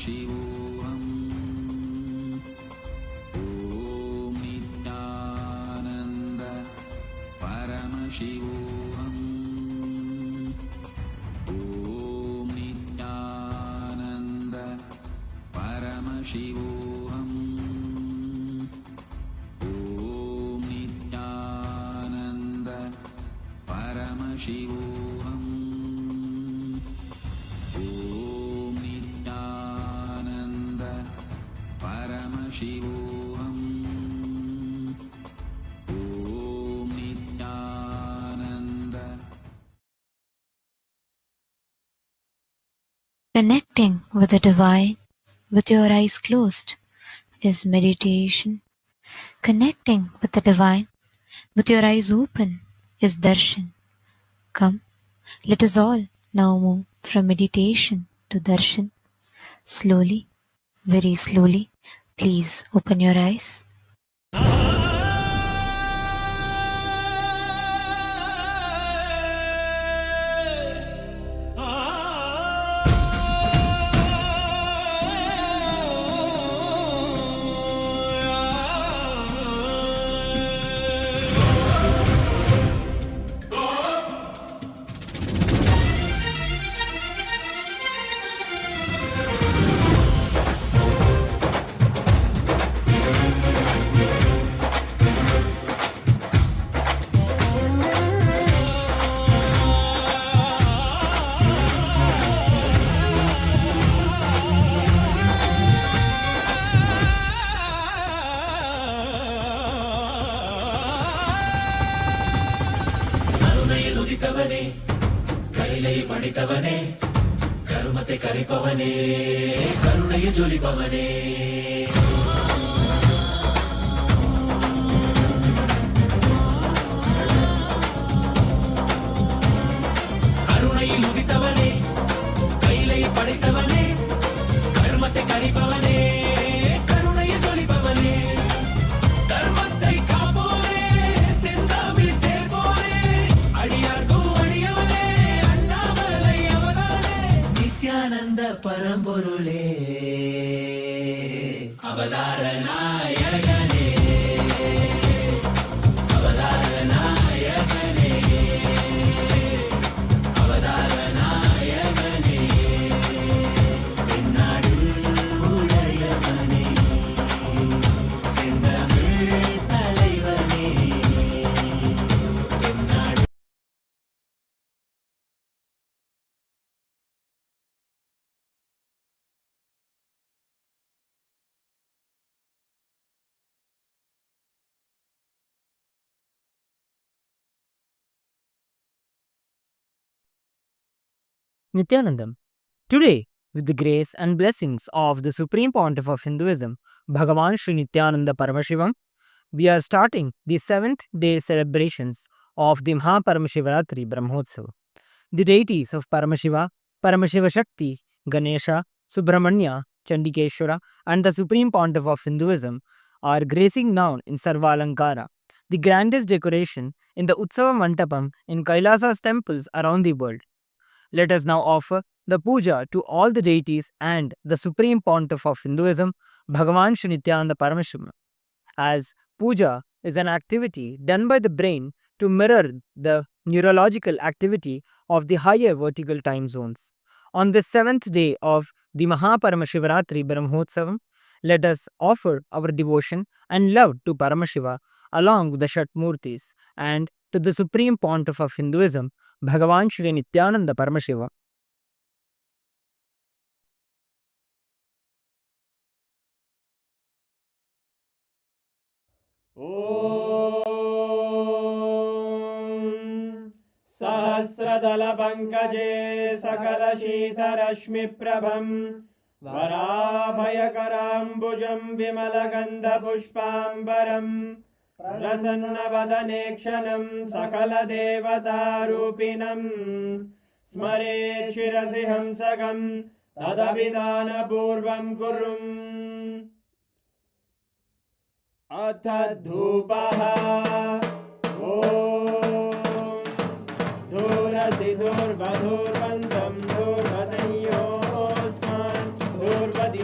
Paramashivoham. Om Nityananda Paramashivoham. Om Nityananda Paramashivoham. Om Nityananda Paramashivoham. Om Nityananda Paramashivoham. Om Nityananda. Connecting with the divine with your eyes closed is meditation. Connecting with the divine with your eyes open is darshan. Come, let us all now move from meditation to darshan. Slowly, very slowly, please open your eyes. ನುಡಿತವನೇ ಕೈಲೈ ಪಡಿತವನೇ ಕರುಮತೆ ಕರಿಪವನೇ ಕರುಣೆಯ ಜೊಲಿಪವನೇ ಕರುಣೆயில் ನುಡಿತವನೇ ಕೈಲೈ ಪಡಿತವನೇ ಕರುಮತೆ ಕರಿಪವನೇ ಕರುಣೆಯ ಜೊಲಿಪವನೇ ಧರ್ಮத்தை காப்போனே செந்தாமில் சேர்ப்போனே அடியார்க்கும் அடியவனே அண்ணாமலை அவதானே நித்யானந்த பரம்பொருளே அவதார நாயகனே அவதார நாயகனே அவதார நாயகனே தென்னாடு உடையவனே செந்தமிழ் தலைவனே தென்னாடு Nithyanandam. Today, with the grace and blessings of the Supreme Pontiff of Hinduism, Bhagavan Sri Nithyananda Paramashivam, we are starting the 7th day celebrations of the MahaParamashivaratri Brahmotsav. The deities of Paramashiva, Paramashiva Shakti, Ganesha, Subramanya, Chandikeshwara, and the Supreme Pontiff of Hinduism are gracing now in Sarvalankara, the grandest decoration in the Utsava Mantapam in KAILASA'S temples around the world. Let us now offer the puja to all the deities and the Supreme Pontiff of Hinduism, Bhagavan Sri Nithyananda Paramashiva. As puja is an activity done by the brain to mirror the neurological activity of the higher vertical time zones. On the 7th day of the MahaParamashivaratri Brahmotsavam, let us offer our devotion and love to Paramashiva along with the Shatmurtis and to the Supreme Pontiff of Hinduism, Bhagavan Sri Nithyananda Paramashiva. ॐ सहस्रदलपङ्कजे सकलशीतरश्मिप्रभं वराभयकराम्बुजं विमलगन्धपुष्पाम्बरं प्रसन्नवदने क्षणं सकलदेवतारूपिणं स्मरेत् शिरसि हंसकं तदभिधानपूर्वं कुर्वन् अथ धूपः ॐ धूरसि धूर्वधूर्वन्तं धूर्वदयोस्मान् धूर्वदि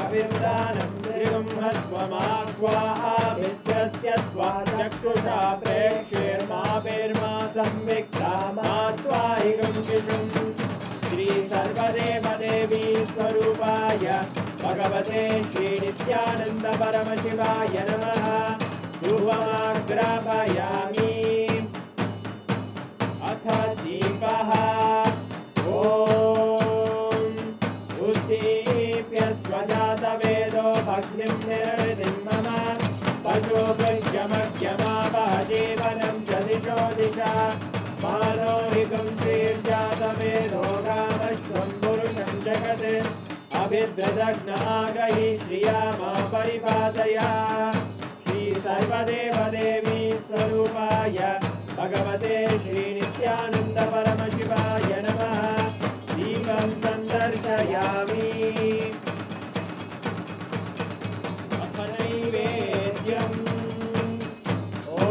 अभिर्दानं त्रिगुम्हस्वमाह्वामित्रस्य त्वा चक्षुषा प्रेक्षेर्मा संविक्ता मात्वा हिगुंशिषुम् श्री सर्वदेवदेवी स्वरूपाय भगवते श्री नित्यानंद परमशिवाय नमः। धूपमाग्रापयामि। अथ दीपः। ॐ उद्दीप्य स्वजातवेदो भग्निं निर्वृतिं मम पशुभृत्यमग्यमापः जीवनं च दिशो दिशा मानो हिगुंसीर्जातवेदो गामश्वं पुरुषं जगत् अभिद्रदग्नागहि श्रिया मा परिपादया। श्री सर्वदेवदेवी स्वरूपाय भगवते श्री नित्यानंद परमशिवाय नमः। दीपं सन्दर्शयामि। अथ नैवेद्यम्। ॐ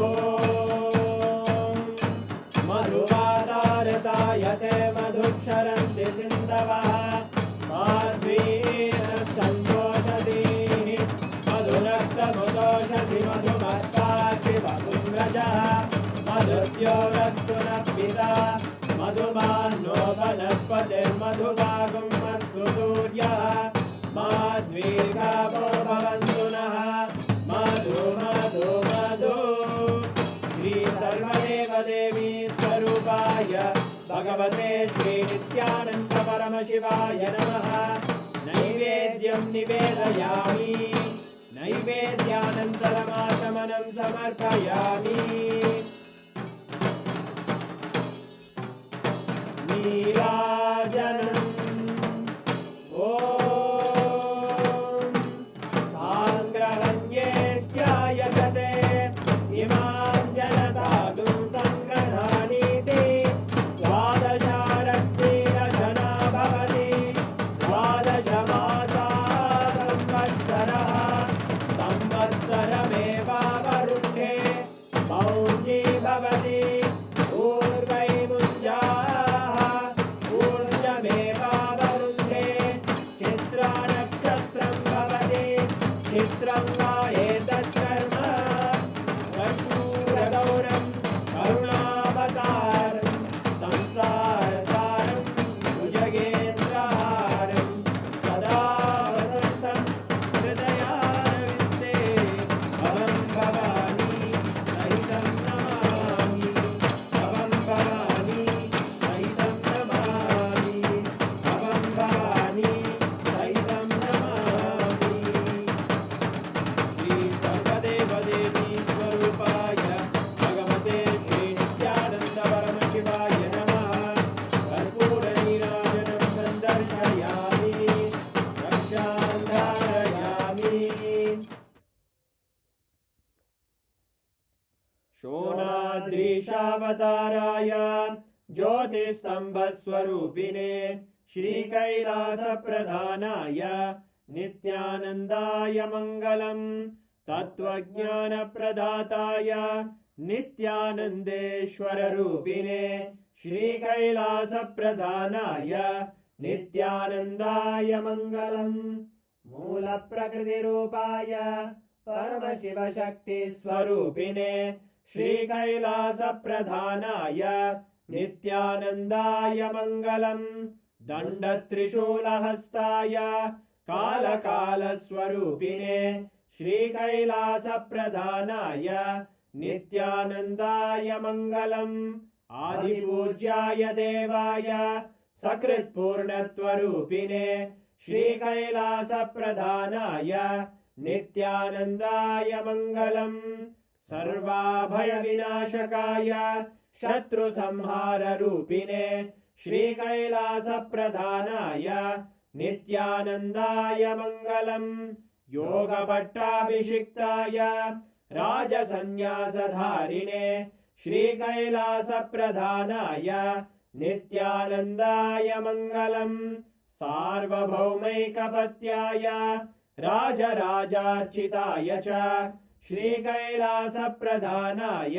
मधुवातारतायते मधुक्षरन्ति सिन्धवः माध्वीन सन्तोषति मधुरक्तमुदोषति मधुमत्ताति मधुम्रजः मधुद्योरस्तु नः पिता मधुमान्नो वनस्पतिर्मधुभागं मस्तु सूर्यः माध्वीर्गावो भवन्तु नः। मधु मधु मधु। श्री सर्वदेवदेवी स्वरूपाय भगवते श्री नित्यानंद परमशिवाय नमः। नैवेद्यं निवेदयामि। नैवेद्यानन्तरमाचमनं समर्पयामि। नीराजनम्। ॐ साङ्ग्रहण्येष्ट्यायजते इमां जनतागुं सङ्ग्रहाणीति द्वादशारत्रीरजना भवति द्वादशमासा संवत्सरः संवत्सरमेवावरुन्धे मौञ्जी भवति ऊर्वैमुञ्जाः ऊर्जमेवावरुन्धे चित्रानक्षत्रं भवति चित्रं वा एतत्कर्म कर्पूरगौरं करुणावतारं संसारसारं भुजगेन्द्रहारं सदा वसन्तं हृदयारविन्दे भवं भवानी सहितं नमामि। भवं भवानी सहितं नमामि। भवं भवानी सहितं नमामि। श्री सर्वदेवदेवी स्वरूपाय भगवते श्री नित्यानंद परमशिवाय नमः। कर्पूरनीराजनं सन्दर्शयामि। रक्षां धारयामि। शोणाद्रीशावताराय ज्योतिस्तंभस्वरूपिणे श्रीकैलासप्रधानाय नित्यानन्दाय मङ्गलम्। तत्त्वज्ञानप्रदाताय नित्यानन्देश्वररूपिणे श्रीकैलासप्रधानाय नित्यानन्दाय मङ्गलम्। मूलप्रकृतिरूपाय परमशिवशक्तिस्वरूपिणे श्रीकैलासप्रधानाय नित्यानन्दाय मङ्गलम्। दण्डत्रिशूलहस्ताय कालकालस्वरूपिणे श्रीकैलासप्रधानाय नित्यानन्दाय मङ्गलम्। आदिपूज्याय देवाय सकृत्पूर्णत्वरूपिणे श्रीकैलासप्रधानाय नित्यानन्दाय मङ्गलम्। सर्वाभयविनाशकाय शत्रुसंहाररूपिणे श्रीकैलासप्रधानाय नित्यानन्दाय मङ्गलम्। योगभट्टाभिषिक्ताय राजसन्न्यासधारिणे श्रीकैलासप्रधानाय नित्यानन्दाय मङ्गलम्। सार्वभौमैकपत्याय राजराजार्चिताय च श्रीकैलासप्रधानाय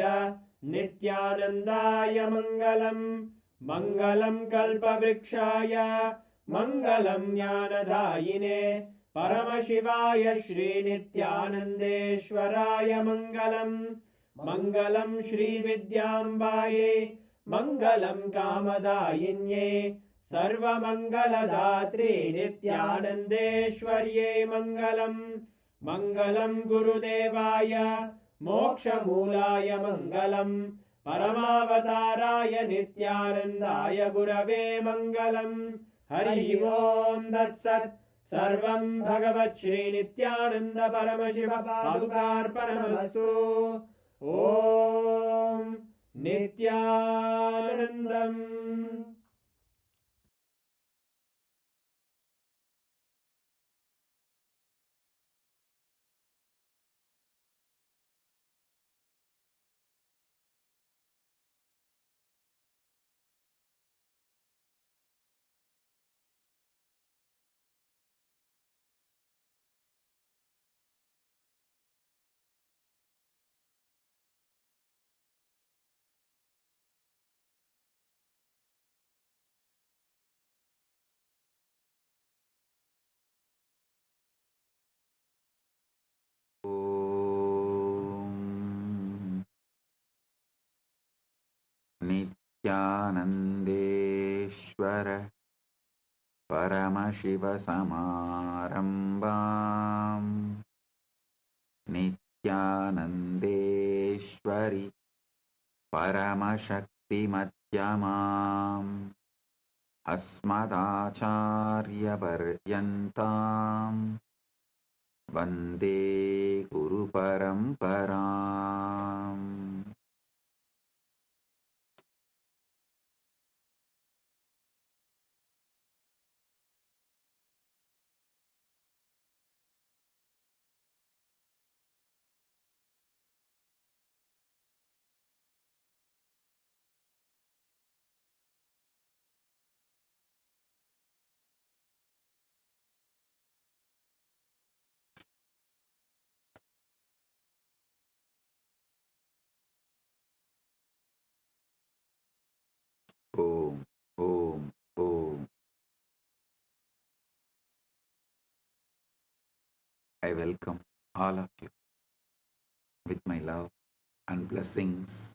नित्यानन्दाय मङ्गलम्। मङ्गलं कल्पवृक्षाय मङ्गलं ज्ञानदायिने परमशिवाय श्रीनित्यानन्देश्वराय मङ्गलम् मङ्गलं श्रीविद्याम्बायै मङ्गलं कामदायिन्ये सर्वमङ्गलदात्रे नित्यानन्देश्वर्यै मङ्गलम् मङ्गलं गुरुदेवाय मोक्षमूलाय मङ्गलम् परमावताराय नित्यानन्दाय गुरवे मङ्गलम् हरि ओम् तत्सत् सर्वं भगवत् श्रीनित्यानन्द परमशिव पादुकार्पणमस्तु ॐ नित्यानन्दम् नित्यानन्देश्वर परमशिवसमारम्भाम् नित्यानन्देश्वरि परमशक्तिमध्यमाम् अस्मदाचार्यपर्यन्ताम् वन्दे गुरुपरम्पराम् Om, Om, Om. I welcome all of you with my love and blessings.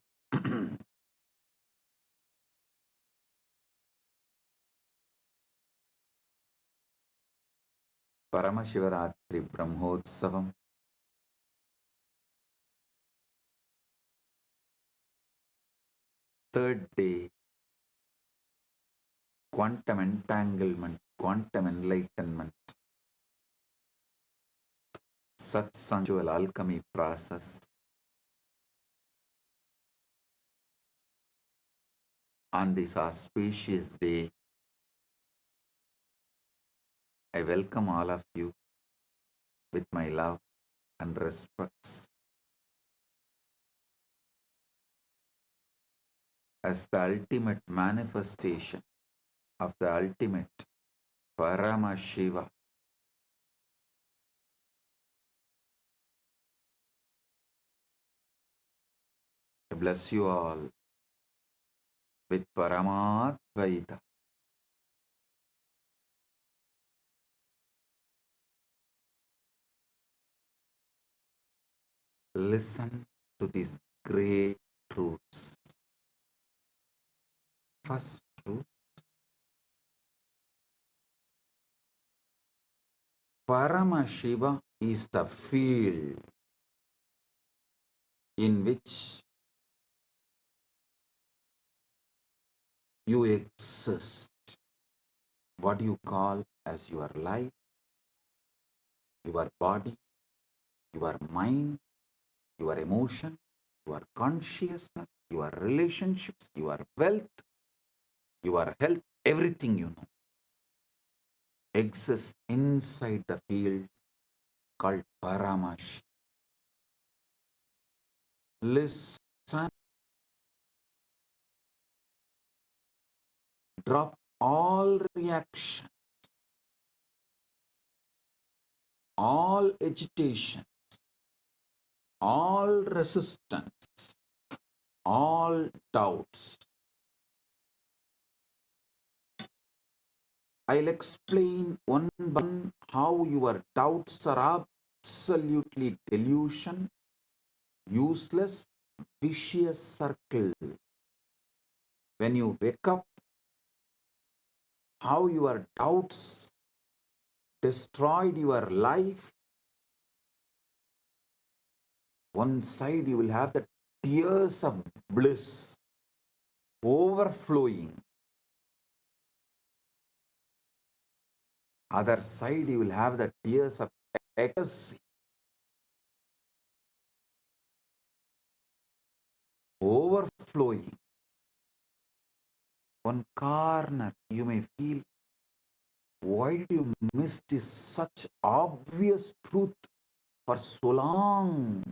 Paramashivaratri Brahmotsavam, third day, quantum entanglement, quantum enlightenment, Satsang alchemy process. On this auspicious day, I welcome all of you with my love and respects. As the ultimate manifestation of the ultimate Paramashiva, I bless you all with Paramadvaita. Listen to these great truths. First truth, Paramashiva is the field in which you exist. What you call as your life, your body, your mind, your emotion, your consciousness, your relationships, your wealth, your health, everything you know exists inside the field called Paramashiva. Listen, drop all reaction, all agitation, all resistance, all doubts, I'll explain one by one how your doubts are absolutely delusion, useless, vicious circle. When you wake up, how your doubts destroyed your life. One side you will have the tears of bliss overflowing. Other side you will have the tears of ecstasy overflowing. One corner you may feel, why did you miss this such obvious truth for so long?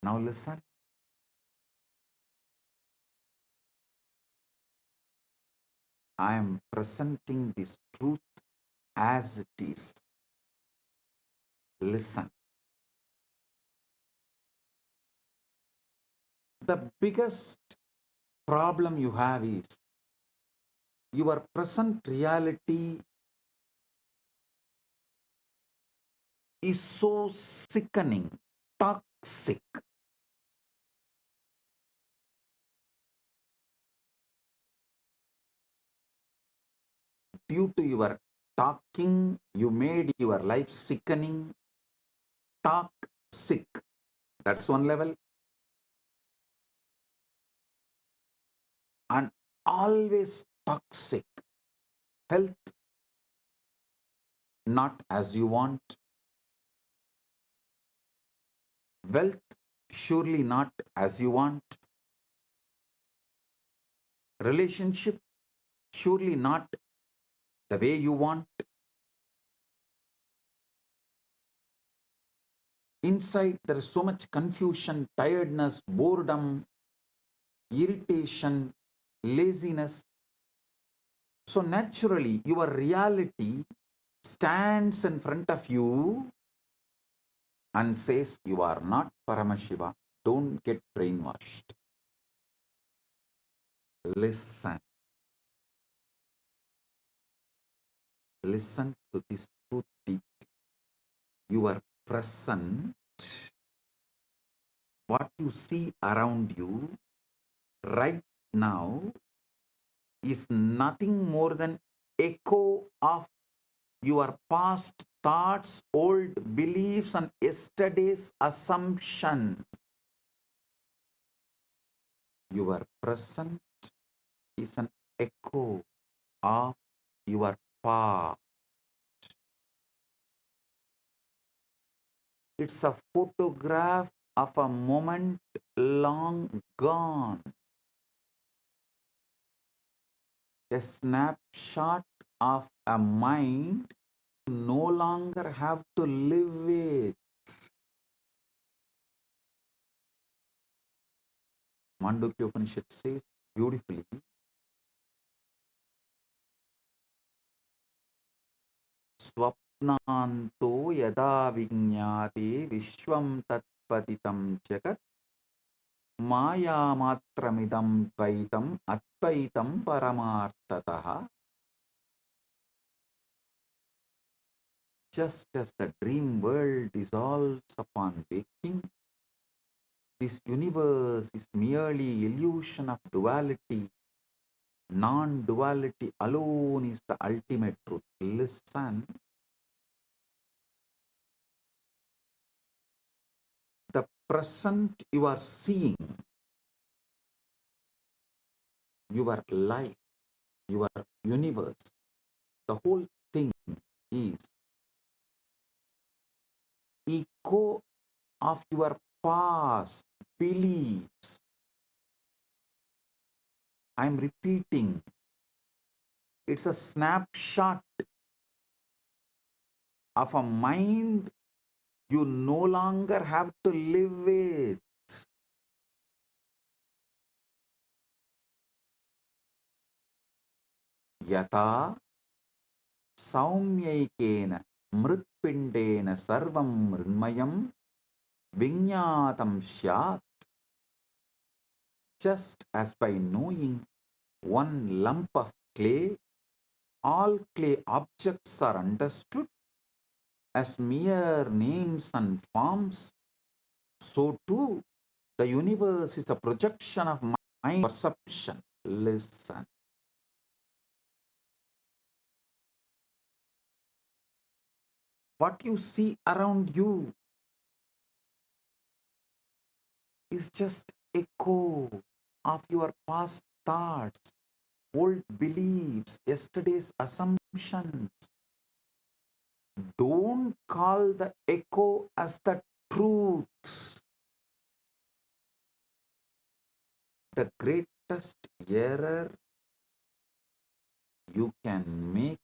Now listen. I am presenting this truth as it is. Listen. The biggest problem you have is your present reality is so sickening, toxic. Due to your talking, you made your life sickening, toxic. That's one level. And always toxic. Health, not as you want. Wealth, surely not as you want. Relationship, surely not the way you want. Inside, there is so much confusion, tiredness, boredom, irritation, laziness. So naturally, your reality stands in front of you and says, you are not Paramashiva. Don't get brainwashed. Listen. Listen to this truth deeply. Your present, what you see around you right now is nothing more than echo of your past thoughts, old beliefs, and yesterday's assumptions. Your present is an echo of your past. It's a photograph of a moment long gone. A snapshot of a mind you no longer have to live with. Mandukya Upanishad says beautifully, Swapnanto yada vinyate vishwam tatpaditam jagat maya matramidam dvaitam advaitam paramartataha. Just as the dream world dissolves upon waking, this universe is merely illusion of duality. Non-duality alone is the ultimate truth. Listen. The present you are seeing, your life, your universe, the whole thing is echo of your past beliefs. I'm repeating, it's a snapshot of a mind you no longer have to live with. Yata saumyaikena mritpindena sarvam mrinmayam vinyatam syat. Just as by knowing one lump of clay, all clay objects are understood as mere names and forms, so too the universe is a projection of mind perception. Listen. What you see around you is just echo of your past thoughts, old beliefs, yesterday's assumptions. Don't call the echo as the truth. The greatest error you can make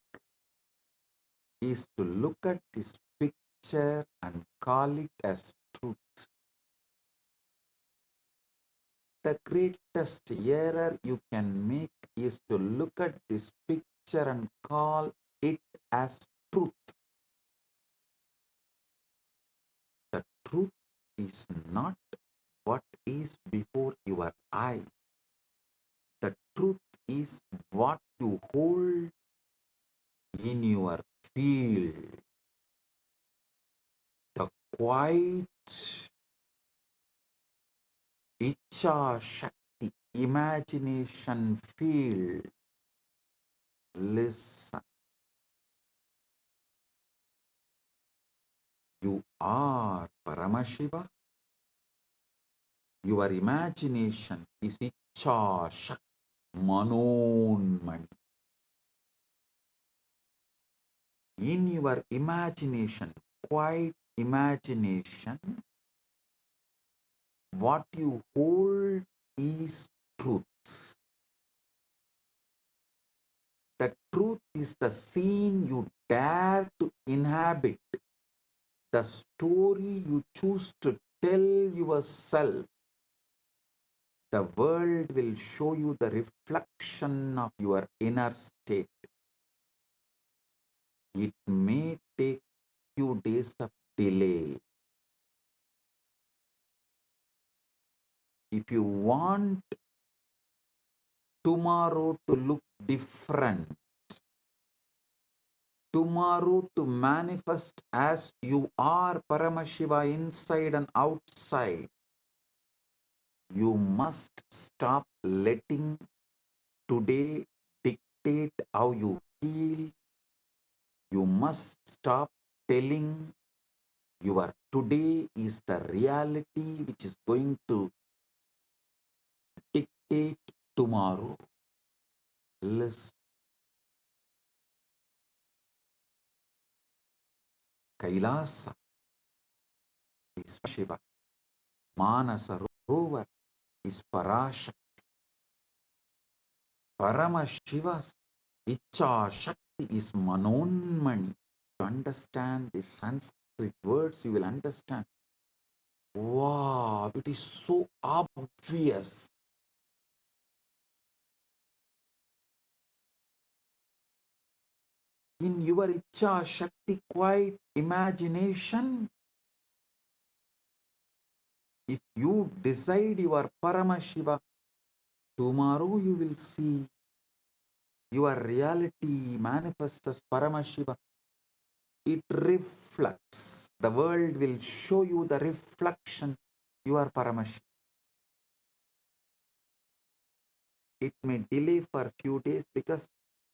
is to look at this picture and call it as truth. The greatest error you can make is to look at this picture and call it as truth. The truth is not what is before your eyes. The truth is what you hold in your field. The quiet Icha Shakti imagination field. Listen. You are Paramashiva. Your imagination is Icha Shakti Manonmani. In your imagination, quiet imagination, what you hold is truth. The truth is the scene you dare to inhabit, the story you choose to tell yourself. The world will show you the reflection of your inner state. It may take few days of delay. If you want tomorrow to look different, tomorrow to manifest as you are Paramashiva inside and outside, you must stop letting today dictate how you feel. You must stop telling your today is the reality which is going to dictate tomorrow. Listen. Kailasa is Shiva. Manasarovar is Parashakti. Paramashiva's Icha Shakti is Manonmani. To understand the Sanskrit words, you will understand. Wow, it is so obvious. In your Icha Shakti quiet imagination, if you decide you are Paramashiva, tomorrow you will see your reality manifests as Paramashiva. It reflects. The world will show you the reflection. You are Paramashiva. It may delay for a few days because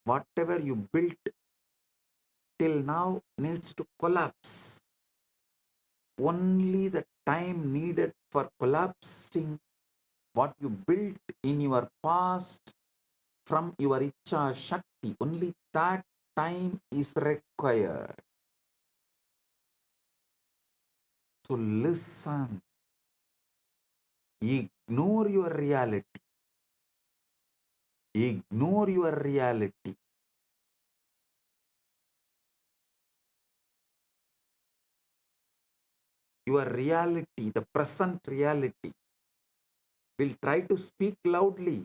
whatever you built till now needs to collapse. Only the time needed for collapsing what you built in your past from your Icha Shakti, only that time is required. So listen, ignore your reality. Ignore your reality. Your reality, the present reality, will try to speak loudly.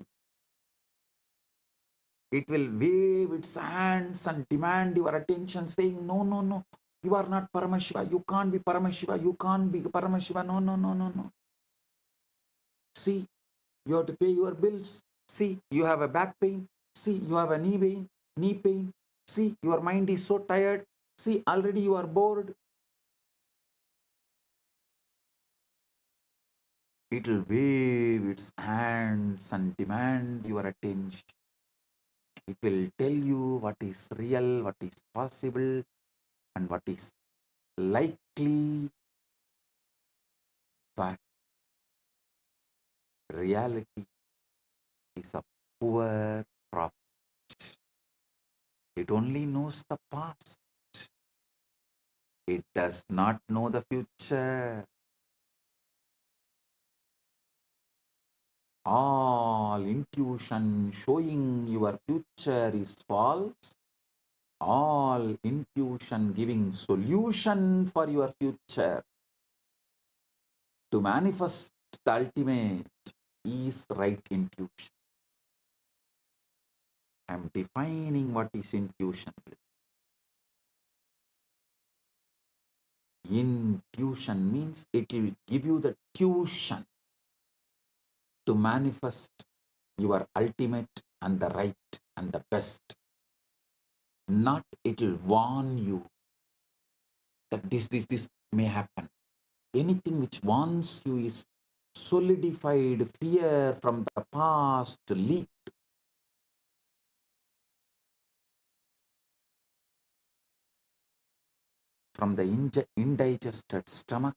It will wave its hands and demand your attention, saying, no, no, no, you are not Paramashiva. You can't be Paramashiva. You can't be Paramashiva. No, no, no, no, no. See, You have to pay your bills. See, you have a back pain. See, you have a knee pain. See, your mind is so tired. See, already you are bored. It will wave its hands and demand your attention. It will tell you what is real, what is possible, and what is likely. But reality is a poor prophet. It only knows the past. It does not know the future. All intuition showing your future is false. All intuition giving solution for your future. To manifest the ultimate is right intuition. I am defining what is intuition. Intuition means it will give you the tuition to manifest your ultimate and the right and the best. Not it will warn you that this may happen. Anything which warns you is solidified fear from the past leaked. From the indigested stomach.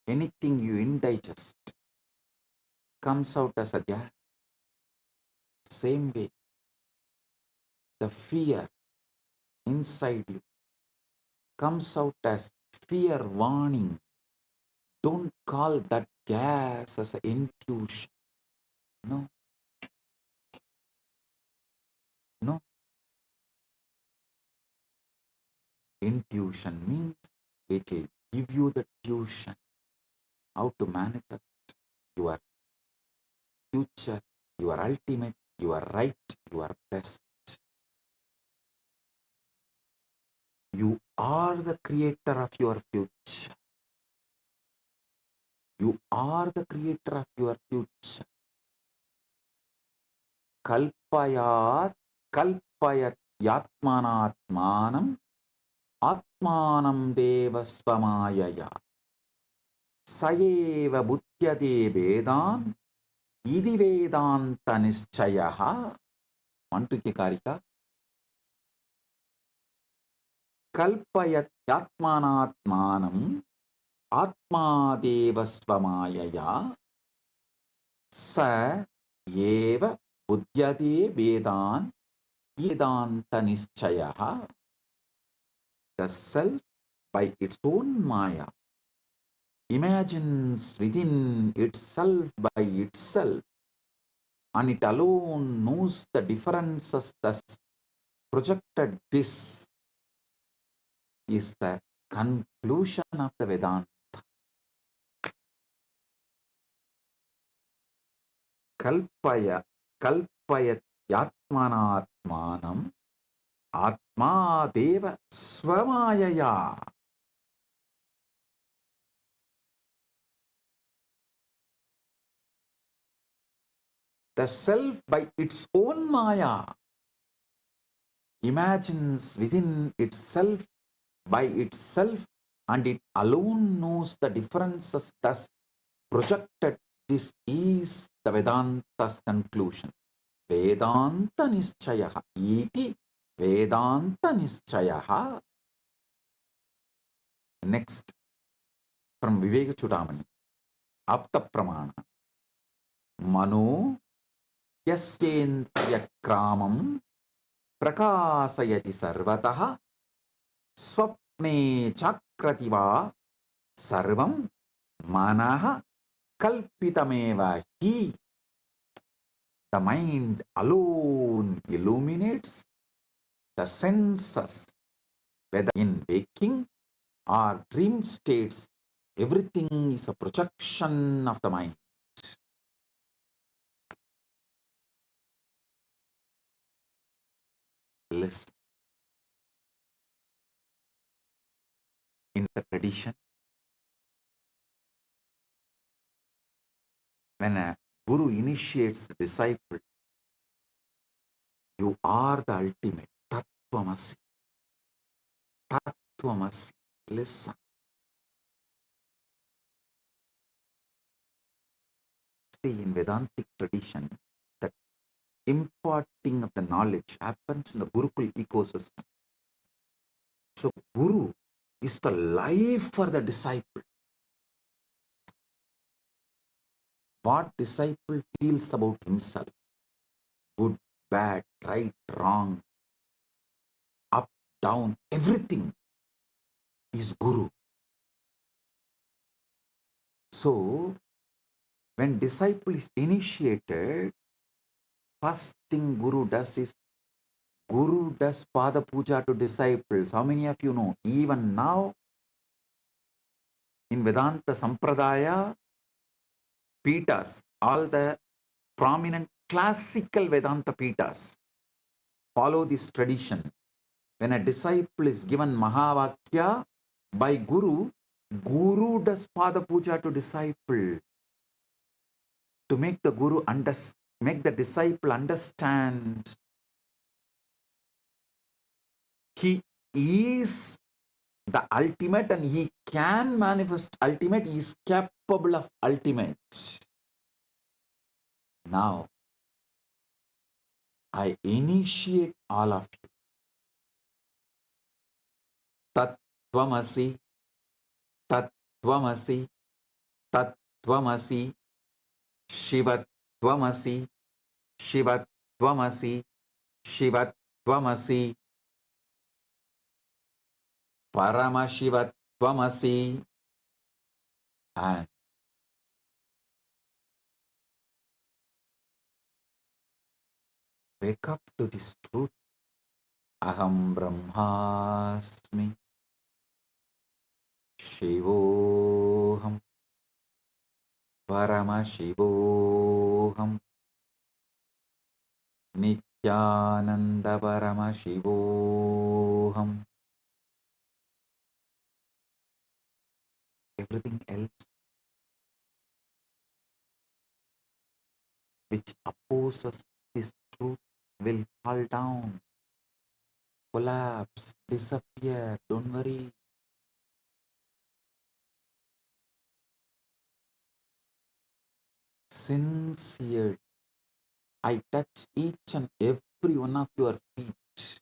Anything you indigest comes out as a gas. Same way, the fear inside you comes out as fear warning. Don't call that gas as an intuition. No, no. Intuition means it will give you the tuition how to manifest your future, your ultimate, your right, your best. You are the creator of your future. You are the creator of your future. Kalpayat, kalpayat yatmanatmanam, atmanam devasvamayaya. Sayeva bhutyade vedan, idi vedanta nischayaha. Mantuki karika. Kalpayat yatmanatmanam, atma devasvamayaya. Sa eva buddhyate vedan vedanta nischayaha. The self by its own maya imagines within itself by itself, and it alone knows the differences thus projected. This is the conclusion of the Vedanta. Kalpaya, kalpayat yatmanatmanam, atma deva swamayaya. The self by its own maya imagines within itself by itself, and it alone knows the differences thus projected. This is the Vedanta's conclusion. Vedanta nischayaha iti Vedanta nischayaha. Next, from Viveka Chudamani, Apta Pramana. Mano yasyendriya kramam prakasayati sarvataha swapne chakrativa sarvam manaha kalpitameva hi. The mind alone illuminates the senses, whether in waking or dream states. Everything is a projection of the mind. Listen. In the tradition, when a Guru initiates the disciple. You are the ultimate. Tattvamasi. Tattvamasi. Listen. See, in Vedantic tradition, the imparting of the knowledge happens in the Gurukul ecosystem. So, Guru is the life for the disciple. What disciple feels about himself, good, bad, right, wrong, up, down, everything is Guru. So, when disciple is initiated, first thing Guru does is Guru does Pada Puja to disciples. How many of you know? Even now, in Vedanta Sampradaya, Pitas, all the prominent classical Vedanta Pitas follow this tradition. When a disciple is given Mahavakya by Guru, Guru does Pada Puja to disciple to make the Guru make the disciple understand he is the ultimate and he can manifest ultimate, he is capable of ultimate. Now, I initiate all of you. Tattvamasi, Tattvamasi, Tattvamasi, Shivatvamasi, Shivatvamasi, Shivatvamasi, Paramashivatvamasi, and wake up to this truth. Aham Brahmasmi, Shivoham, Paramashivoham, Nityananda Paramashivoham. Everything else which opposes this truth will fall down, collapse, disappear. Don't worry. Sincere. I touch each and every one of your feet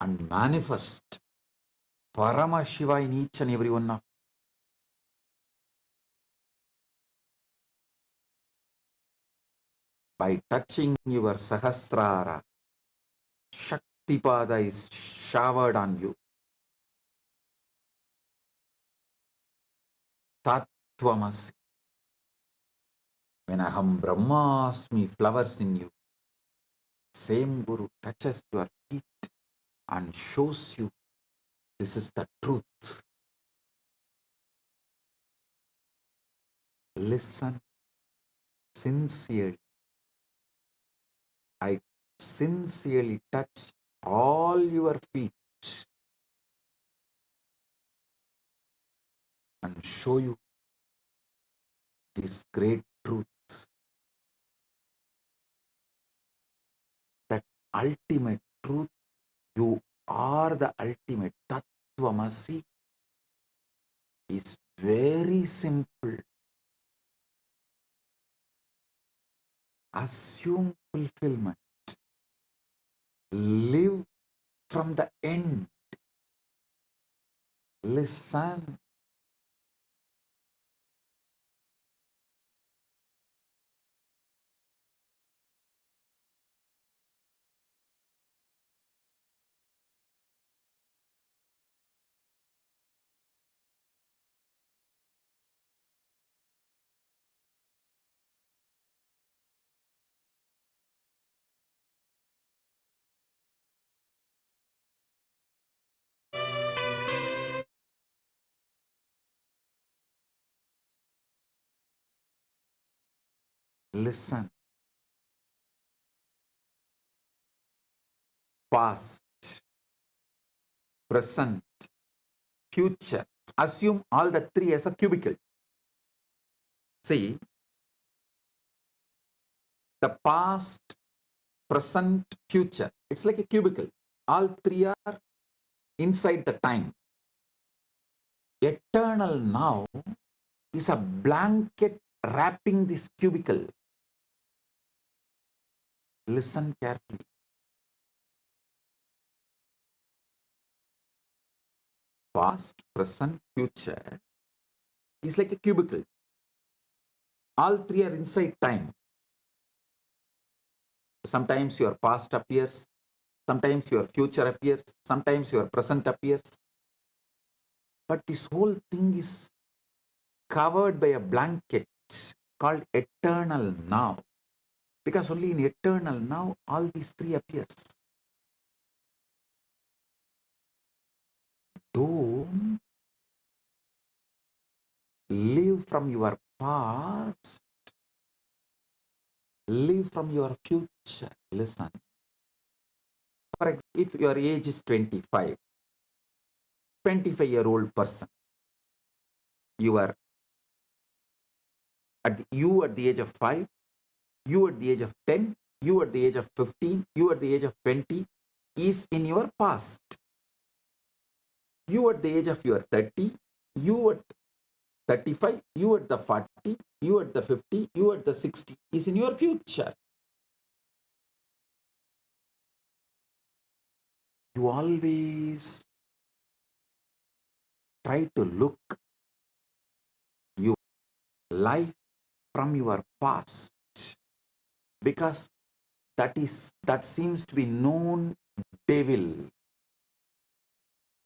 and manifest Paramashiva in each and every one of you. By touching your Sahasrara, Shaktipada is showered on you. Tattvamasi. When Aham Brahmasmi flowers in you, same Guru touches your feet and shows you this is the truth. Listen sincerely. I sincerely touch all your feet and show you this great truth, that ultimate truth. You are the ultimate. Tattvamasi is very simple. Assume fulfillment. Live from the end. Listen. Listen. Past, present, future. Assume all the three as a cubicle. See, the past, present, future. It's like a cubicle. All three are inside the time. Eternal now is a blanket wrapping this cubicle. Listen carefully. Past, present, future is like a cubicle. All three are inside time. Sometimes your past appears, sometimes your future appears, sometimes your present appears. But this whole thing is covered by a blanket called eternal now. Because only in eternal now all these three appears. Don't live from your past, live from your future. Listen. For example, if your age is 25, 25-year-old person, you are at the age of 5, you at the age of 10, you at the age of 15, you at the age of 20 is in your past. You at the age of your 30, you at 35, you at the 40, you at the 50, you at the 60 is in your future. You always try to look your life from your past, because that seems to be known devil.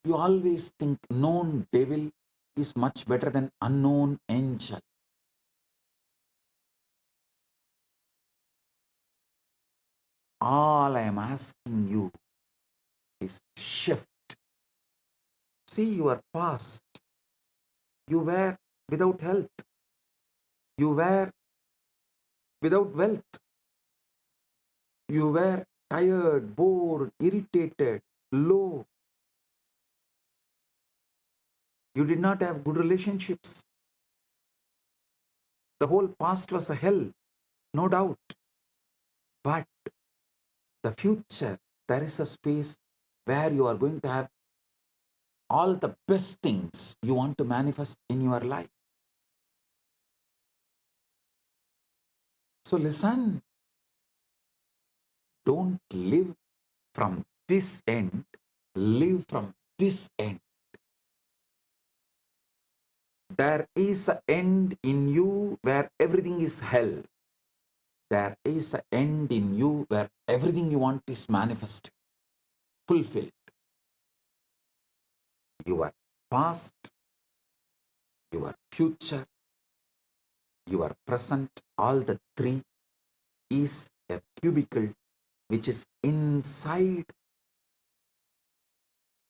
You always think known devil is much better than unknown angel. All I am asking you is shift. See your past. You were without health. You were without wealth. You were tired, bored, irritated, low. You did not have good relationships. The whole past was a hell, no doubt. But the future, there is a space where you are going to have all the best things you want to manifest in your life. So listen, don't live from this end, live from this end. There is an end in you where everything is hell. There is an end in you where everything you want is manifested, fulfilled. Your past, your future, your present, all the three is a cubicle which is inside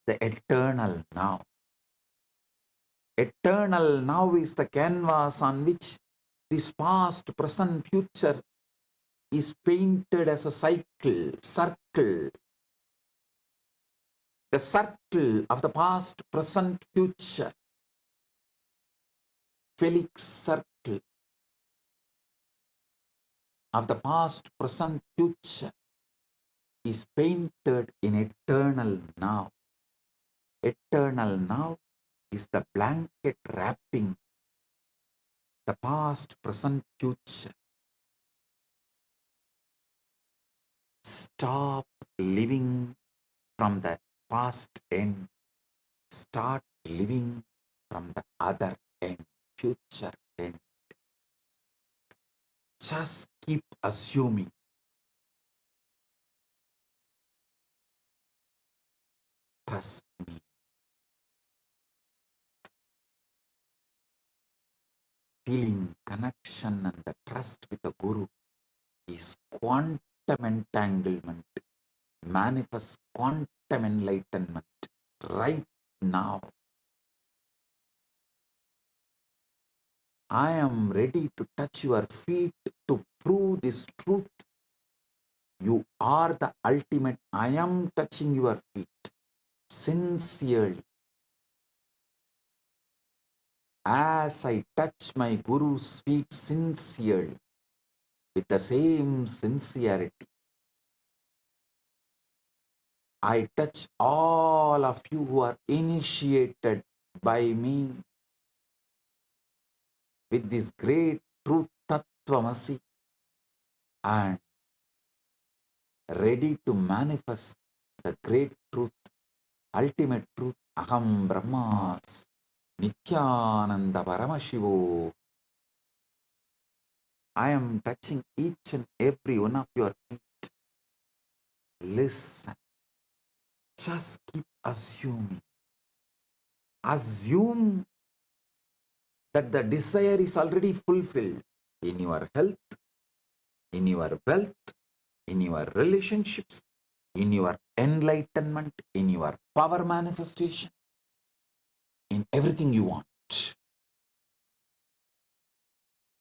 the eternal now. Eternal now is the canvas on which this past, present, future is painted as a circle. The circle of the past, present, future. Felix circle of the past, present, future is painted in eternal now. Eternal now is the blanket wrapping the past, present, future. Stop living from the past end. Start living from the other end, future end. Just keep assuming. Trust me. Feeling connection and the trust with the Guru is quantum entanglement. Manifest quantum enlightenment right now. I am ready to touch your feet to prove this truth. You are the ultimate. I am touching your feet sincerely. As I touch my Guru's feet sincerely, with the same sincerity. I touch all of you who are initiated by me with this great truth Tattvamasi and ready to manifest the great truth, ultimate truth, Aham Brahmas, Nithyananda Paramashivo. I am touching each and every one of your feet. Listen, just keep assuming. Assume that the desire is already fulfilled in your health, in your wealth, in your relationships, in your enlightenment, in your power manifestation, in everything you want,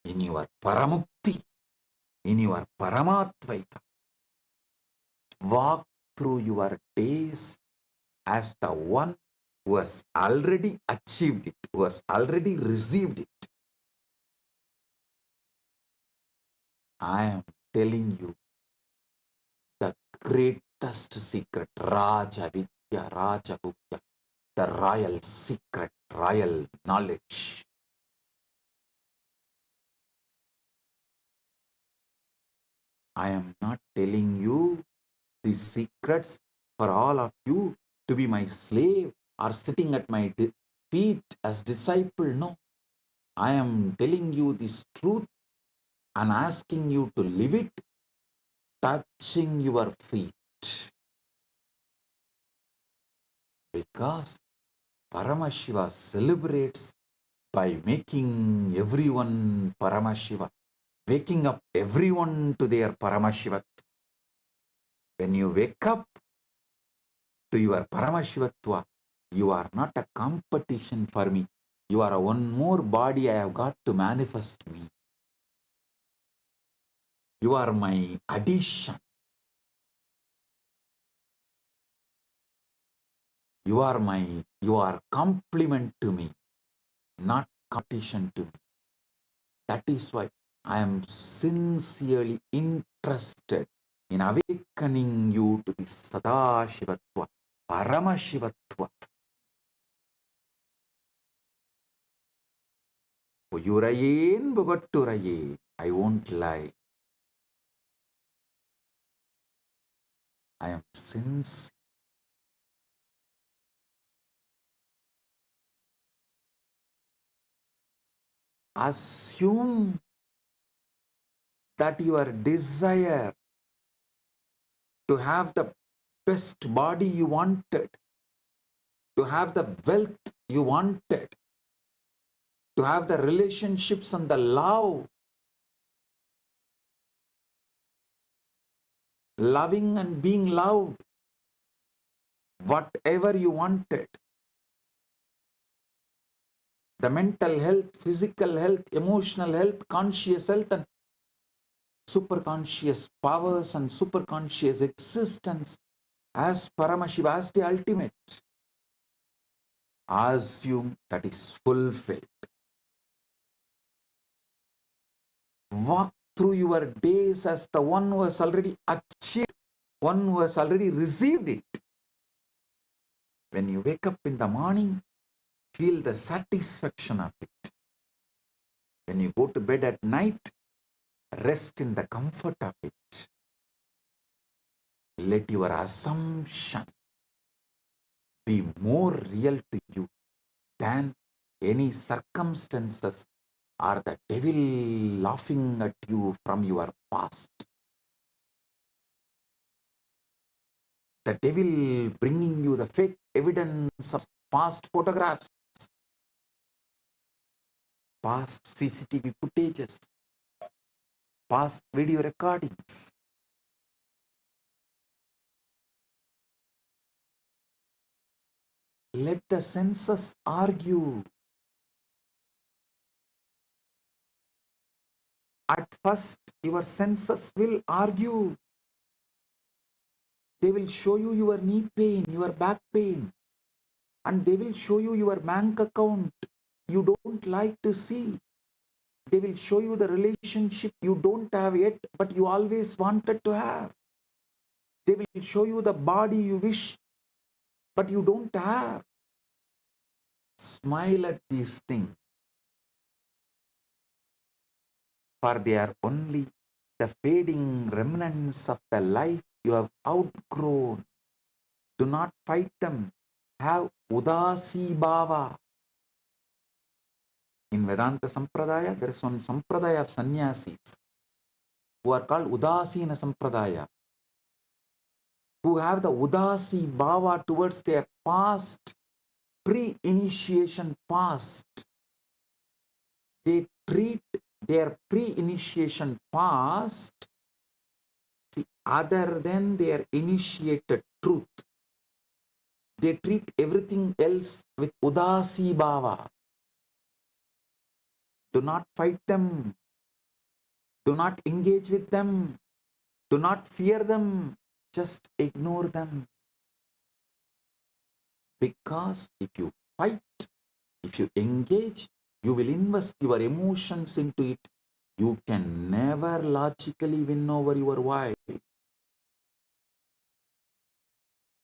in your paramukti, in your paramatvaita. Walk through your days as the one who has already achieved it, who has already received it. I am telling you the greatest secret, Raja Vidya, Raja Gupta, the royal secret, royal knowledge. I am not telling you these secrets for all of you to be my slave or sitting at my feet as disciple. No, I am telling you this truth and asking you to live it, touching your feet. Because Paramashiva celebrates by making everyone Paramashiva, waking up everyone to their Paramashivat. When you wake up to your Paramashivatva, you are not a competition for me. You are one more body I have got to manifest me. You are my addition. You are complement to me, not competition to me. That is why I am sincerely interested in awakening you to the Sadashivatva, Paramashivatva. Uyurayen Bugatturaye. I won't lie. I am sincere. Assume that your desire to have the best body you wanted, to have the wealth you wanted, to have the relationships and the love, loving and being loved, whatever you wanted, the mental health, physical health, emotional health, conscious health, and superconscious powers and superconscious existence as Paramashiva, as the ultimate. Assume that is fulfilled. Walk through your days as the one who has already achieved, one who has already received it. When you wake up in the morning, feel the satisfaction of it. When you go to bed at night, rest in the comfort of it. Let your assumption be more real to you than any circumstances or the devil laughing at you from your past. The devil bringing you the fake evidence of past photographs, past CCTV footages, past video recordings. Let the senses argue. At first, your senses will argue. They will show you your knee pain, your back pain, and they will show you your bank account you don't like to see. They will show you the relationship you don't have yet, but you always wanted to have. They will show you the body you wish, but you don't have. Smile at these things, for they are only the fading remnants of the life you have outgrown. Do not fight them. Have udasi bhava. In Vedanta Sampradaya, there is one Sampradaya of sannyasis who are called Udasina Sampradaya, who have the Udasi bhava towards their past, pre-initiation past. They treat their pre-initiation past other than their initiated truth. They treat everything else with Udasi bhava. Do not fight them. Do not engage with them. Do not fear them. Just ignore them. Because if you fight, if you engage, you will invest your emotions into it. You can never logically win over your wife.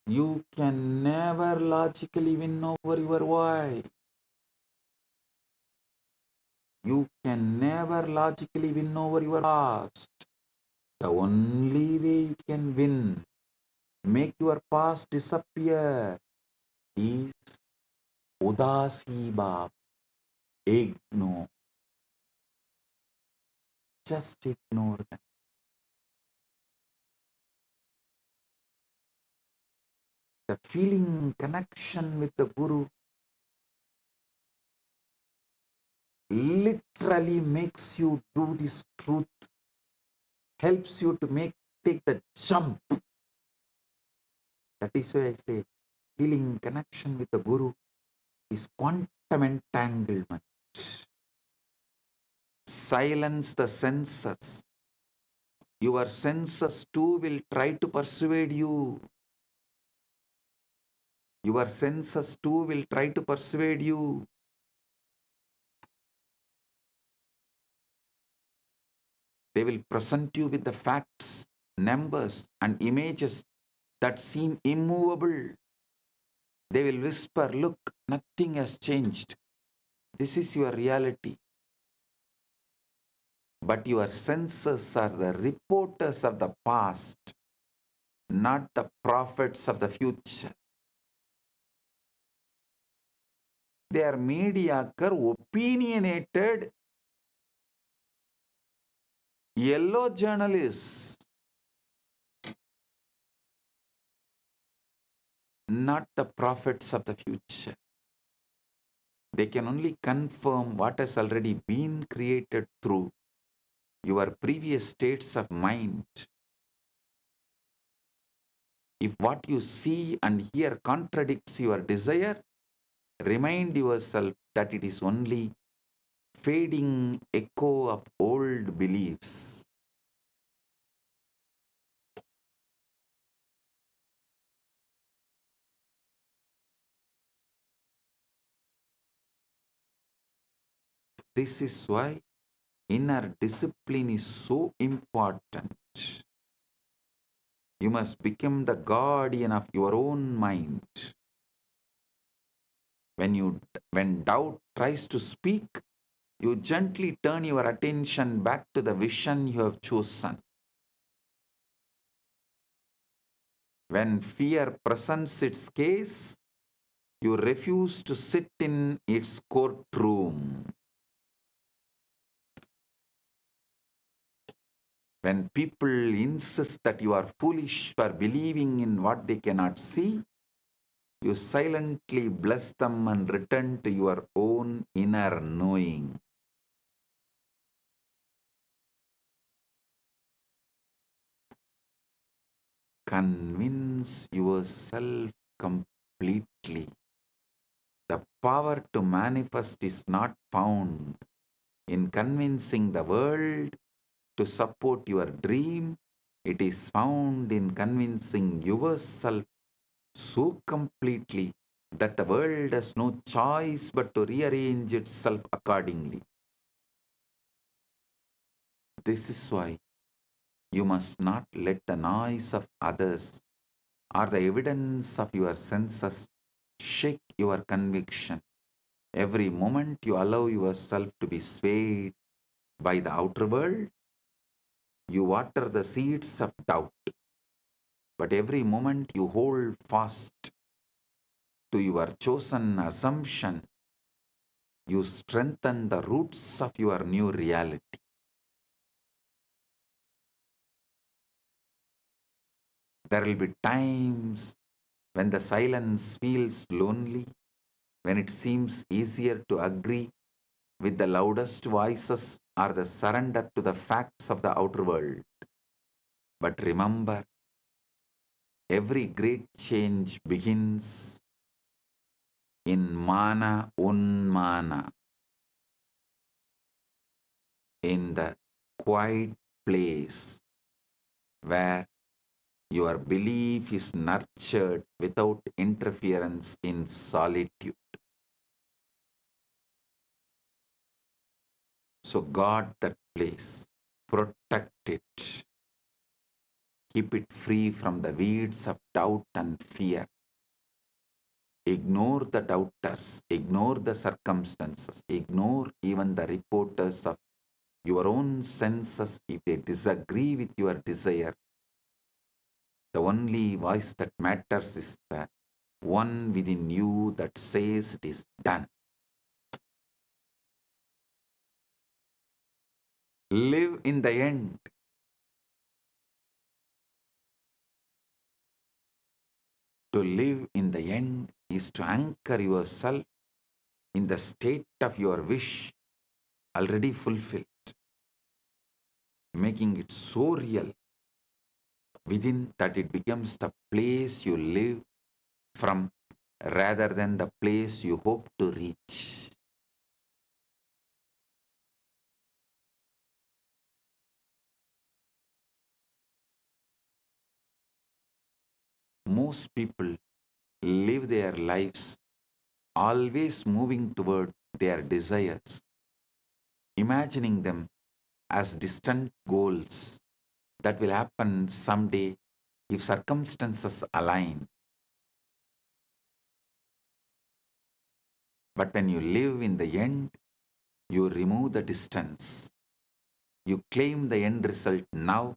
You can never logically win over your wife. You can never logically win over your past. The only way you can win, make your past disappear, is Udasi Bhava. Ignore. Just ignore them. The feeling connection with the Guru literally makes you do this truth, helps you to take the jump. That is why I say feeling connection with the Guru is quantum entanglement. Silence the senses. Your senses too will try to persuade you. Your senses too will try to persuade you. They will present you with the facts, numbers, and images that seem immovable. They will whisper, look, nothing has changed. This is your reality. But your senses are the reporters of the past, not the prophets of the future. They are mediocre, opinionated, yellow journalists, not the prophets of the future. They can only confirm what has already been created through your previous states of mind. If what you see and hear contradicts your desire, remind yourself that it is only fading echo of old beliefs. This is why inner discipline is so important. You must become the guardian of your own mind. When doubt tries to speak, you gently turn your attention back to the vision you have chosen. When fear presents its case, you refuse to sit in its courtroom. When people insist that you are foolish for believing in what they cannot see, you silently bless them and return to your own inner knowing. Convince yourself completely. The power to manifest is not found in convincing the world to support your dream. It is found in convincing yourself so completely that the world has no choice but to rearrange itself accordingly. This is why you must not let the noise of others or the evidence of your senses shake your conviction. Every moment you allow yourself to be swayed by the outer world, you water the seeds of doubt. But every moment you hold fast to your chosen assumption, you strengthen the roots of your new reality. There will be times when the silence feels lonely, when it seems easier to agree with the loudest voices or the surrender to the facts of the outer world. But remember, every great change begins in mana unmana, in the quiet place where your belief is nurtured without interference in solitude. So guard that place, protect it, keep it free from the weeds of doubt and fear. Ignore the doubters, ignore the circumstances, ignore even the reporters of your own senses if they disagree with your desire. The only voice that matters is the one within you that says it is done. Live in the end. To live in the end is to anchor yourself in the state of your wish already fulfilled, making it so real within that it becomes the place you live from rather than the place you hope to reach. Most people live their lives always moving toward their desires, imagining them as distant goals that will happen someday if circumstances align. But when you live in the end, you remove the distance. You claim the end result now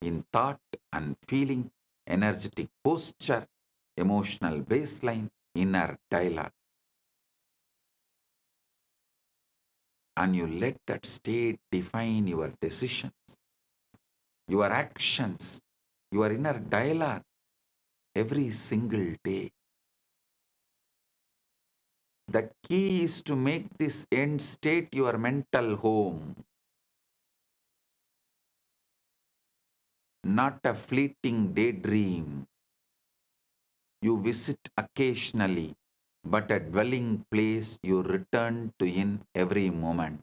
in thought and feeling, energetic posture, emotional baseline, inner dialogue. And you let that state define your decisions, your actions, your inner dialogue every single day. The key is to make this end state your mental home, not a fleeting daydream you visit occasionally, but a dwelling place you return to in every moment.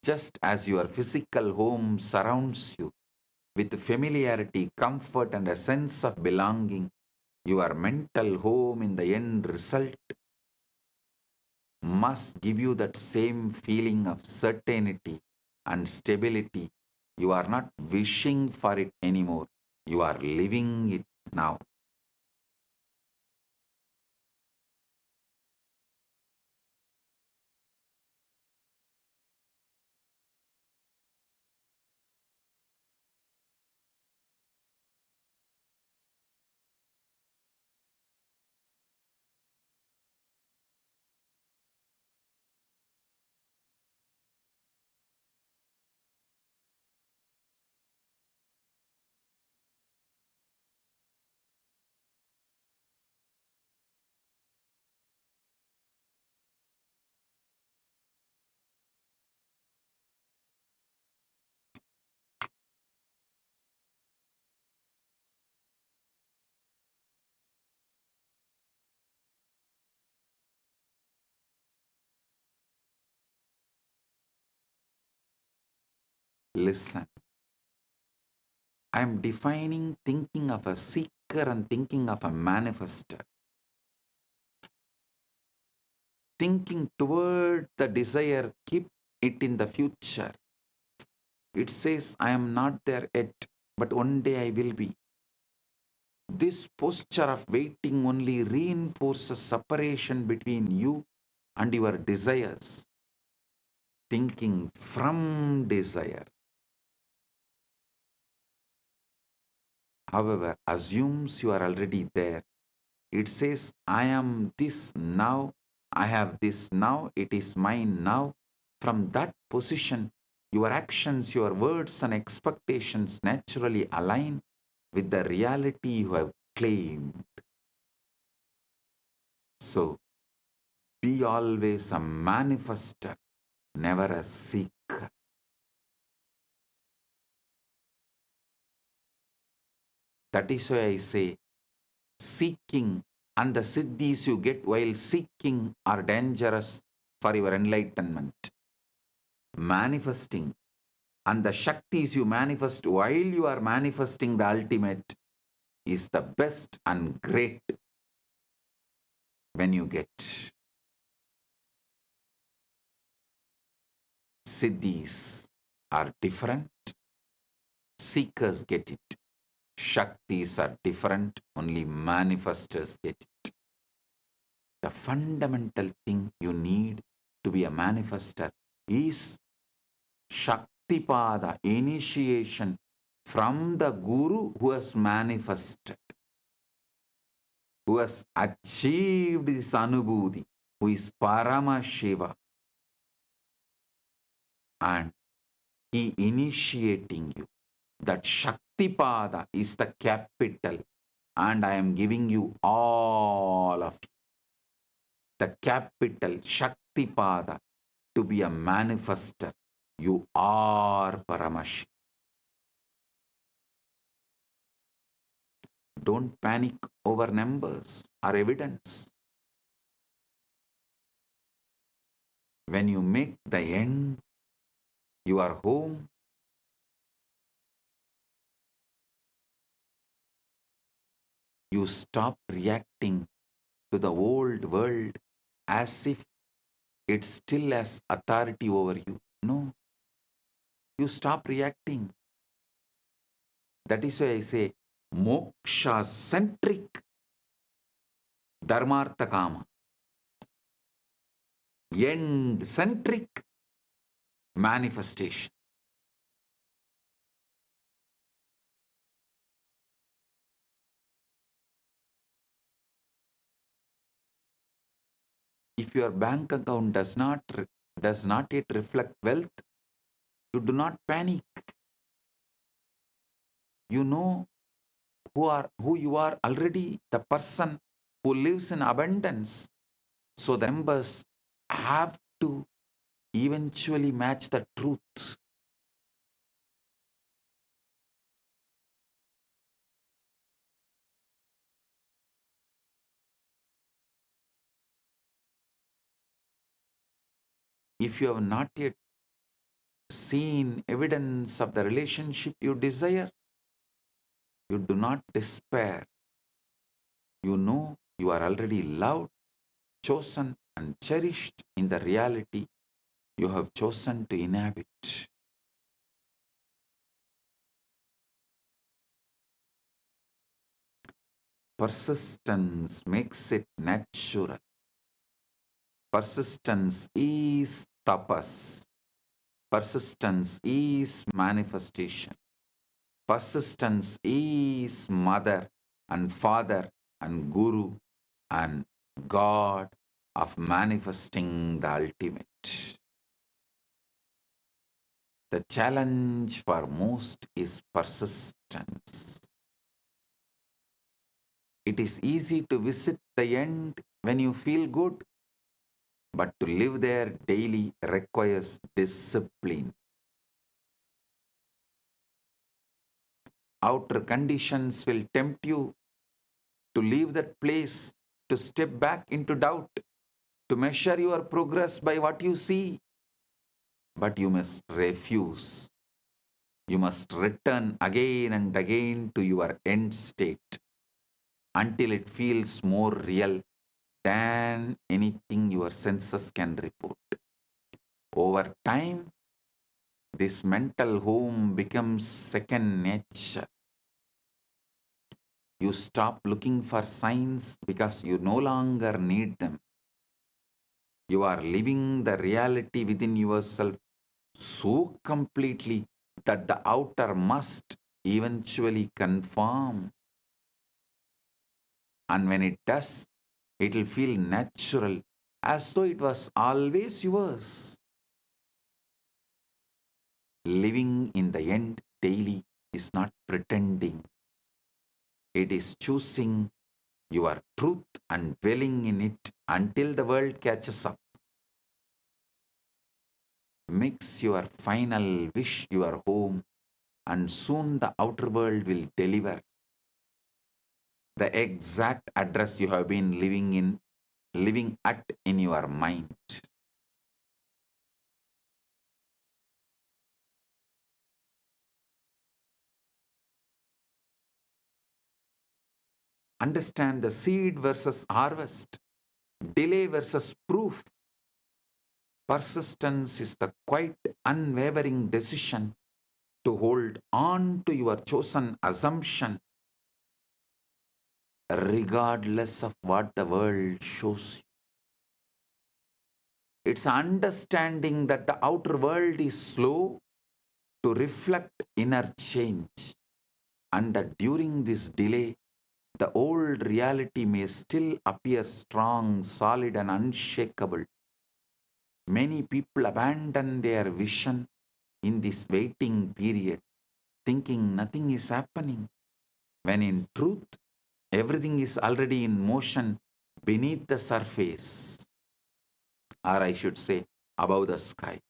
Just as your physical home surrounds you with familiarity, comfort, and a sense of belonging, your mental home in the end result must give you that same feeling of certainty and stability. You are not wishing for it anymore. You are living it now. Listen. I am defining thinking of a seeker and thinking of a manifester. Thinking toward the desire, keep it in the future. It says, I am not there yet, but one day I will be. This posture of waiting only reinforces separation between you and your desires. Thinking from desire, however, assumes you are already there. It says, I am this now, I have this now, it is mine now. From that position, your actions, your words, and expectations naturally align with the reality you have claimed. So, be always a manifester, never a seeker. That is why I say, seeking and the siddhis you get while seeking are dangerous for your enlightenment. Manifesting and the shaktis you manifest while you are manifesting the ultimate is the best and great when you get. Siddhis are different, seekers get it. Shaktis are different, only manifestors get it. The fundamental thing you need to be a manifester is Shaktipada, initiation from the Guru who has manifested, who has achieved this Anubhuti, who is Paramashiva, and he initiating you. That Shaktipada is the capital, and I am giving you all of it. The capital Shaktipada to be a manifester. You are Paramashiva. Don't panic over numbers or evidence. When you make the end your home, you stop reacting to the old world as if it still has authority over you. No, you stop reacting. That is why I say moksha-centric dharmartha kama, end-centric manifestation. If your bank account does not yet reflect wealth, you do not panic. You know who you are already, the person who lives in abundance. So the numbers have to eventually match the truth. If you have not yet seen evidence of the relationship you desire, you do not despair. You know you are already loved, chosen, and cherished in the reality you have chosen to inhabit. Persistence makes it natural. Persistence is tapas. Persistence is manifestation. Persistence is mother and father and guru and God of manifesting the ultimate. The challenge for most is persistence. It is easy to visit the end when you feel good, but to live there daily requires discipline. Outer conditions will tempt you to leave that place, to step back into doubt, to measure your progress by what you see. But you must refuse. You must return again and again to your end state until it feels more real than anything your senses can report. Over time, This mental home becomes second nature. You stop looking for signs because you no longer need them. You are living the reality within yourself so completely that the outer must eventually conform. And when it does, it will feel natural, as though it was always yours. Living in the end daily is not pretending. It is choosing your truth and dwelling in it until the world catches up. Makes your final wish your home, and soon the outer world will deliver the exact address you have been living at in your mind. Understand the seed versus harvest, delay versus proof. Persistence is the quite unwavering decision to hold on to your chosen assumption regardless of what the world shows you. It's understanding that the outer world is slow to reflect inner change, and that during this delay, the old reality may still appear strong, solid, and unshakable. Many people abandon their vision in this waiting period, thinking nothing is happening, when in truth, everything is already in motion beneath the surface, or I should say, above the sky.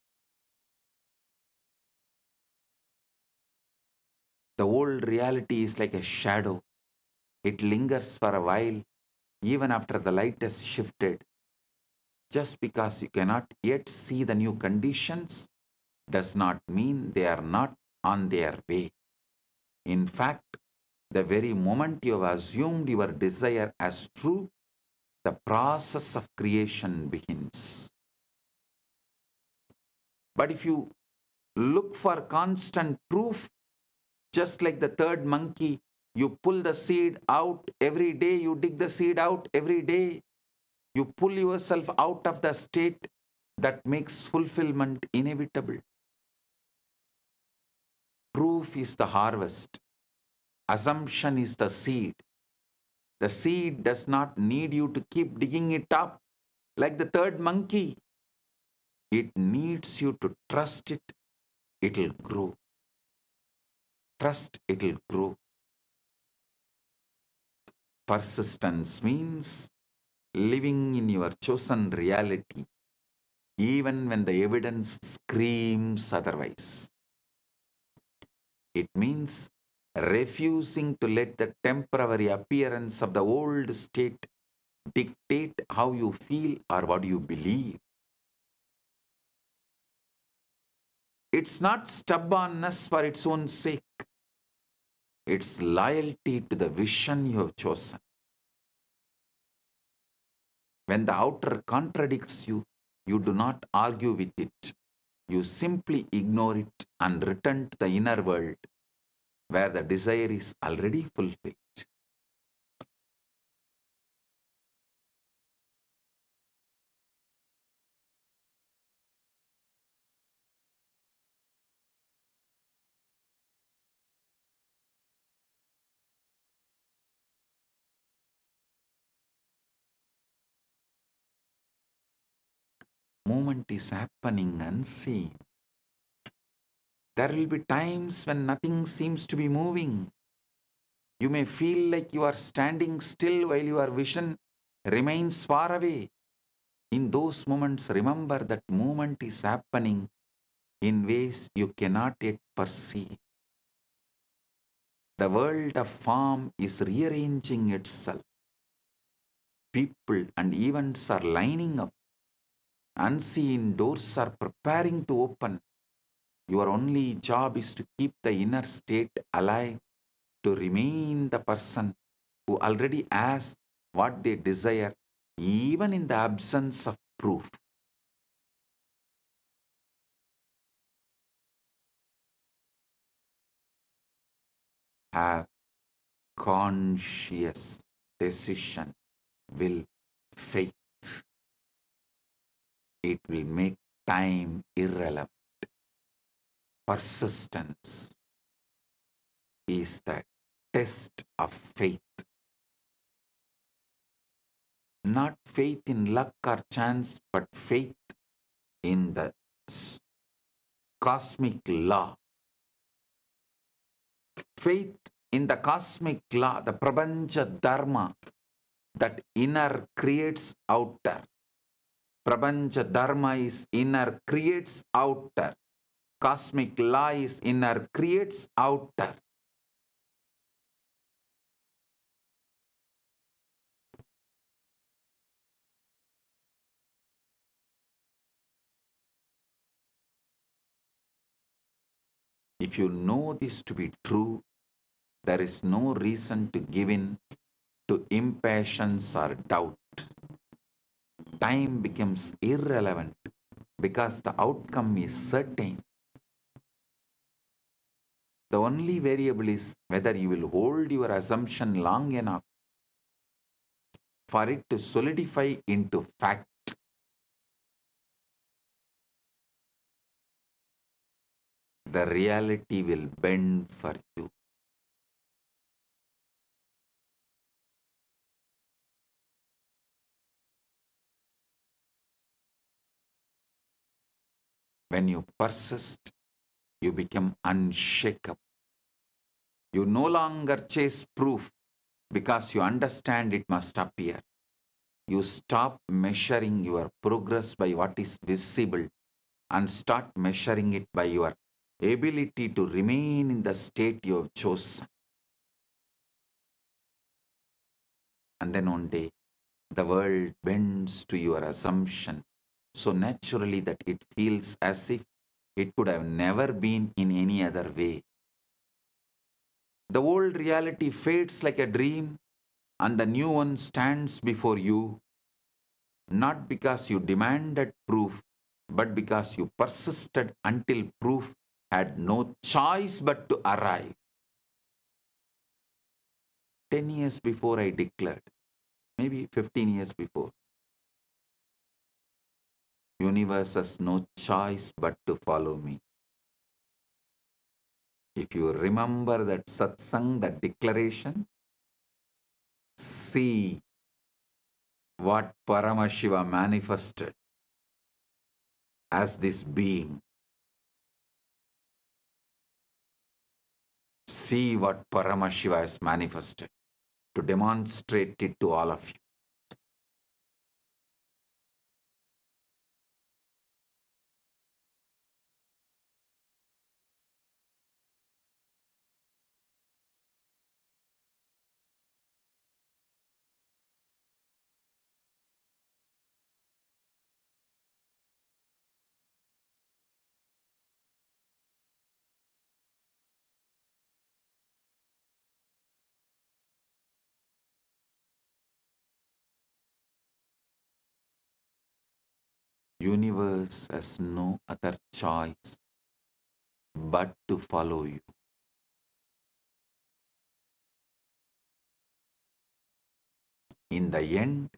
The old reality is like a shadow. It lingers for a while, even after the light has shifted. Just because you cannot yet see the new conditions does not mean they are not on their way. In fact, the very moment you have assumed your desire as true, the process of creation begins. But if you look for constant proof, just like the third monkey, you pull the seed out every day, you dig the seed out every day, you pull yourself out of the state that makes fulfillment inevitable. Proof is the harvest, assumption is the seed. The seed does not need you to keep digging it up like the third monkey. It needs you to trust it, it'll grow. Trust it'll grow. Persistence means living in your chosen reality, even when the evidence screams otherwise. It means refusing to let the temporary appearance of the old state dictate how you feel or what you believe. It's not stubbornness for its own sake. It's loyalty to the vision you have chosen. When the outer contradicts you, you do not argue with it. You simply ignore it and return to the inner world where the desire is already fulfilled. Movement is happening unseen. There will be times when nothing seems to be moving. You may feel like you are standing still while your vision remains far away. In those moments, remember that movement is happening in ways you cannot yet perceive. The world of form is rearranging itself. People and events are lining up. Unseen doors are preparing to open. Your only job is to keep the inner state alive, to remain the person who already has what they desire, even in the absence of proof. have conscious decision, will, faith. It will make time irrelevant. Persistence is the test of faith. Not faith in luck or chance, but faith in the cosmic law. Faith in the cosmic law, the Prapancha Dharma, that inner creates outer. Prapancha Dharma is inner creates outer. Cosmic law is inner creates outer. If you know this to be true, there is no reason to give in to impatience or doubt. Time becomes irrelevant because the outcome is certain. The only variable is whether you will hold your assumption long enough for it to solidify into fact. The reality will bend for you. When you persist, you become unshakable. You no longer chase proof because you understand it must appear. You stop measuring your progress by what is visible and start measuring it by your ability to remain in the state you have chosen. And then one day, the world bends to your assumption so naturally that it feels as if it could have never been in any other way. The old reality fades like a dream and the new one stands before you, not because you demanded proof, but because you persisted until proof had no choice but to arrive. 10 years before I declared, maybe 15 years before, universe has no choice but to follow me. If you remember that satsang, that declaration, see what Paramashiva manifested as this being. See what Paramashiva has manifested to demonstrate it to all of you. Universe has no other choice but to follow you. In the end,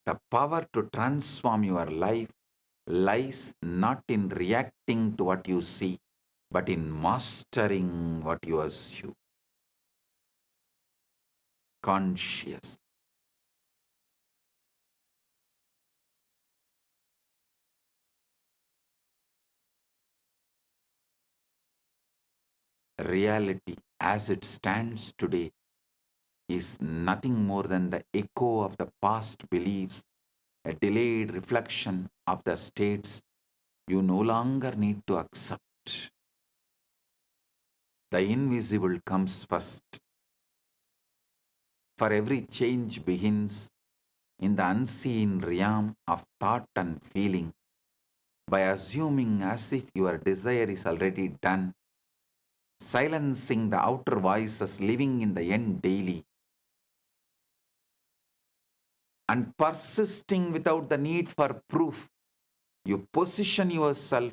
the power to transform your life lies not in reacting to what you see, but in mastering what you assume. Conscious. Reality as it stands today is nothing more than the echo of the past beliefs, a delayed reflection of the states you no longer need to accept. The invisible comes first. For every change begins in the unseen realm of thought and feeling by assuming as if your desire is already done, silencing the outer voices living in the end daily, and persisting without the need for proof. You position yourself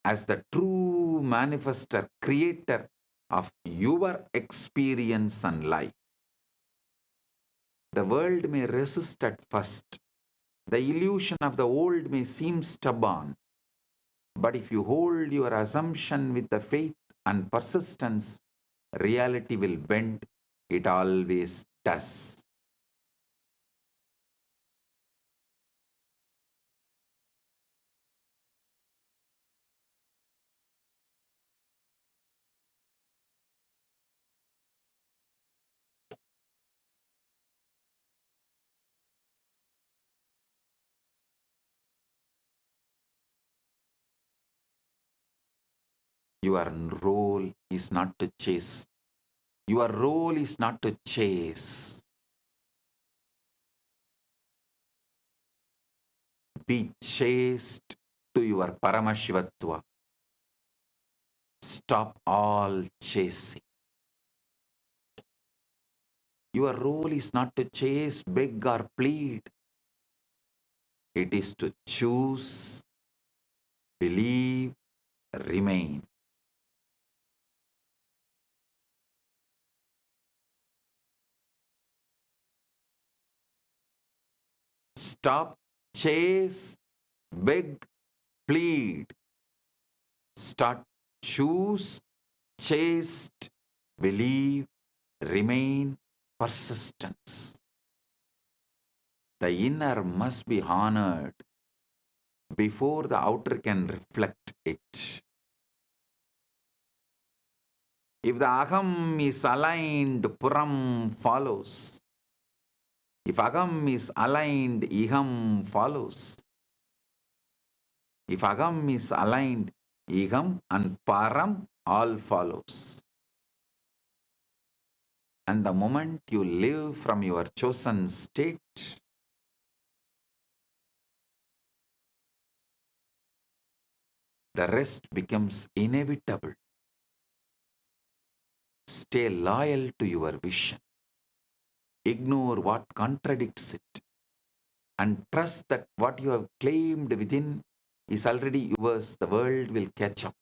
as the true manifester, creator of your experience and life. The world may resist at first. The illusion of the old may seem stubborn. But if you hold your assumption with the faith and persistence, reality will bend. It always does. Your role is not to chase. Your role is not to chase. Be chaste to your Paramashivatva. Stop all chasing. Your role is not to chase, beg, or plead. It is to choose, believe, remain. Stop, chase, beg, plead. Start, choose, chaste, believe, remain, persistence. The inner must be honored before the outer can reflect it. If the aham is aligned, puram follows. If agam is aligned, iham follows. If agam is aligned, iham and param all follows. And the moment you live from your chosen state, the rest becomes inevitable. Stay loyal to your vision. Ignore what contradicts it. And trust that what you have claimed within is already yours. The world will catch up.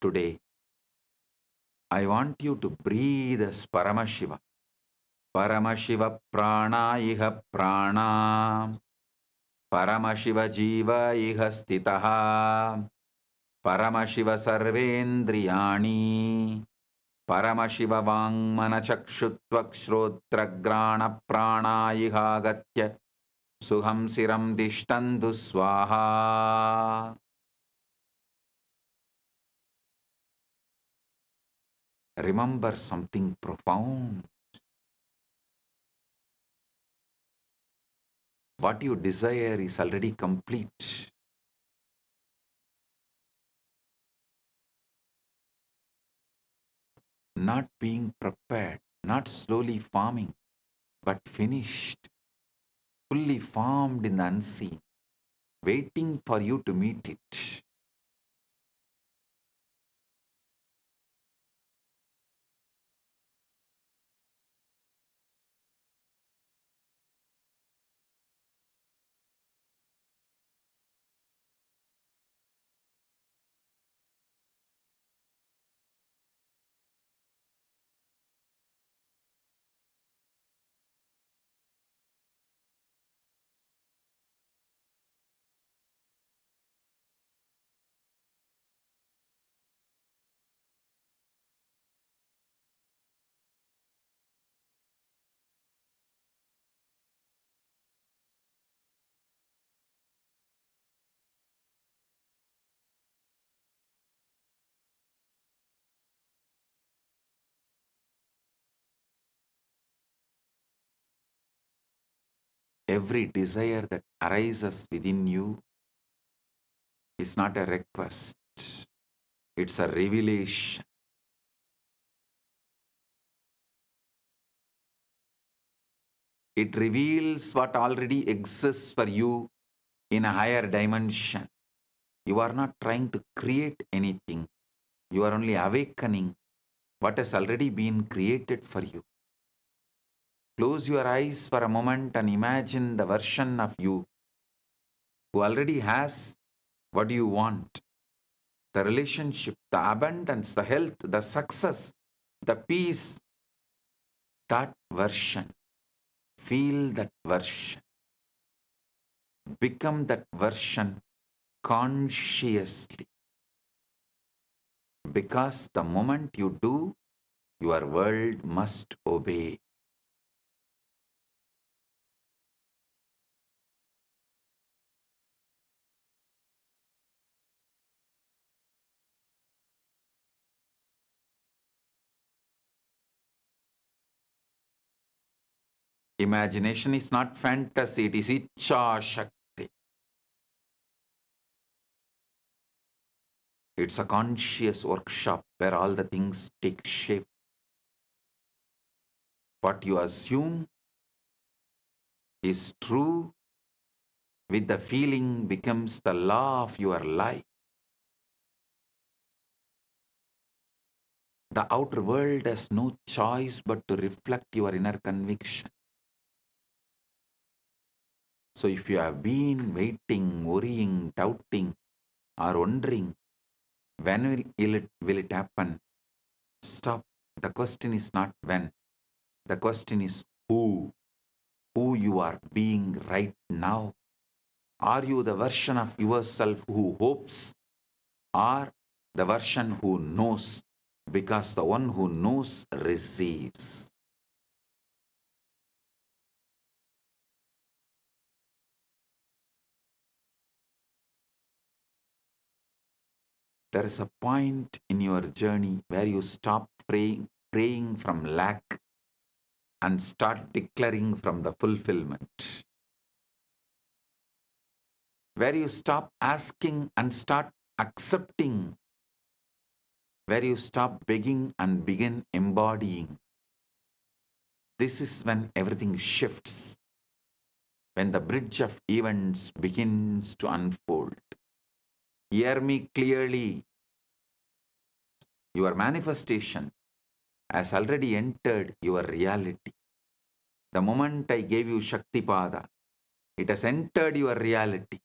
Today, I want you to breathe as Paramashiva. Paramashiva prana iha prana. Paramashiva jiva iha stitaha. Paramashiva sarvendriyani. Paramashiva vangmana chakshutva shrotragrana prana iha gatya. Suham siram dishtandu swaha. Remember something profound. What you desire is already complete. Not being prepared, not slowly forming, but finished, fully formed in the unseen, waiting for you to meet it. Every desire that arises within you is not a request, it's a revelation. It reveals what already exists for you in a higher dimension. You are not trying to create anything. You are only awakening what has already been created for you. Close your eyes for a moment and imagine the version of you who already has what you want. The relationship, the abundance, the health, the success, the peace, that version. Feel that version. Become that version consciously. Because the moment you do, your world must obey. Imagination is not fantasy, it is Icha Shakti. It's a conscious workshop where all the things take shape. What you assume is true with the feeling becomes the law of your life. The outer world has no choice but to reflect your inner conviction. So if you have been waiting, worrying, doubting, or wondering, when will it happen? Stop. The question is not when. The question is who. Who you are being right now. Are you the version of yourself who hopes, or the version who knows? Because the one who knows receives. There is a point in your journey where you stop praying from lack and start declaring from the fulfillment. Where you stop asking and start accepting. Where you stop begging and begin embodying. This is when everything shifts. When the bridge of events begins to unfold. Hear me clearly. Your manifestation has already entered your reality. The moment I gave you Shaktipada, it has entered your reality.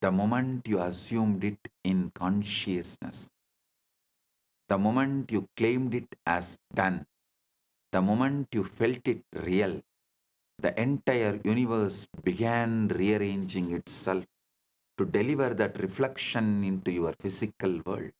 The moment you assumed it in consciousness, the moment you claimed it as done, the moment you felt it real, the entire universe began rearranging itself to deliver that reflection into your physical world.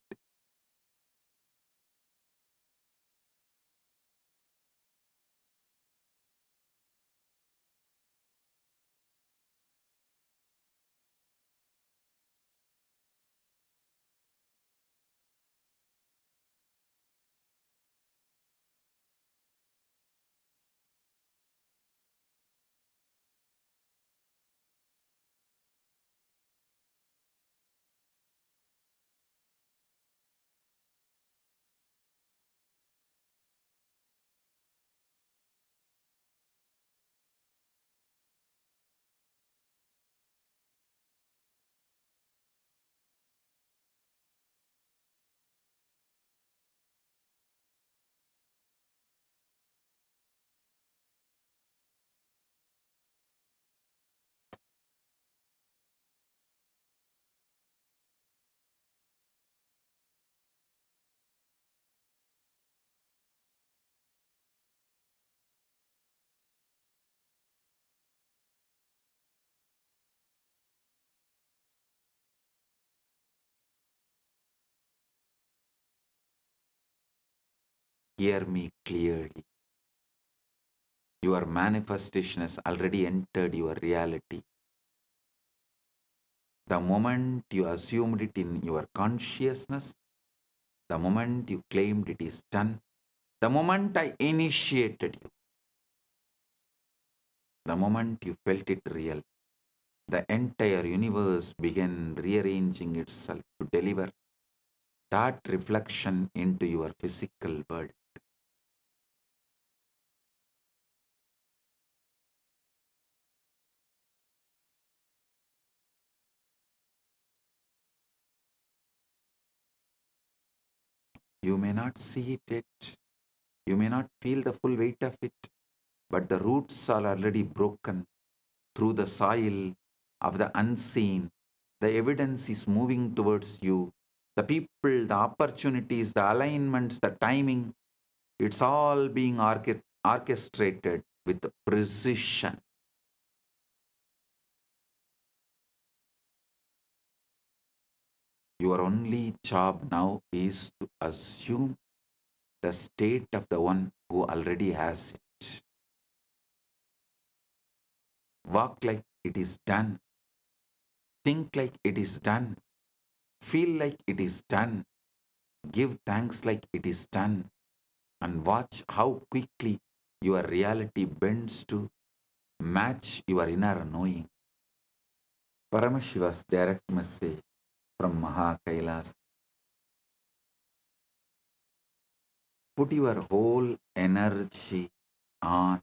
Hear me clearly. Your manifestation has already entered your reality. The moment you assumed it in your consciousness, the moment you claimed it is done, The moment I initiated you, the moment you felt it real, the entire universe began rearranging itself to deliver that reflection into your physical world. You may not see it yet, you may not feel the full weight of it, but the roots are already broken through the soil of the unseen. The evidence is moving towards you. The people, the opportunities, the alignments, the timing, it's all being orchestrated with precision. Your only job now is to assume the state of the one who already has it. Walk like it is done. Think like it is done. Feel like it is done. Give thanks like it is done. And watch how quickly your reality bends to match your inner knowing. Paramashiva's direct message from Maha KAILASA. Put your whole energy on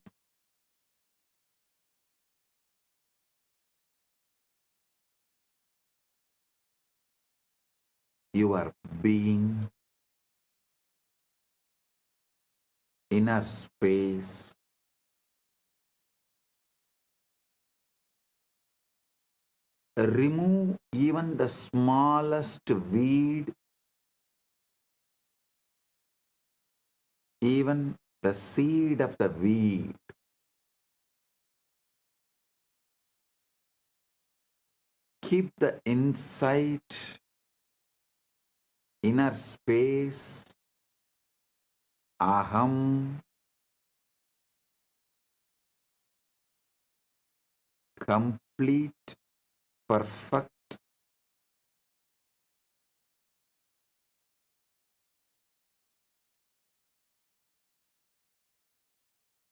your being, inner space. Remove even the smallest weed, even the seed of the weed. Keep the insight, inner space, aham, complete, perfect,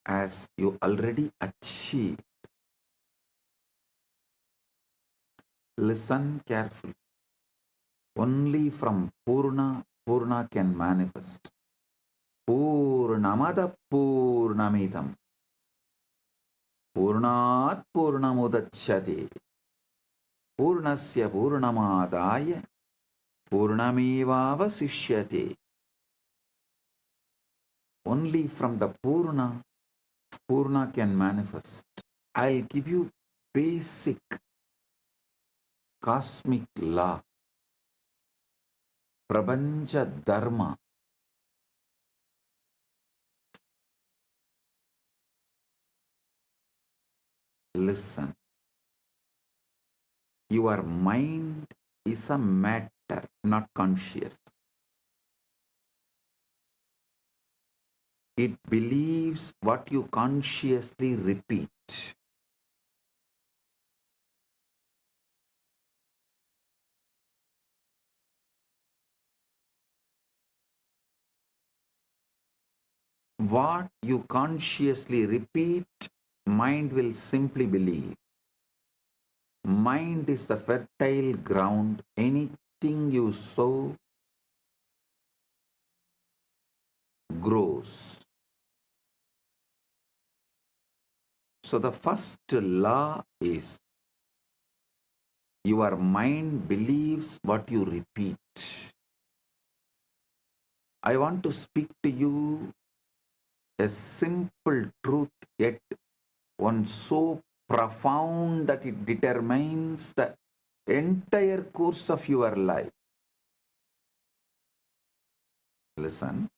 as you already achieved. Listen carefully. Only from Purna, Purna can manifest. Purnamada Purnamidam. Purnat Purnamudachyate. Purnasya Purnamadaya. Purnamevavasishyate. Only from the Purna, Purna can manifest. I'll give you basic cosmic law, Prabanja Dharma. Listen. Your mind is a matter, not conscious. It believes what you consciously repeat. What you consciously repeat, mind will simply believe. Mind is the fertile ground. Anything you sow grows. So the first law is your mind believes what you repeat. I want to speak to you a simple truth, yet one so profound that it determines the entire course of your life. Listen,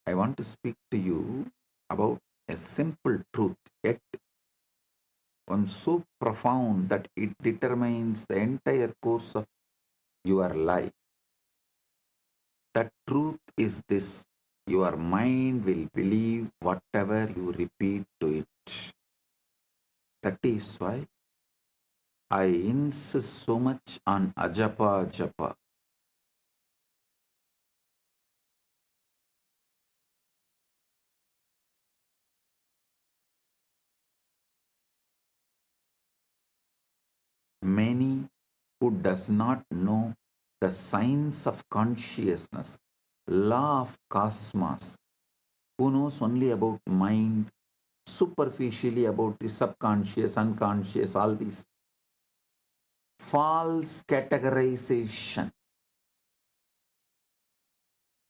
I want to speak to you about a simple truth, yet one so profound that it determines the entire course of your life. The truth is this: your mind will believe whatever you repeat to it. That is why I insist so much on ajapa japa. many who does not know the science of consciousness, law of cosmos, who knows only about mind, superficially about the subconscious, unconscious, all these false categorization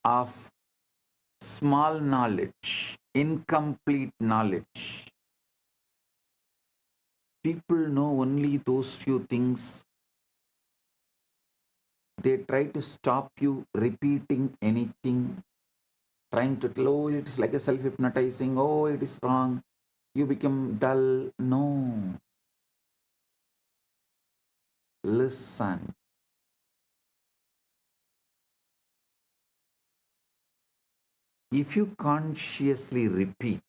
of small knowledge, incomplete knowledge. People know only those few things. They try to stop you repeating anything, trying to tell, oh, it's like a self-hypnotizing, oh, it is wrong, you become dull. No. Listen. If you consciously repeat,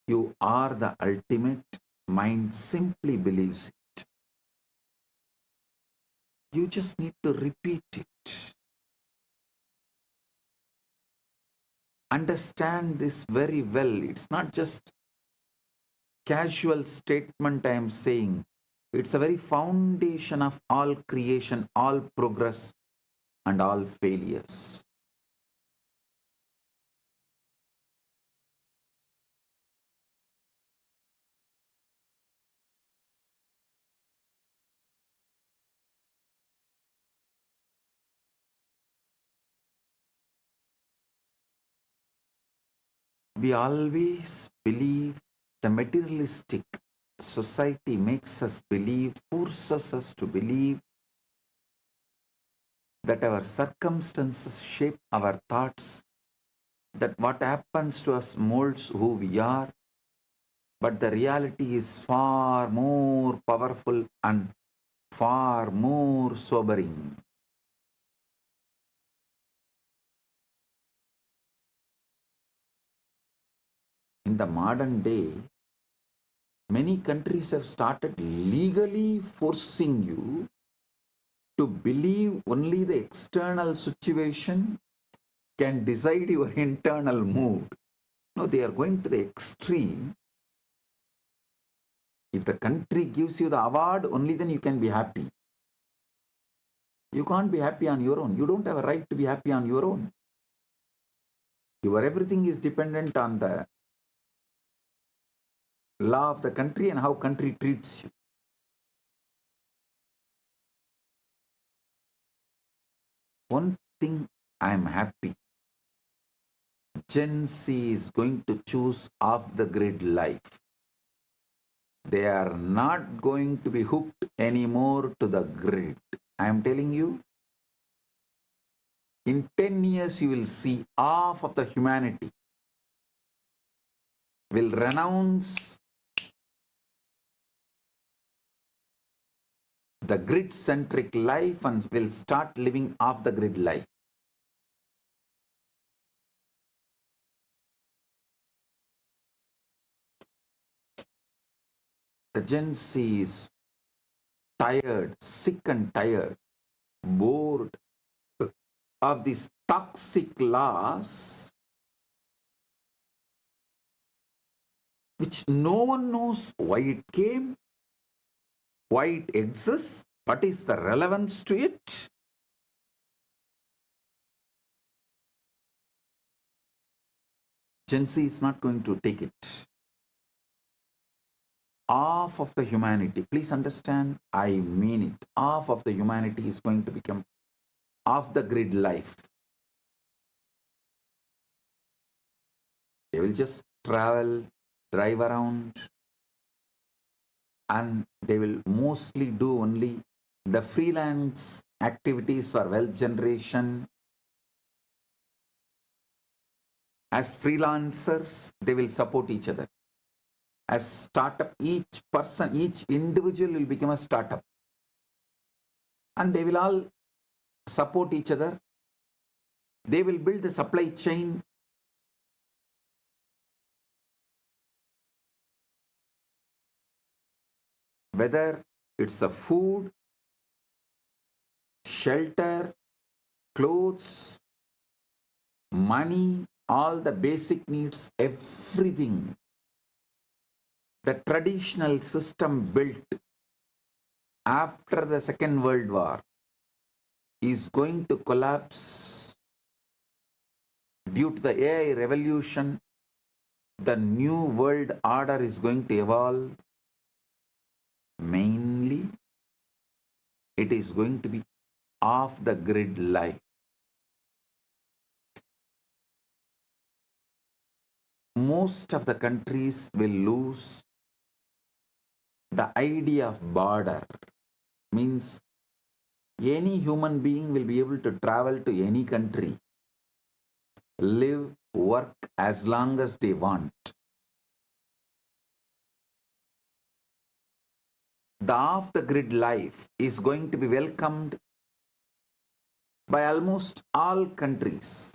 you are the ultimate, mind simply believes it. You just need to repeat it. Understand this very well. It's not just casual statement I am saying. It's a very foundation of all creation, all progress, and all failures. We always believe the materialistic society makes us believe, forces us to believe that our circumstances shape our thoughts, that what happens to us molds who we are, but the reality is far more powerful and far more sobering. In the modern day, many countries have started legally forcing you to believe only the external situation can decide your internal mood. No, they are going to the extreme. If the country gives you the award, only then you can be happy. You can't be happy on your own. You don't have a right to be happy on your own. Your everything is dependent on the law of the country and how country treats you. One thing I am happy. Gen Z is going to choose off the grid life. They are not going to be hooked anymore to the grid. I am telling you, in 10 years you will see half of the humanity will renounce the grid-centric life and will start living off the grid life. The Gen Z is tired, sick and tired, bored of these toxic laws which no one knows why it came, why it exists, what is the relevance to it. Gen Z is not going to take it. Half of the humanity, please understand, I mean it, half of the humanity is going to become off the grid life. They will just travel, drive around, and they will mostly do only the freelance activities for wealth generation. As freelancers, they will support each other. As startup, each person, each individual will become a startup. And they will all support each other. They will build the supply chain. Whether it's a food, shelter, clothes, money, all the basic needs, everything. The traditional system built after the Second World War is going to collapse due to the AI revolution. The new world order is going to evolve. Mainly, it is going to be off the grid life. Most of the countries will lose the idea of border. Means any human being will be able to travel to any country, live, work as long as they want. The off-the-grid life is going to be welcomed by almost all countries.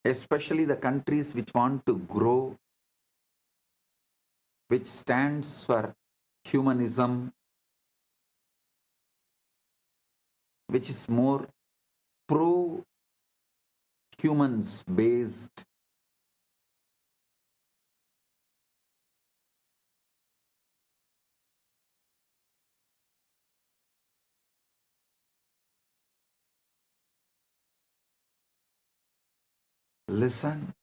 Especially the countries which want to grow, which stands for humanism, which is more pro-humans based. Listen.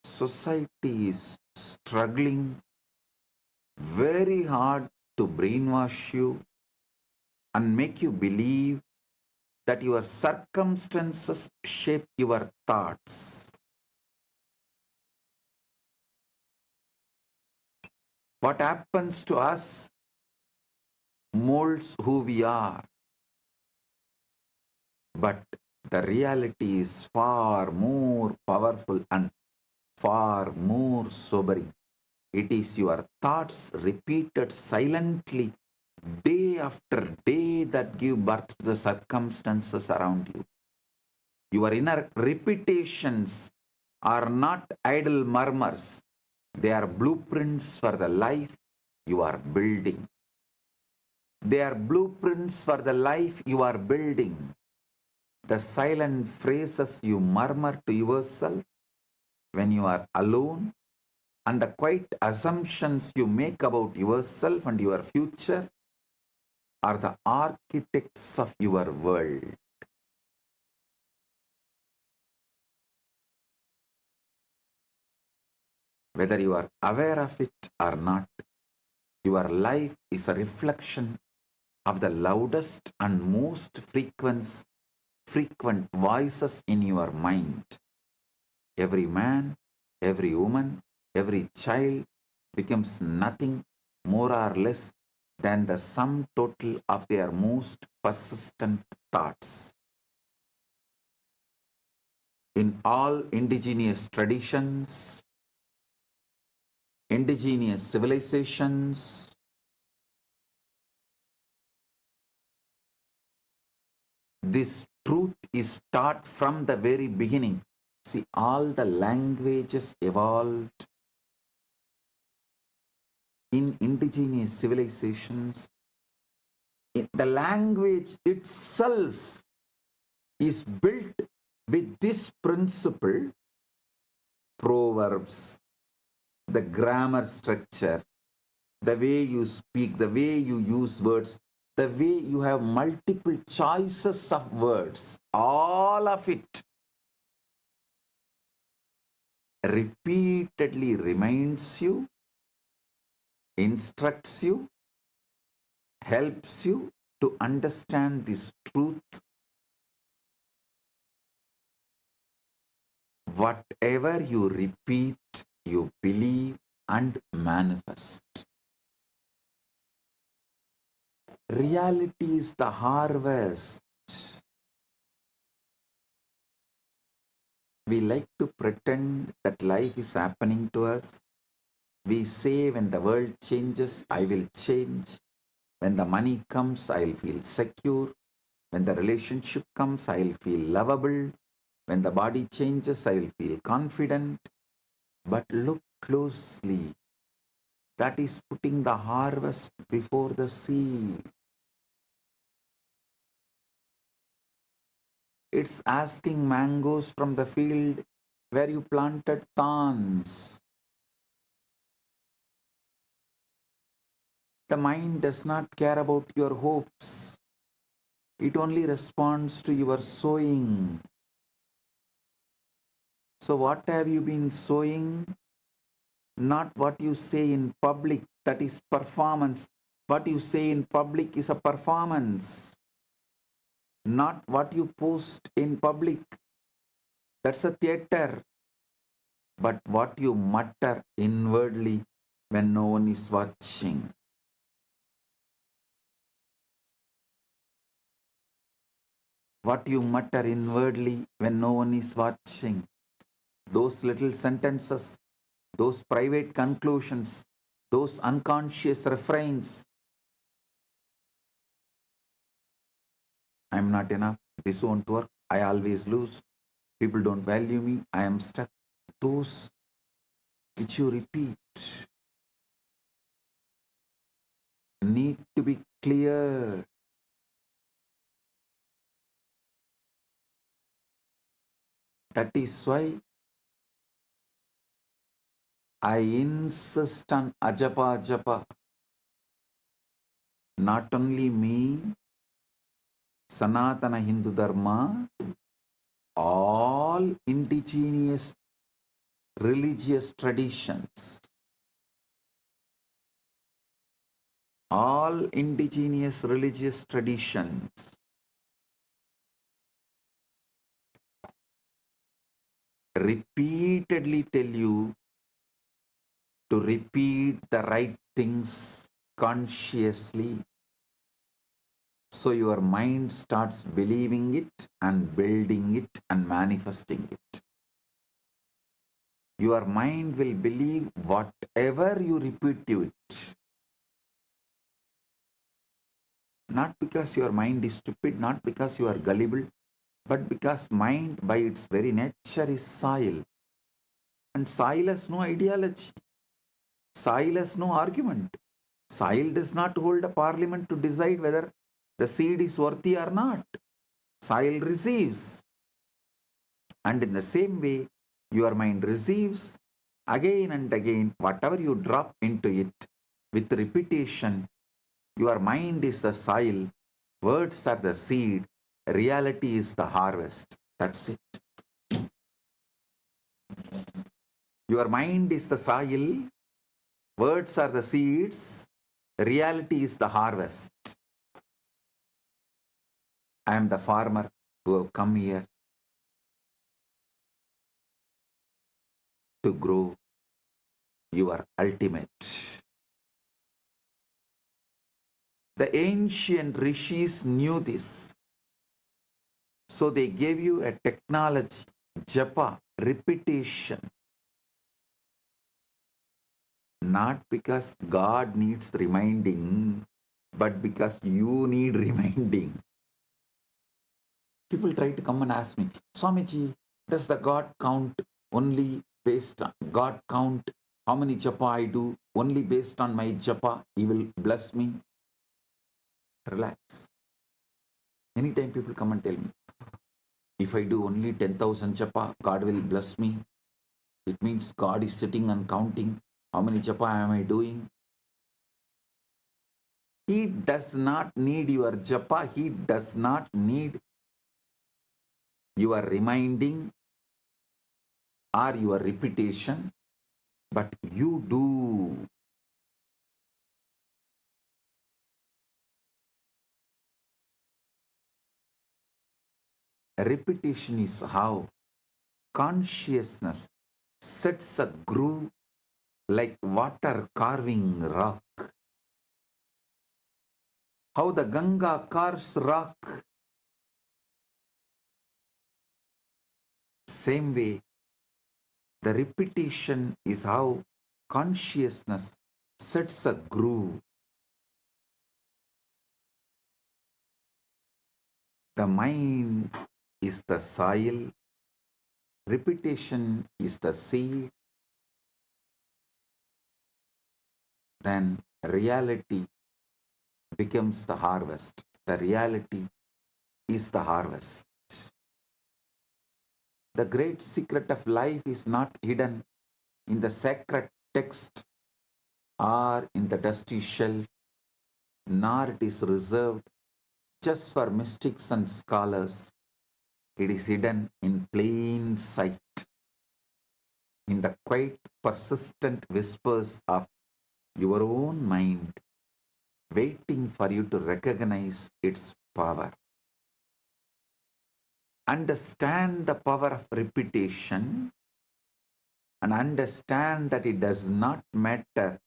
Society is struggling very hard to brainwash you and make you believe that your circumstances shape your thoughts. What happens to us molds who we are. But the reality is far more powerful and far more sobering. It is your thoughts repeated silently day after day that give birth to the circumstances around you. Your inner repetitions are not idle murmurs. They are blueprints for the life you are building. They are blueprints for the life you are building. The silent phrases you murmur to yourself when you are alone, and the quiet assumptions you make about yourself and your future are the architects of your world. Whether you are aware of it or not, your life is a reflection of the loudest and most frequent voices in your mind. Every man, every woman, every child becomes nothing more or less than the sum total of their most persistent thoughts. In all indigenous traditions, indigenous civilizations, this truth is taught from the very beginning. See, all the languages evolved in indigenous civilizations. The language itself is built with this principle: proverbs, the grammar structure, the way you speak, the way you use words, the way you have multiple choices of words, all of it repeatedly reminds you, instructs you, helps you to understand this truth. Whatever you repeat, you believe and manifest. Reality is the harvest. We like to pretend that life is happening to us. We say, when the world changes, I will change. When the money comes, I'll feel secure. When the relationship comes, I'll feel lovable. When the body changes, I will feel confident. But look closely. That is putting the harvest before the seed. It's asking mangoes from the field where you planted thorns. The mind does not care about your hopes. It only responds to your sowing. So what have you been sowing? Not what you say in public, that is performance. What you say in public is a performance. Not what you post in public, that's a theater. But what you mutter inwardly when no one is watching. What you mutter inwardly when no one is watching. Those little sentences, those private conclusions, those unconscious refrains. I'm not enough. This won't work. I always lose. People don't value me. I am stuck. Those which you repeat need to be clear. That is why I insist on ajapa japa. Not only me, Sanatana Hindu Dharma, all indigenous religious traditions, all indigenous religious traditions repeatedly tell you to repeat the right things consciously. So your mind starts believing it and building it and manifesting it. Your mind will believe whatever you repeat to it. Not because your mind is stupid, not because you are gullible, but because mind by its very nature is soil. And soil has no ideology. Soil has no argument. Soil does not hold a parliament to decide whether the seed is worthy or not. Soil receives. And in the same way, your mind receives again and again whatever you drop into it with repetition. Your mind is the soil, words are the seed, reality is the harvest. That's it. Your mind is the soil, words are the seeds, reality is the harvest. I am the farmer who have come here to grow your ultimate. The ancient rishis knew this. So they gave you a technology, japa, repetition. Not because God needs reminding, but because you need reminding. People try to come and ask me, Swamiji, does the God count only based on God count how many japa I do only based on my japa? He will bless me. Relax. Anytime people come and tell me, if I do only 10,000 japa, God will bless me. It means God is sitting and counting how many japa am I doing. He does not need your japa. He does not need your reminding or your repetition, but you do. Repetition is how consciousness sets a groove like water carving rock. How the Ganga carves rock. Same way, the repetition is how consciousness sets a groove. The mind is the soil, repetition is the seed, then reality becomes the harvest. The reality is the harvest. The great secret of life is not hidden in the sacred text or in the dusty shelf, nor it is reserved just for mystics and scholars. It is hidden in plain sight, in the quiet, persistent whispers of your own mind, waiting for you to recognize its power. Understand the power of repetition and understand that it does not matter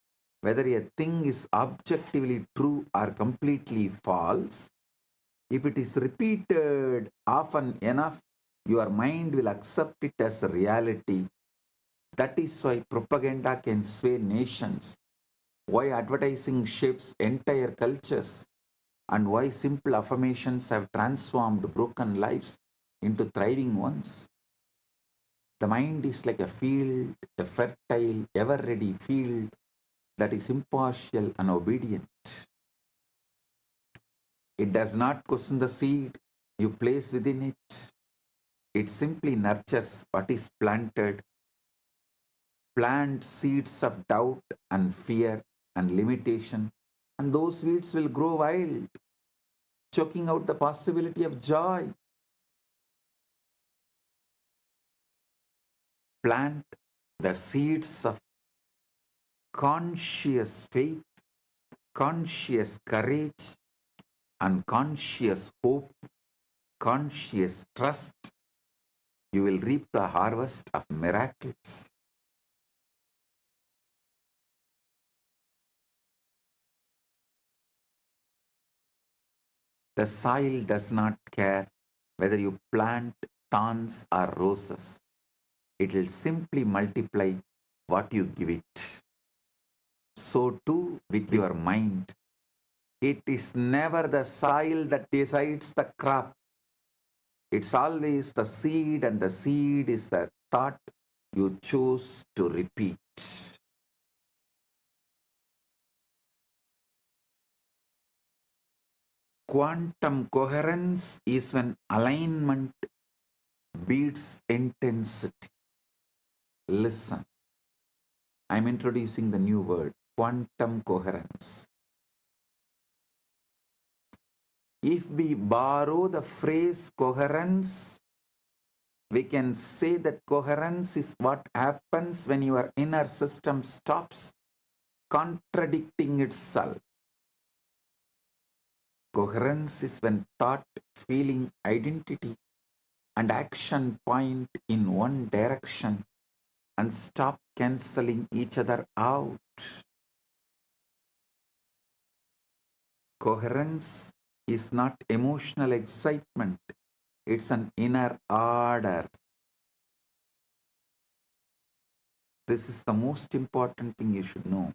whether a thing is objectively true or completely false. If it is repeated often enough, your mind will accept it as a reality. That is why propaganda can sway nations, why advertising shapes entire cultures, and why simple affirmations have transformed broken lives into thriving ones. The mind is like a field, a fertile, ever-ready field that is impartial and obedient. It does not question the seed you place within it. It simply nurtures what is planted. Plant seeds of doubt and fear and limitation, and those weeds will grow wild, choking out the possibility of joy. Plant the seeds of conscious faith, conscious courage, and conscious hope, conscious trust. You will reap the harvest of miracles. The soil does not care whether you plant thorns or roses. It will simply multiply what you give it. So too with your mind. It is never the soil that decides the crop. It's always the seed, and the seed is the thought you choose to repeat. Quantum coherence is when alignment beats intensity. Listen, I'm introducing the new word, quantum coherence. If we borrow the phrase coherence, we can say that coherence is what happens when your inner system stops contradicting itself. Coherence is when thought, feeling, identity, and action point in one direction and stop cancelling each other out. Coherence is not emotional excitement, it's an inner order. This is the most important thing you should know.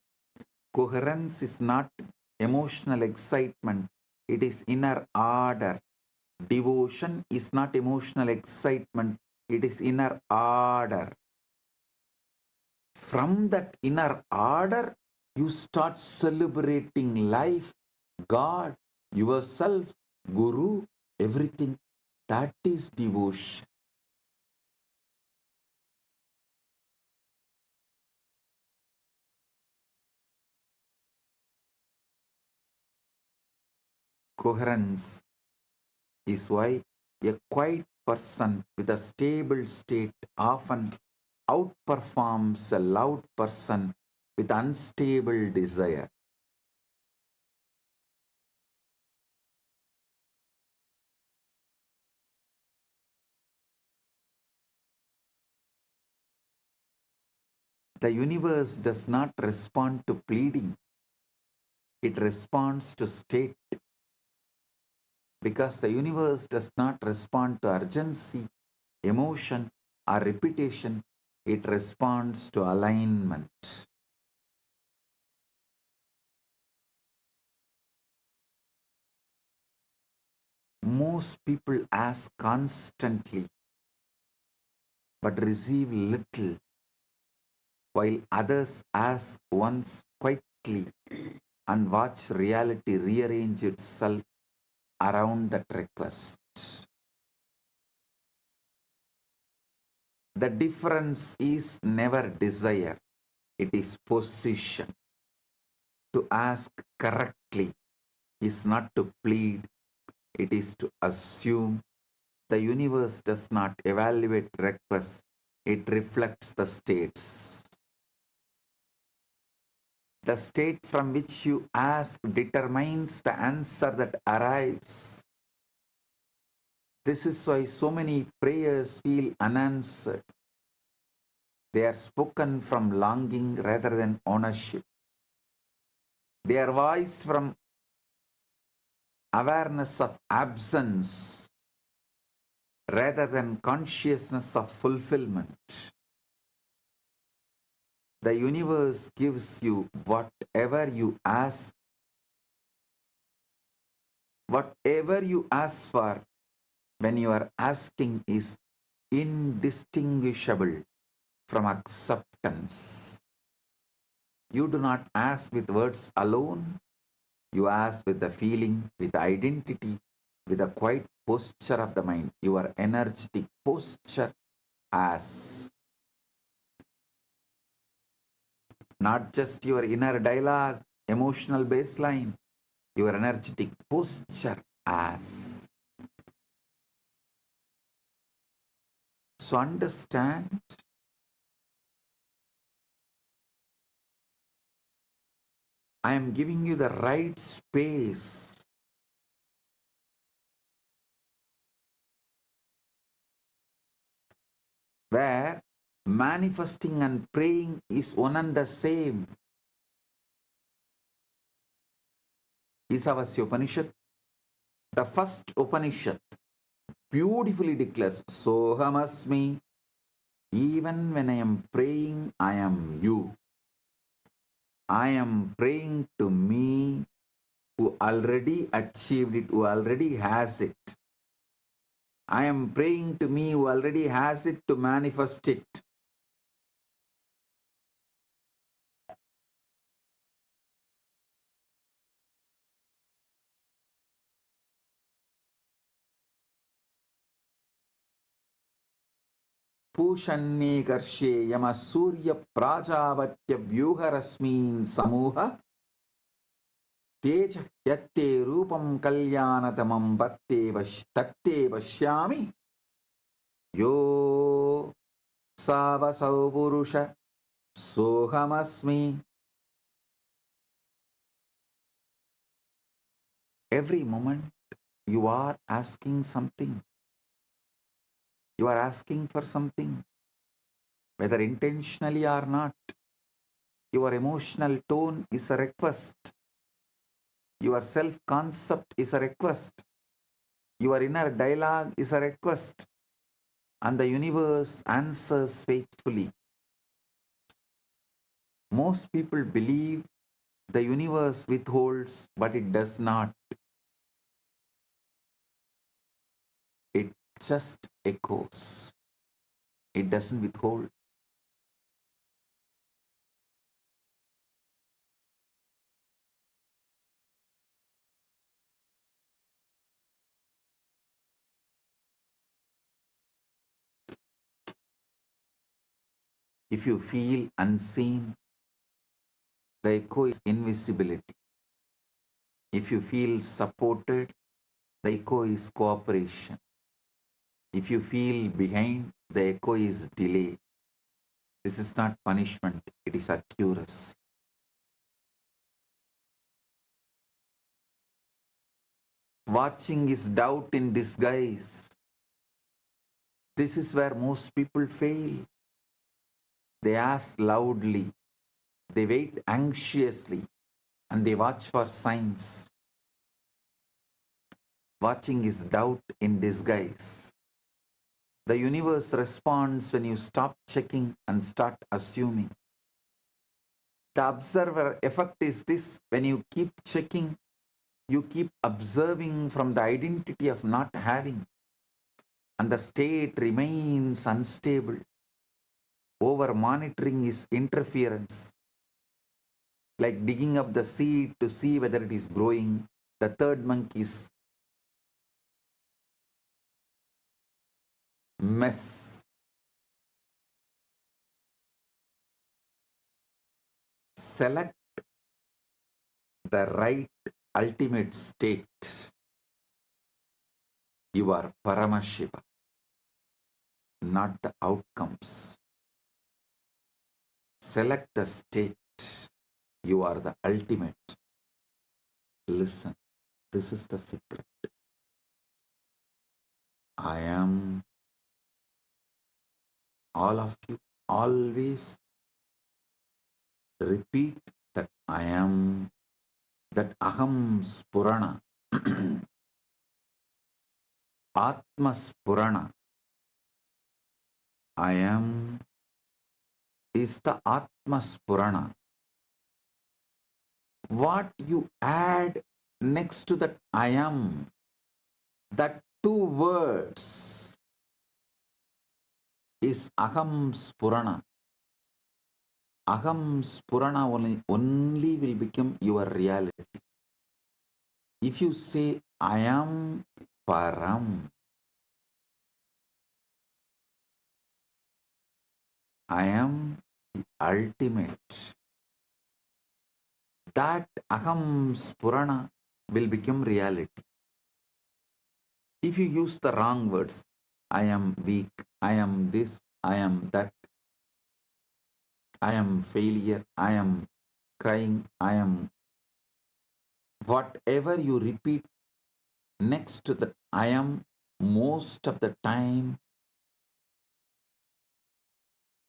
Coherence is not emotional excitement, it is inner order. Devotion is not emotional excitement, it is inner order. From that inner order, you start celebrating life, God, yourself, Guru, everything. That is devotion. Coherence is why a quiet person with a stable state often outperforms a loud person with unstable desire. The universe does not respond to pleading, it responds to state. Because the universe does not respond to urgency, emotion, or repetition, it responds to alignment. Most people ask constantly but receive little, while others ask once quite correctly and watch reality rearrange itself around that request. The difference is never desire, it is position. To ask correctly is not to plead, it is to assume. The universe does not evaluate requests, it reflects the states. The state from which you ask determines the answer that arrives. This is why so many prayers feel unanswered. They are spoken from longing rather than ownership. They are voiced from awareness of absence rather than consciousness of fulfillment. The universe gives you whatever you ask. Whatever you ask for when you are asking is indistinguishable from acceptance. You do not ask with words alone. You ask with the feeling, with the identity, with the quiet posture of the mind. Your energetic posture as not just your inner dialogue, emotional baseline, your energetic posture as. So understand, I am giving you the right space where manifesting and praying is one and the same. Isavasya Upanishad, the first Upanishad, beautifully declares, Sohamasmi, even when I am praying, I am you. I am praying to me who already achieved it, who already has it. I am praying to me who already has it to manifest it. Pushanye karshe yama surya prajavatya vyuharasmin samuha teja yatte rupam kalyanatamam tatte vashyami yo savasau purusha sohamasmi. Every moment you are asking something. You are asking for something, whether intentionally or not. Your emotional tone is a request. Your self-concept is a request. Your inner dialogue is a request. And the universe answers faithfully. Most people believe the universe withholds, but it does not. It just echoes. It doesn't withhold. If you feel unseen, the echo is invisibility. If you feel supported, the echo is cooperation. If you feel behind, the echo is delay. This is not punishment, it is accuracy. Watching is doubt in disguise. This is where most people fail. They ask loudly, they wait anxiously, and they watch for signs. Watching is doubt in disguise. The universe responds when you stop checking and start assuming. The observer effect is this: when you keep checking, you keep observing from the identity of not having, and the state remains unstable. Over monitoring is interference. like digging up the seed to see whether it is growing. The third monk is mess. Select the right ultimate state. You are Paramashiva, not the outcomes. Select the state. You are the ultimate. Listen, this is the secret. I am. All of you always repeat that I am, that Aham Spurana, Atma Spurana. I am is the Atma Spurana. What you add next to that I am, that two words is Aham Spurana. Aham Spurana only will become your reality. If you say I am Param, I am the ultimate, that Aham Spurana will become reality. If you use the wrong words, I am weak, I am this, I am that, I am failure, I am crying, I am, whatever you repeat next to the I am, most of the time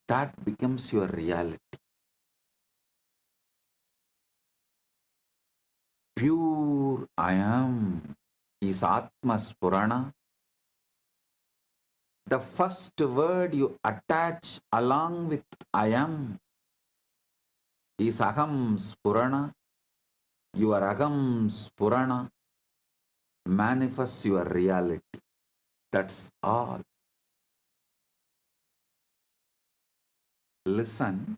that becomes your reality. Pure I am is Atma Spurana. The first word you attach along with I am is Aham Spurana. Your Aham Spurana manifests your reality. That's all. Listen,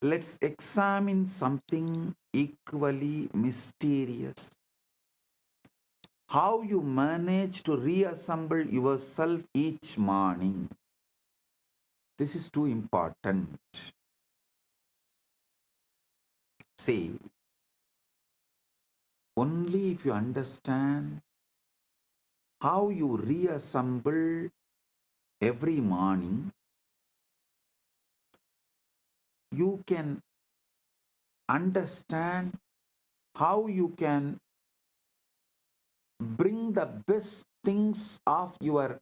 let's examine something equally mysterious. How you manage to reassemble yourself each morning. This is too important. See, only if you understand how you reassemble every morning, you can understand how you can bring the best things of your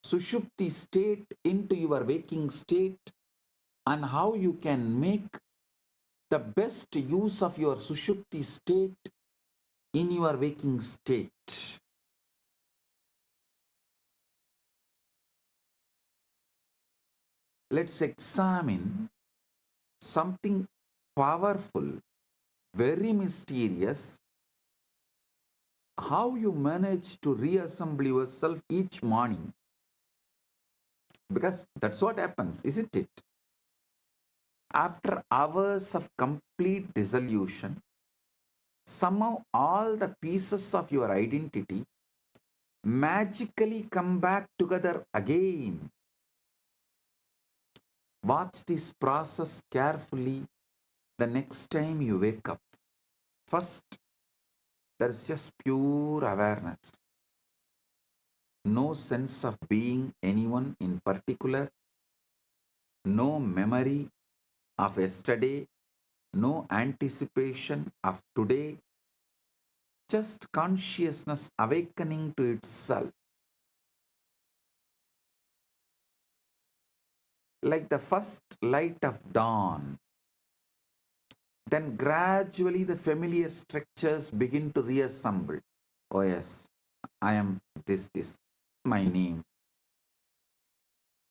Sushupti state into your waking state, and how you can make the best use of your Sushupti state in your waking state. Let's examine something powerful, very mysterious, how you manage to reassemble yourself each morning. Because that's what happens, isn't it? After hours of complete dissolution, somehow all the pieces of your identity magically come back together again. Watch this process carefully the next time you wake up. First, there is just pure awareness. No sense of being anyone in particular, no memory of yesterday, no anticipation of today, just consciousness awakening to itself. Like the first light of dawn. Then gradually the familiar structures begin to reassemble. Oh yes, I am this, my name.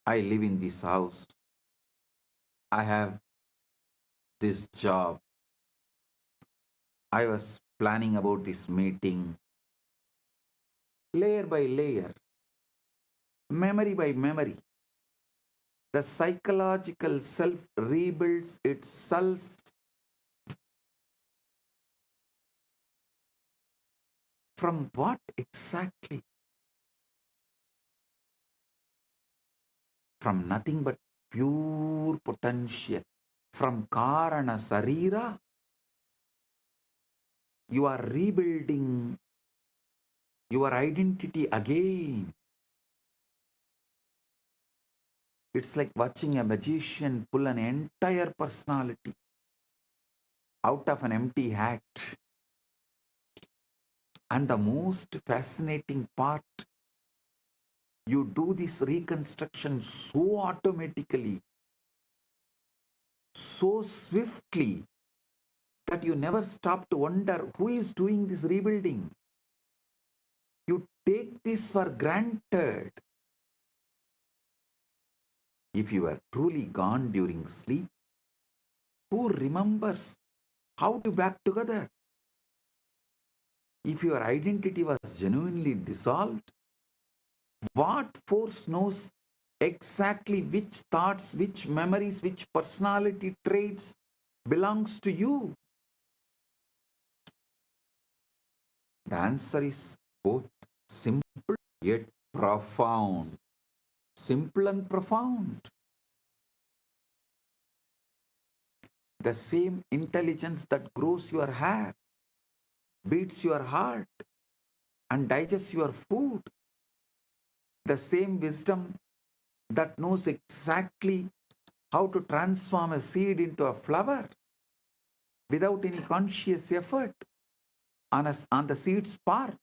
I live in this house. I have this job. I was planning about this meeting. Layer by layer, memory by memory, The psychological self rebuilds itself from what exactly? From nothing but pure potential. From Karana Sarira, you are rebuilding your identity again. It's like watching a magician pull an entire personality out of an empty hat. And the most fascinating part, you do this reconstruction so automatically, so swiftly, that you never stop to wonder who is doing this rebuilding. You take this for granted. If you are truly gone during sleep, who remembers how to back together? If your identity was genuinely dissolved, what force knows exactly which thoughts, which memories, which personality traits belongs to you? The answer is both simple yet profound. Simple and profound. The same intelligence that grows your hair, beats your heart, and digests your food. The same wisdom that knows exactly how to transform a seed into a flower without any conscious effort on the seed's part.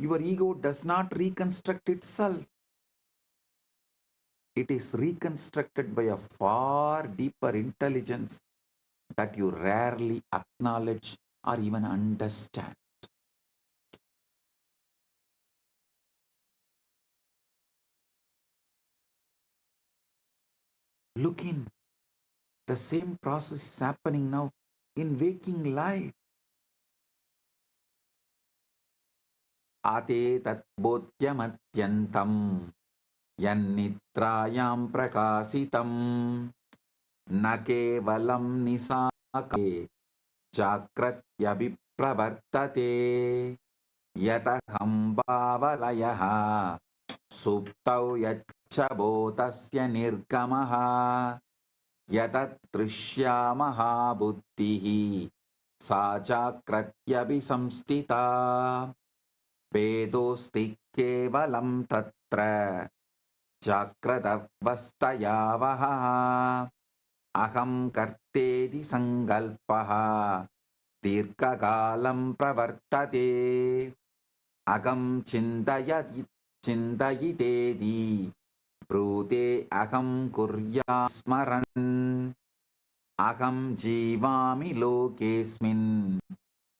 Your ego does not reconstruct itself. It is reconstructed by a far deeper intelligence that you rarely acknowledge or even understand. Look in. The same process is happening now in waking life. Ate tat bodhyamatyantam yannitrayam prakasitam na kevalam nisake jagratyabhipravartate yataham bhavalayaha suptau yachabodasya nirgamaha yatatrishya buddhihi sa jagratyabhisamstita vedosti kevalam tatra jagratavastayavaha aham kartedi sangalpaha dirghakalam pravartate agam chindayitedi brute aham kurya smaran aham jivami lokesmin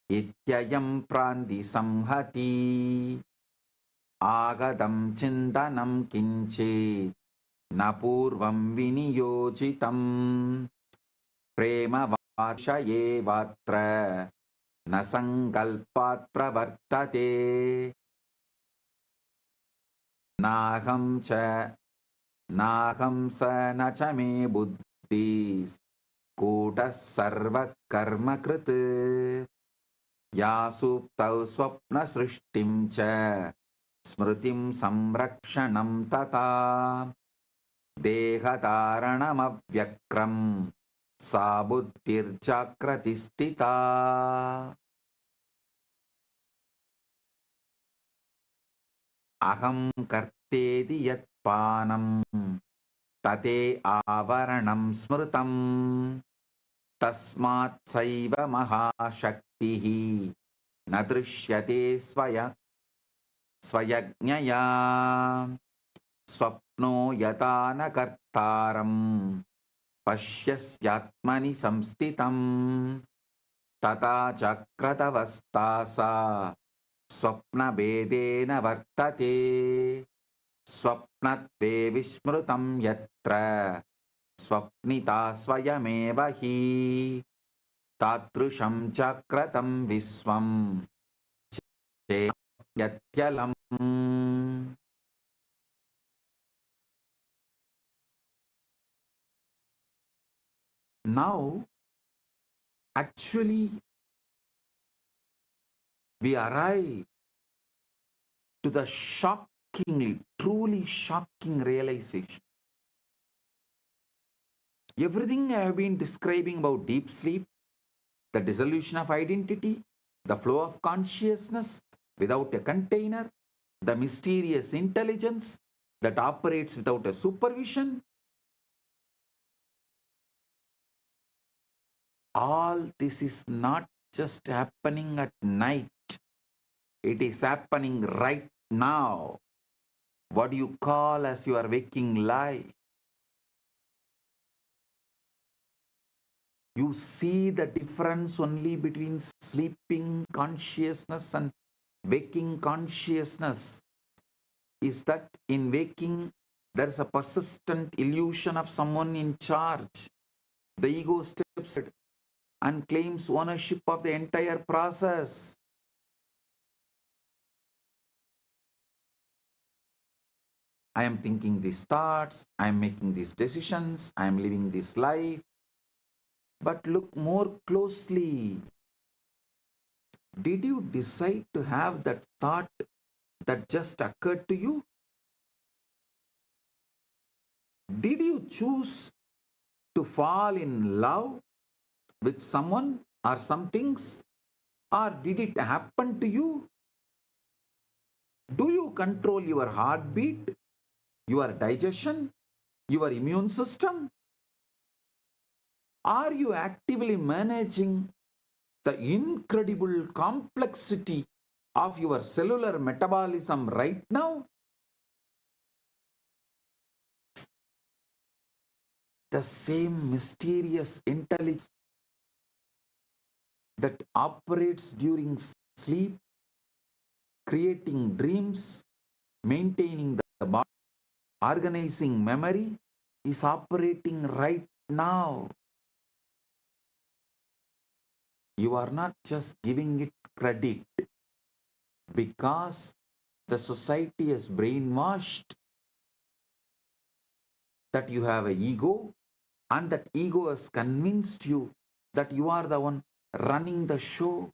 ityayam prandi samhati agadam chindanam kinche napurvam viniyojitam prema varshaye vatra nasangalpat pravartate naham sa nacha me buddhis kutas sarva karma krit ya suptau swapna srishtim cha smritim samrakshanam tata देहधारणम व्यक्रम सा बुद्धिर्जाग्रति स्थिता अहं कर्तेति यत्पानं तते आवरणं स्मृतं तस्मात् सैव महाशक्तिः न दृश्यते स्वयज्ञया स्वप्नो यथा न कर्तारं पश्यस्यात्मनि संस्थितं तथा जाग्रदवस्था सा स्वप्नभेदेन वर्तते स्वप्नत्वे विस्मृतं यत्र स्वप्निता स्वयमेव हि तादृशं जाग्रतं विश्वं चेत्यलम्. Now, actually, we arrive to the shockingly, truly shocking realization. Everything I have been describing about deep sleep, the dissolution of identity, the flow of consciousness without a container, the mysterious intelligence that operates without a supervision, all this is not just happening at night. It is happening right now. What do you call as your waking life? You see the difference only between sleeping consciousness and waking consciousness is that in waking, there is a persistent illusion of someone in charge. The ego steps in and claims ownership of the entire process. I am thinking these thoughts, I am making these decisions, I am living this life. But look more closely. Did you decide to have that thought that just occurred to you? Did you choose to fall in love with someone or some things? Or did it happen to you? Do you control your heartbeat, your digestion, your immune system? Are you actively managing the incredible complexity of your cellular metabolism right now? The same mysterious intelligence that operates during sleep, creating dreams, maintaining the body, organizing memory, is operating right now. You are not just giving it credit because the society has brainwashed that you have an ego, and that ego has convinced you that you are the one running the show.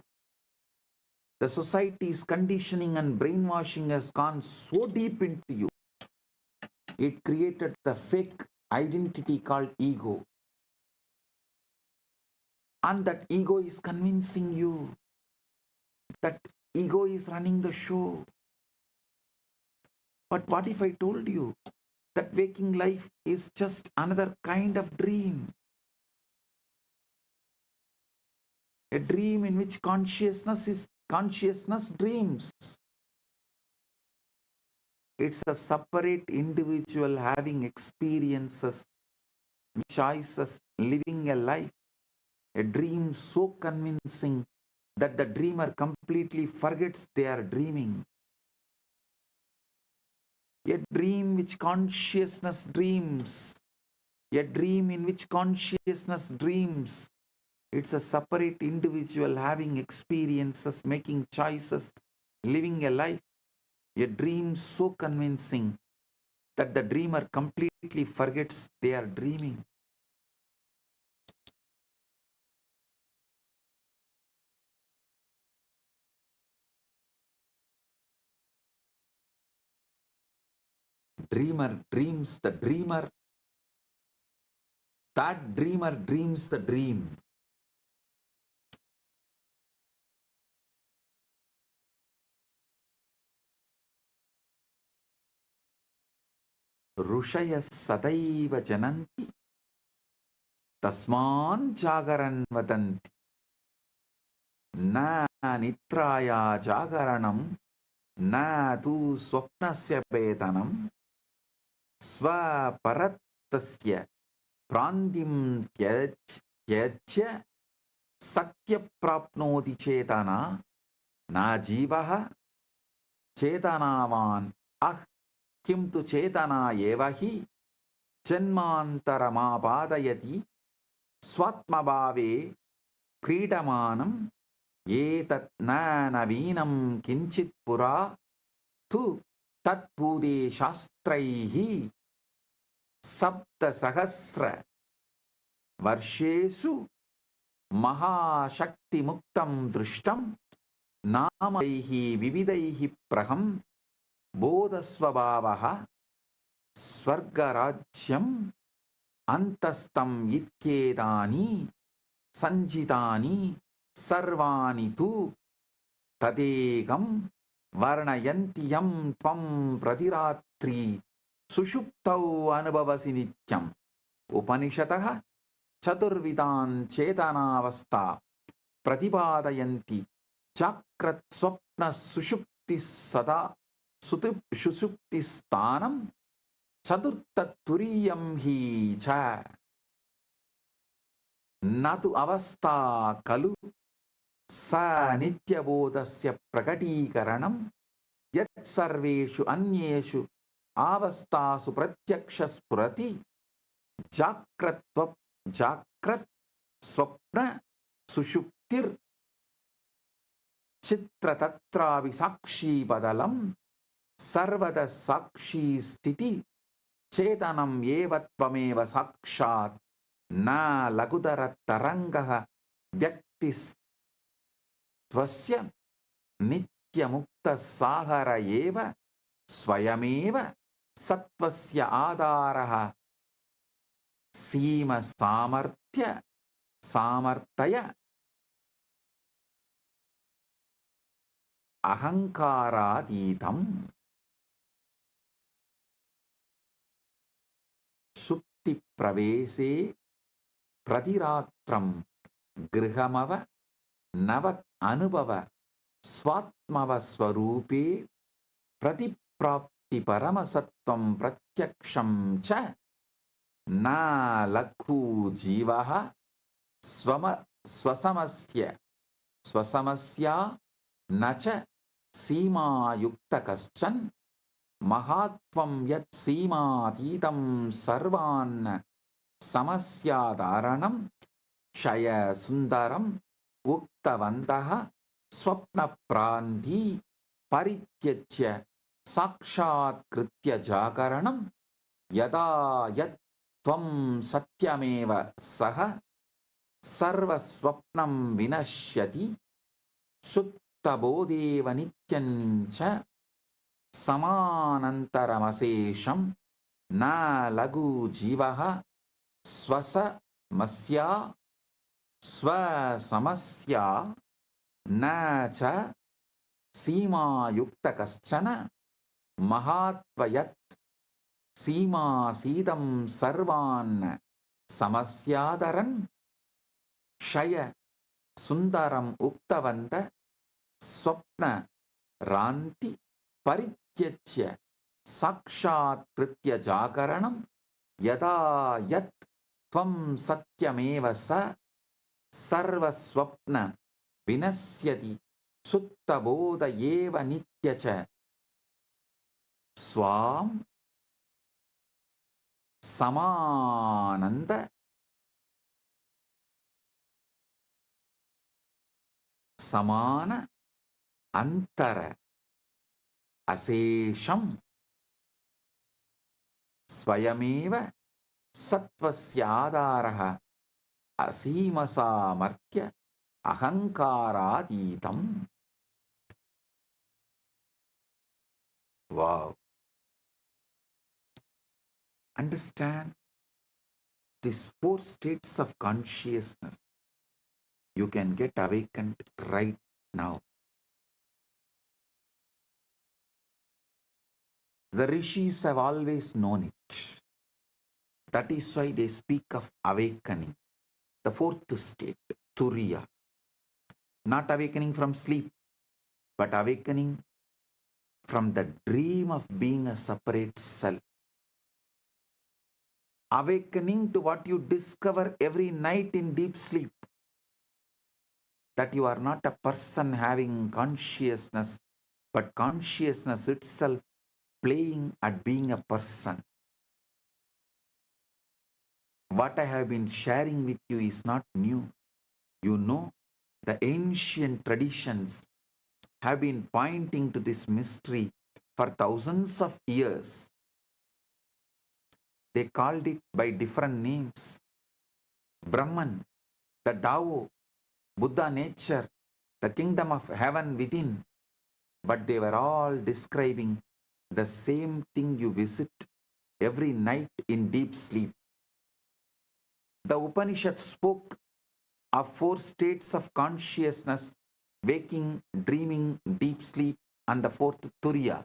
The society's conditioning and brainwashing has gone so deep into you. It created the fake identity called ego. And that ego is convincing you that ego is running the show. But what if I told you that waking life is just another kind of dream? A dream in which consciousness dreams. It's a separate individual having experiences, choices, living a life. A dream so convincing that the dreamer completely forgets they are dreaming. A dream which consciousness dreams. A dream in which consciousness dreams. It's a separate individual having experiences, making choices, living a life. A dream so convincing that the dreamer completely forgets they are dreaming. Dreamer dreams the dreamer. That dreamer dreams the dream. ऋषयः सदैव जनन्ति तस्मान् जागरन् वदन्ति न निद्राया जागरणं न तु स्वप्नस्य वेदनं स्वपरत्तस्य प्रान्तिं त्यज्य सत्यप्राप्नोति चेतना न जीवः चेतनावान् अह किं तु चेतना एव हि जन्मान्तरमापादयति स्वात्मभावे क्रीडमानम् एतत् न नवीनं किञ्चित् पुरा तु तत्पूते शास्त्रैः सप्तसहस्र वर्षेषु महाशक्तिमुक्तं दृष्टं नामैः विविधैः प्रहं बोधस्वभावः स्वर्गराज्यम् अन्तस्तम् इत्येतानि सञ्जितानि सर्वाणि तु तदेकं वर्णयन्ति यं त्वं प्रतिरात्रि सुषुप्तौ अनुभवसि नित्यम् उपनिषदः चतुर्विधान् चेतनावस्था प्रतिपादयन्ति जाग्रत् स्वप्न सुषुप्ति सदा सुषुप्तिस्थानं चतुर्थतुरीयं हि च न तु अवस्था खलु स नित्यबोधस्य प्रकटीकरणं यत् सर्वेषु अन्येषु अवस्थासु प्रत्यक्षस्फुरति जाग्रत् स्वप्न सुषुप्तिर् चित्रतत्रापि साक्षीपदलं सर्वदा साक्षी स्थिति चेतनम् एव त्वमेव साक्षात् न लघुतरतरङ्गः व्यक्तिस्त्वस्य नित्यमुक्तसागर एव स्वयमेव सत्त्वस्य आधारः सामर्थ्य अहङ्कारातीतम् सुप्तिप्रवेशे प्रतिरात्रं गृहमव नवत् अनुभव स्वात्मवस्वरूपे प्रतिप्राप्ति परमसत्त्वं प्रत्यक्षं च न लघु जीवः स्वसमस्या न च सीमायुक्त कश्चन महात्वं यत् सीमातीतं सर्वान् समस्याधारणं क्षय सुन्दरम् उक्तवन्तः स्वप्नप्रान्ती परित्यज्य साक्षात्कृत्य जागरणं यदा यत् त्वं सत्यमेव सः सर्वस्वप्नं विनश्यति सुप्तबोधेव नित्यं च समानन्तरमशेषं न लघु जीवः स्वसमस्या न च सीमायुक्त कश्चन महात्वयत् सीमासीदं सर्वान् समस्याधरन् क्षय सुन्दरम् उक्तवन्त स्वप्न रान्ति परित्यज्य साक्षात्कृत्य जागरणं यदा यत् त्वं सत्यमेव स सर्वस्वप्न विनश्यति सुप्तबोध एव नित्य च स्वां समानन्द समान अंतर अशेषं स्वयमेव सत्त्वस्य आधारः असीमसामर्थ्य अहङ्कारातीतम्. Wow. Understand these four states of consciousness. You can get awakened right now. The rishis have always known it. That is why they speak of awakening. The fourth state, turiya. Not awakening from sleep, but awakening from the dream of being a separate self. Awakening to what you discover every night in deep sleep. That you are not a person having consciousness, but consciousness itself playing at being a person. What I have been sharing with you is not new. You know, the ancient traditions have been pointing to this mystery for thousands of years. They called it by different names. Brahman, the Tao, Buddha nature, the kingdom of heaven within, but they were all describing the same thing you visit every night in deep sleep. The Upanishad spoke of 4 states of consciousness: waking, dreaming, deep sleep, and the 4th Turiya.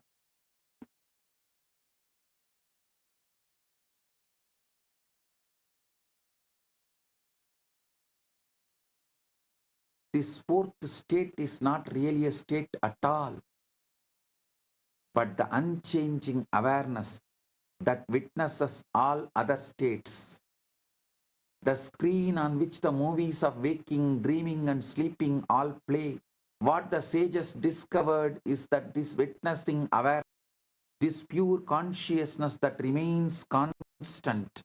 This 4th state is not really a state at all, but the unchanging awareness that witnesses all other states. The screen on which the movies of waking, dreaming, and sleeping all play. What the sages discovered is that this witnessing awareness, this pure consciousness that remains constant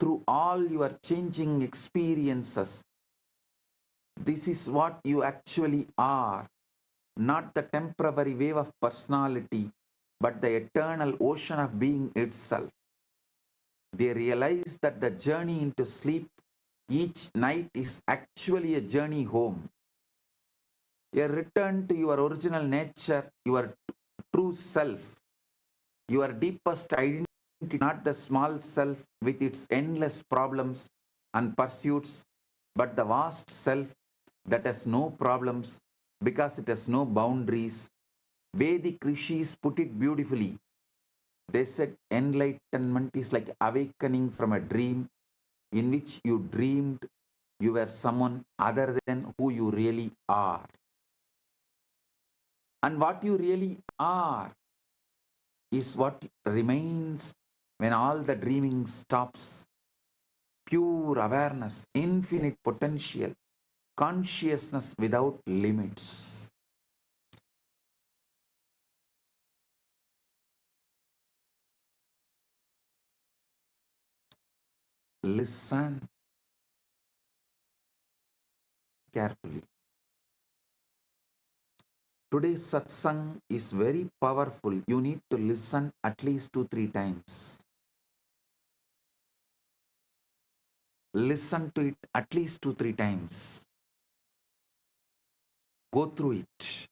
through all your changing experiences, this is what you actually are, not the temporary wave of personality, but the eternal ocean of being itself. They realize that the journey into sleep each night is actually a journey home, a return to your original nature, your true self, your deepest identity, not the small self with its endless problems and pursuits, but the vast self that has no problems because it has no boundaries. Vedic rishis put it beautifully. They said enlightenment is like awakening from a dream in which you dreamed you were someone other than who you really are. And what you really are is what remains when all the dreaming stops. Pure awareness, infinite potential, consciousness without limits. Listen carefully. Today's satsang is very powerful. You need to listen at least 2-3 times. Listen to it at least 2-3 times. Go through it.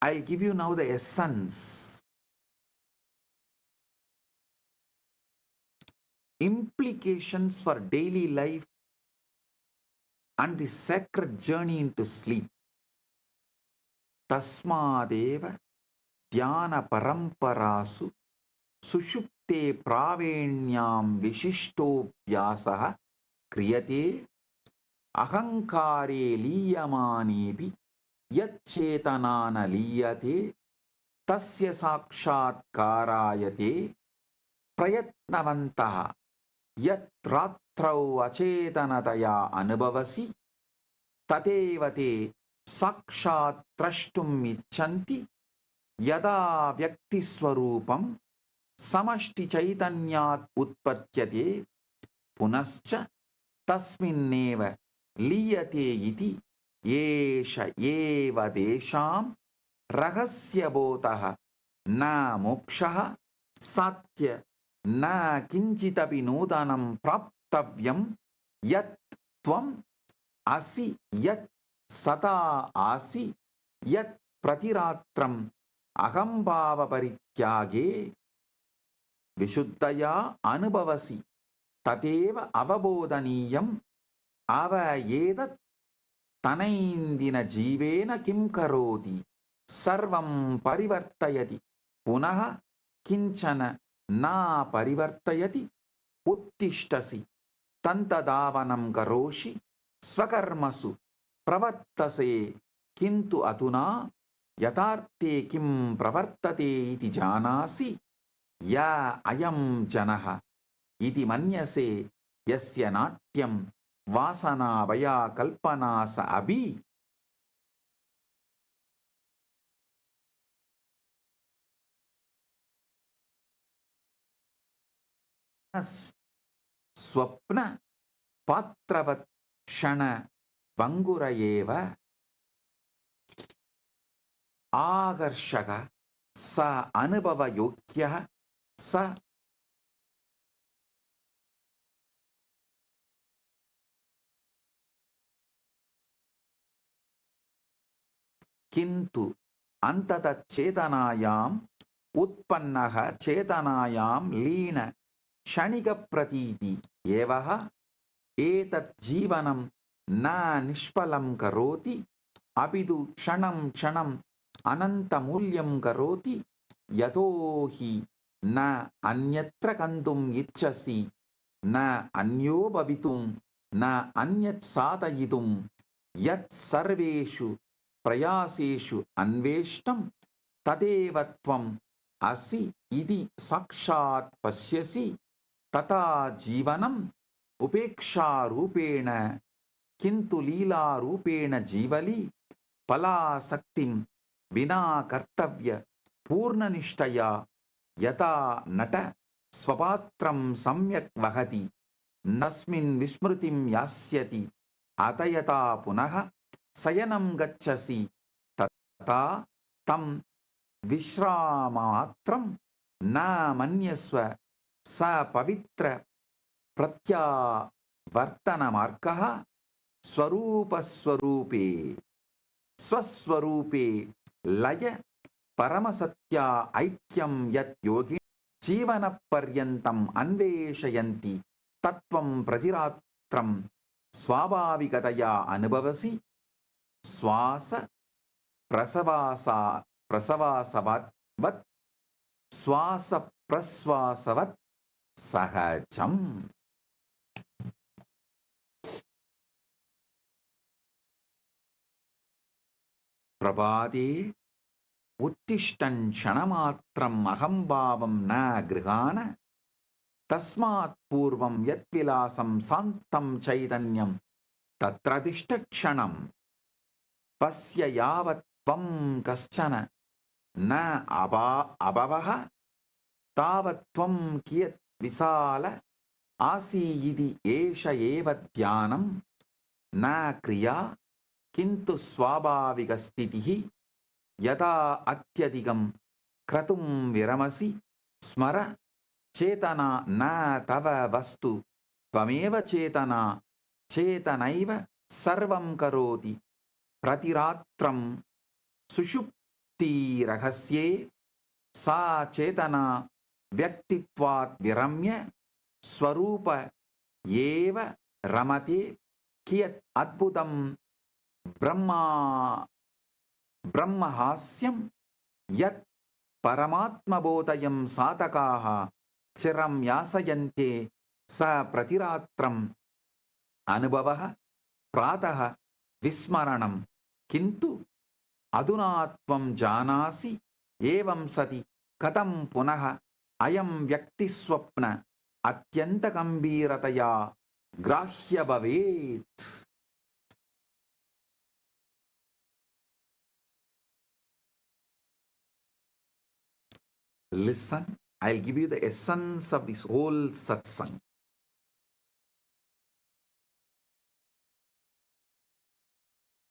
I'll give you now the essence. Implications for daily life and the sacred journey into sleep. Tasmadeva dhyana paramparasu sushupte pravenyam vishishtovyasah kriyate ahankare liyamanebi yacchetanana liyate tasya sakshatkarayate prayatnavantaha yatratrau acetanataya anubhavasi tatevate sakshat trashtum icchanti yada vyakti swarupam samashti chaitanyat utpatyate punascha tasminneva liyate iti yesha eva desham rahasya botaha na mokshaha satya na kinchitapi nodanam praptavyam yat tvam asi yat sata asi yat pratiratram ahambhava parityage vishuddhaya anubhavasi tateva avabodhaniyam avayedat tanaindina jivena kim karoti sarvam parivartayati punaha kinchana na parivartayati uttishtasi tantadavanam karoshi swakarmasu pravartase kintu atuna yatarte kim pravartate iti janasi ya ayam janaha iti manyase yasya natyam vasana vaya kalpana sa abhi. Swapna patravat shana bangurayeva agarshaka sa anubhava yogyah sa किन्तु अंततः चेतनायाम उत्पन्नः चेतनायाम लीन क्षणिक प्रतीति एवः एतत् जीवनं न निष्फलं करोति अपितु क्षणं क्षणम् अनन्तमूल्यं करोति यतो हि न अन्यत्र गन्तुम् इच्छसि न अन्यो भवितुं न अन्यत् साधयितुं यत् सर्वेषु प्रयासेषु अन्वेष्टं तदेव त्वम् असि इति साक्षात् पश्यसि तथा जीवनम् उपेक्षारूपेण किन्तु लीलारूपेण जीवली फलासक्तिं विना कर्तव्य पूर्णनिष्ठया यथा नट स्वपात्रं सम्यक् वहति नस्मिन् विस्मृतिं यास्यति अत यथा पुनः शयनं गच्छसि तथा तं विश्राममात्रं न मन्यस्व स पवित्र प्रत्यावर्तनमार्गः स्वरूपस्वरूपे स्वस्वरूपे लय परमसत्या ऐक्यं यत् योगी जीवनपर्यन्तम् अन्वेषयन्ति तत्त्वं प्रतिरात्रं स्वाभाविकतया अनुभवसि श्वास प्रसवासवत् श्वास प्रश्वासवत् सहजम् प्रभाते उत्तिष्ठन् क्षणमात्रम् अहंभावं न गृहाण तस्मात् पूर्वं यत्विलासं शान्तं चैतन्यं तत्र तिष्ठ क्षणं पश्य यावत् त्वं कश्चन न अभवः तावत् त्वं कियत् विशाल आसि इति एष एव ध्यानं न क्रिया किन्तु स्वाभाविकस्थितिः यदा अत्यधिकं क्रतुं विरमसि स्मर चेतना न तव वस्तु त्वमेव चेतना चेतनैव सर्वं करोति प्रतिरात्रं सुषुप्तिरहस्ये सा चेतना व्यक्तित्वात् विरम्य स्वरूप एव रमते कियत् अद्भुतं ब्रह्महास्यं यत् परमात्मबोधयं साधकाः चिरं यासयन्ते स प्रतिरात्रम् अनुभवः प्रातः विस्मरणं किन्तु अधुना त्वं जानासि एवं सति कथं पुनः अयं व्यक्तिस्वप्न अत्यन्तगम्भीरतया ग्राह्य भवेत् Listen, I'll give you the essence of this whole satsang.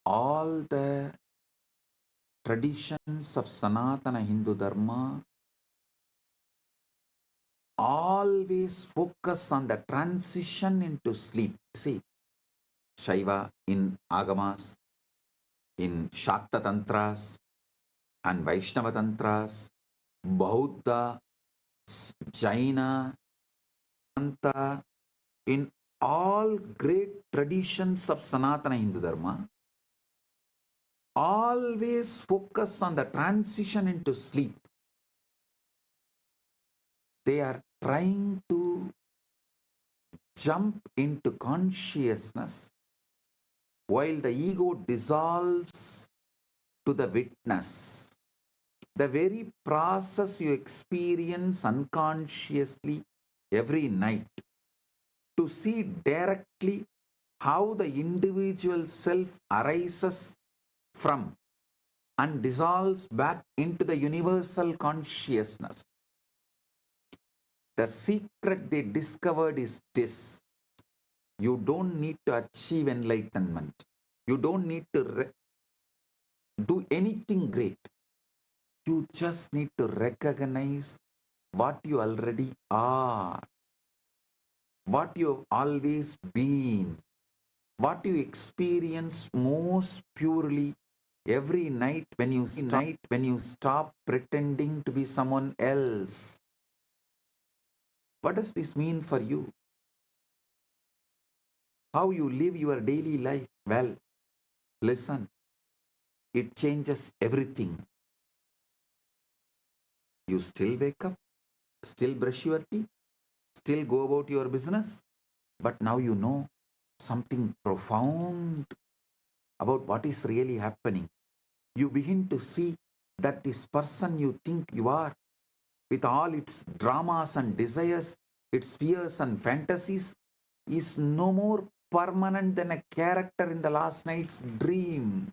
All the traditions of Sanatana Hindu Dharma always focus on the transition into sleep. See, Shaiva in Agamas, in Shakta Tantras and Vaishnava Tantras, Bauddha, Jaina, Anta, in all great traditions of Sanatana Hindu Dharma, always focus on the transition into sleep. They are trying to jump into consciousness while the ego dissolves to the witness. The very process you experience unconsciously every night, to see directly how the individual self arises from and dissolves back into the universal consciousness. The secret they discovered is this: you don't need to achieve enlightenment. You don't need to do anything great. You just need to recognize what you already are, what you've always been, what you experience most purely every night when you stop pretending to be someone else. What does this mean for you? How you live your daily life? Well, listen, it changes everything. You still wake up, still brush your teeth, still go about your business, but now you know something profound about what is really happening. You begin to see that this person you think you are, with all its dramas and desires, its fears and fantasies, is no more permanent than a character in the last night's dream.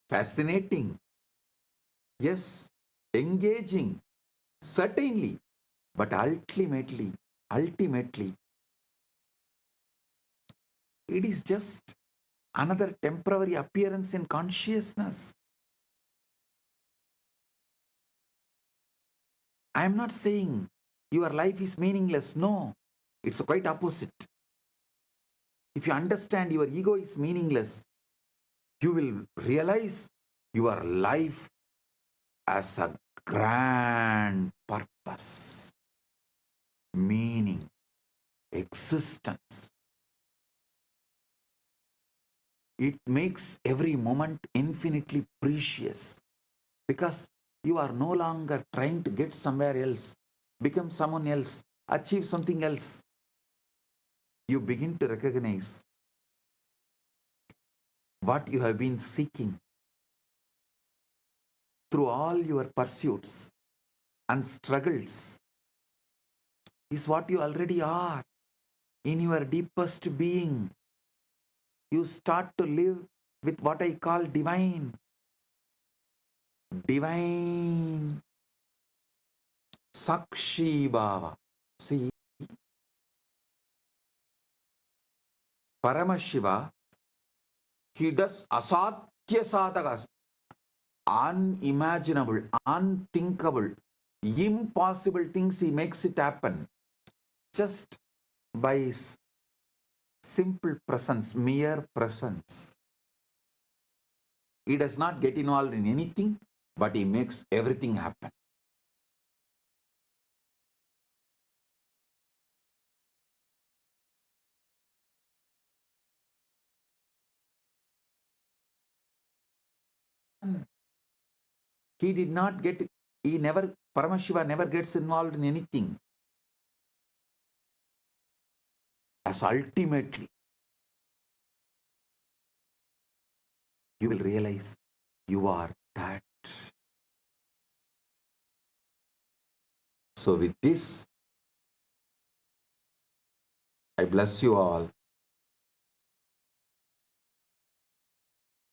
Fascinating. Yes, engaging. Certainly. But ultimately, it is just another temporary appearance in consciousness. I am not saying your life is meaningless. No, it's quite opposite. If you understand your ego is meaningless, you will realize your life as a grand purpose, meaning, existence. It makes every moment infinitely precious because you are no longer trying to get somewhere else, become someone else, achieve something else. You begin to recognize what you have been seeking through all your pursuits and struggles is what you already are in your deepest being. You start to live with what I call divine. Divine Sakshi Bhava. See, Paramashiva, he does asadhya sadhakas, unimaginable, unthinkable, impossible things. He makes it happen just by his simple presence, mere presence. He does not get involved in anything, but he makes everything happen. He did not get, Paramashiva never gets involved in anything. As ultimately, you will realize you are that. So with this, I bless you all.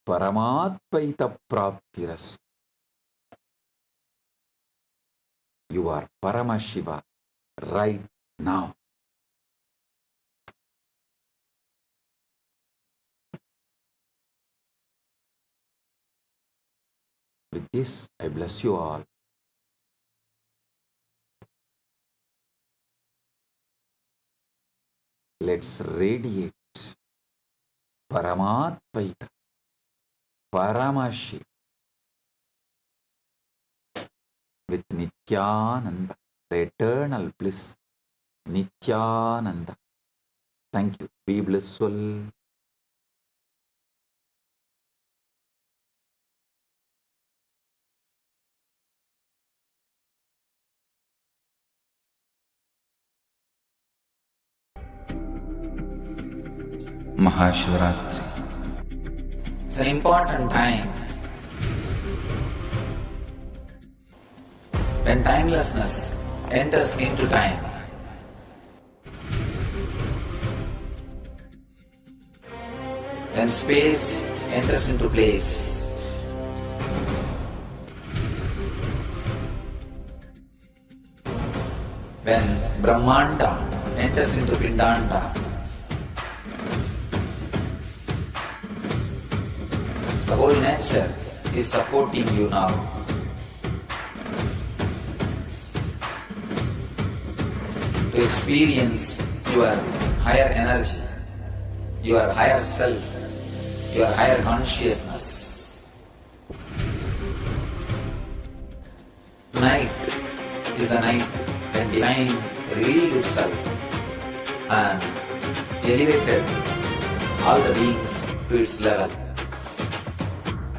Paramatpaita praptiras. You are Paramashiva right now. With this, I bless you all. Let's radiate Paramatpaita, Paramashiva with Nithyananda, the eternal bliss, Nithyananda. Thank you. Be blissful. Mahashivaratri. It's an important time when timelessness enters into time. When space enters into place. When Brahmanda enters into Pindanda. The whole nature is supporting you now. To experience your higher energy, your higher self, your higher consciousness. Tonight is the night when divine revealed itself and elevated all the beings to its level.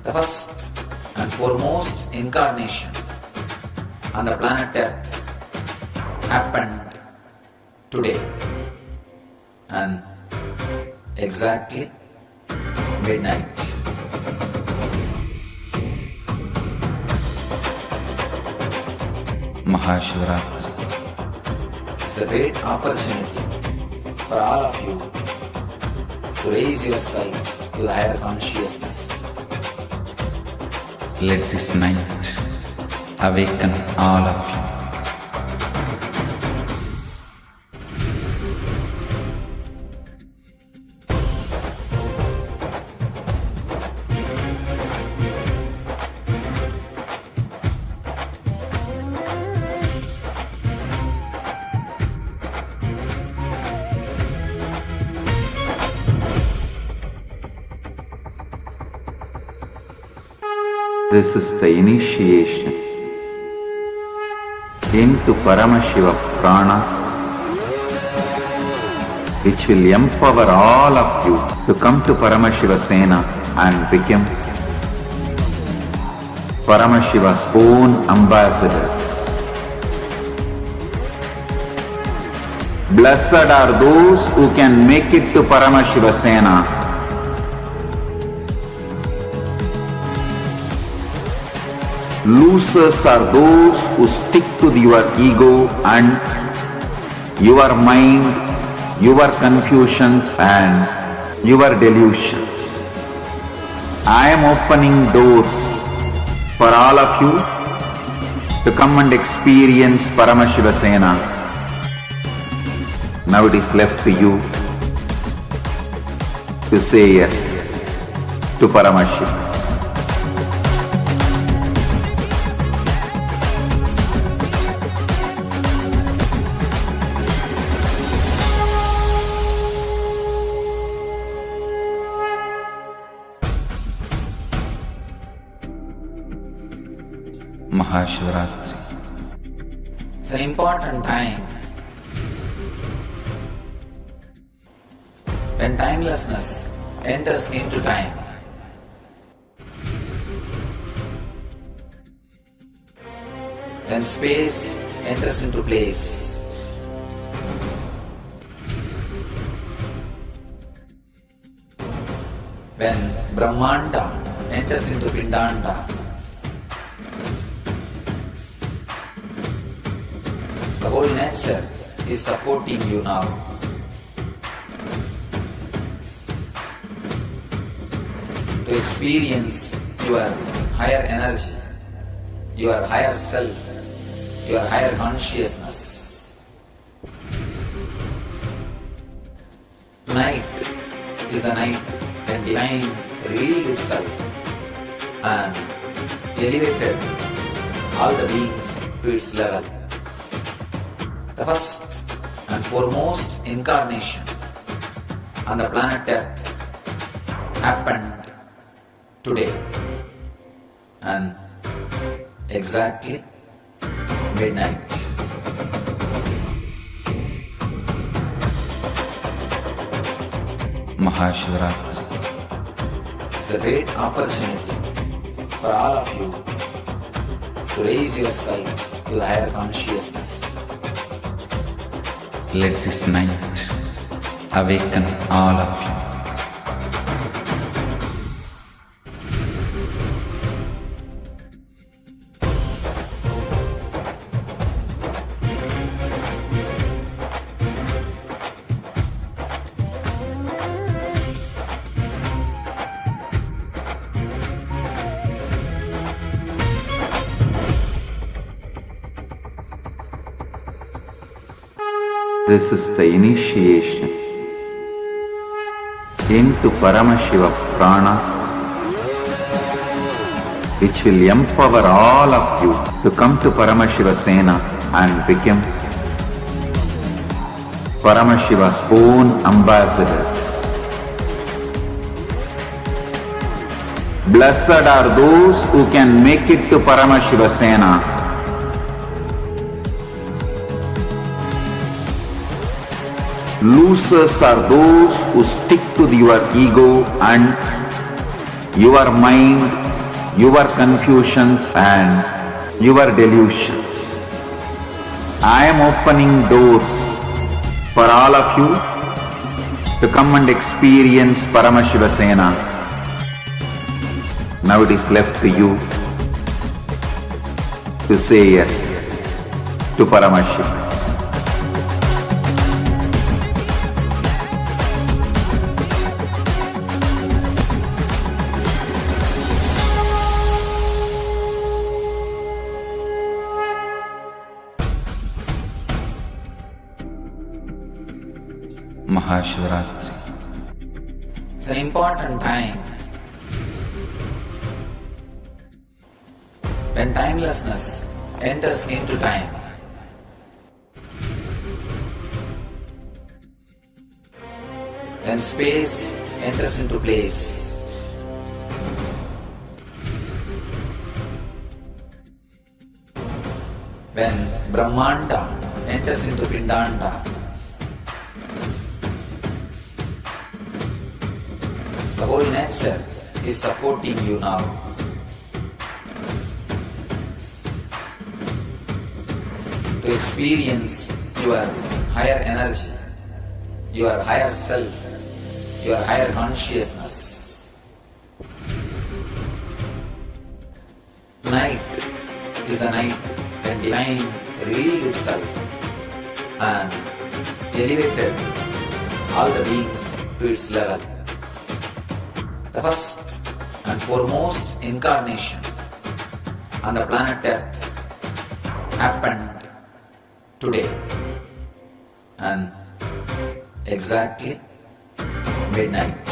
The first and foremost incarnation on the planet Earth happened today and exactly midnight. Mahashivaratri. It's a great opportunity for all of you to raise yourself to the higher consciousness. Let this night awaken all of you. This is the initiation into Paramashiva Prana, which will empower all of you to come to Paramashiva Sena and become Paramashiva's own ambassadors. Blessed are those who can make it to Paramashiva Sena. Losers are those who stick to your ego and your mind, your confusions and your delusions. I am opening doors for all of you to come and experience Paramashiva Sena. Now it is left to you to say yes to Paramashiva. Mahashivaratri. It's an important time when timelessness enters into time. When space enters into place. When Brahmanda enters into Pindanda. The whole nature is supporting you now. To experience your higher energy, your higher self, your higher consciousness. Tonight is the night when divine revealed itself and elevated all the beings to its level. The first and foremost incarnation on the planet Earth happened today and exactly midnight. Mahashivaratri. It's a great opportunity for all of you to raise yourself to the higher consciousness. Let this night awaken all of you. This is the initiation into Paramashiva prana, which will empower all of you to come to Paramashiva Sena and become Paramashiva's own ambassadors. Blessed are those who can make it to Paramashiva Sena. Losers are those who stick to your ego and your mind, your confusions and your delusions. I am opening doors for all of you to come and experience Paramashiva Sena. Now it is left to you to say yes to Paramashiva. Mahashivaratri. It's an important time when timelessness enters into time. When space enters into place. When Brahmanda enters into Pindanda. The whole nature is supporting you now. To experience your higher energy, your higher self, your higher consciousness. Tonight is the night when divine revealed itself and elevated all the beings to its level. The first and foremost incarnation on the planet Earth happened today and exactly midnight.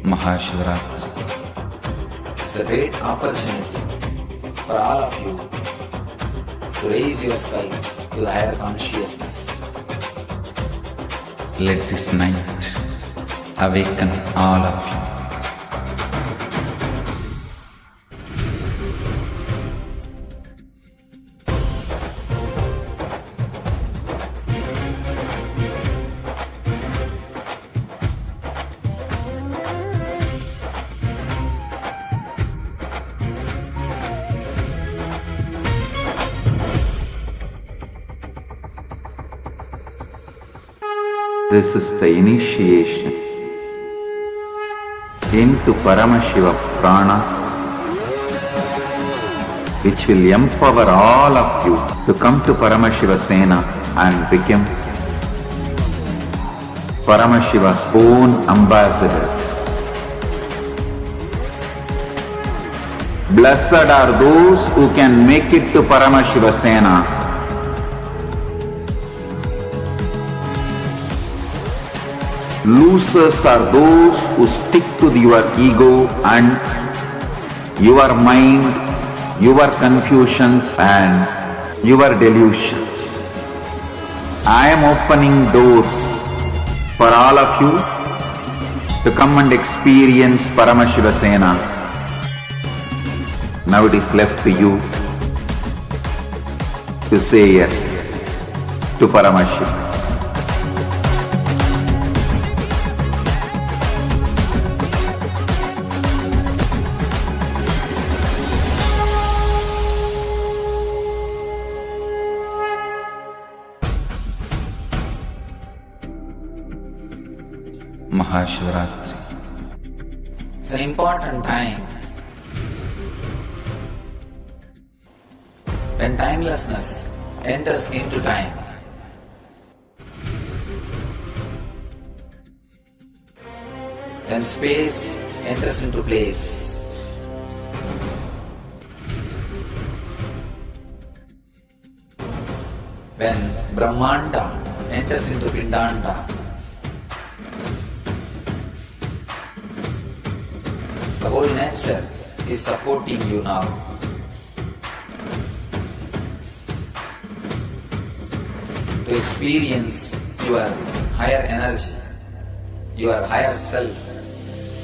Mahashivaratri. It's a great opportunity for all of you to raise yourself to the higher consciousness. Let this night awaken all of you. This is the initiation into Paramashiva prana, which will empower all of you to come to Paramashiva Sena and become Paramashiva's own ambassadors. Blessed are those who can make it to Paramashiva Sena. Losers are those who stick to your ego and your mind, your confusions and your delusions. I am opening doors for all of you to come and experience Paramashiva Sena. Now it is left to you to say yes to Paramashiva. Mahashivaratri. It's an important time when timelessness enters into time. When space enters into place. When Brahmanda enters into Pindanda, the whole nature is supporting you now. To experience your higher energy, your higher self,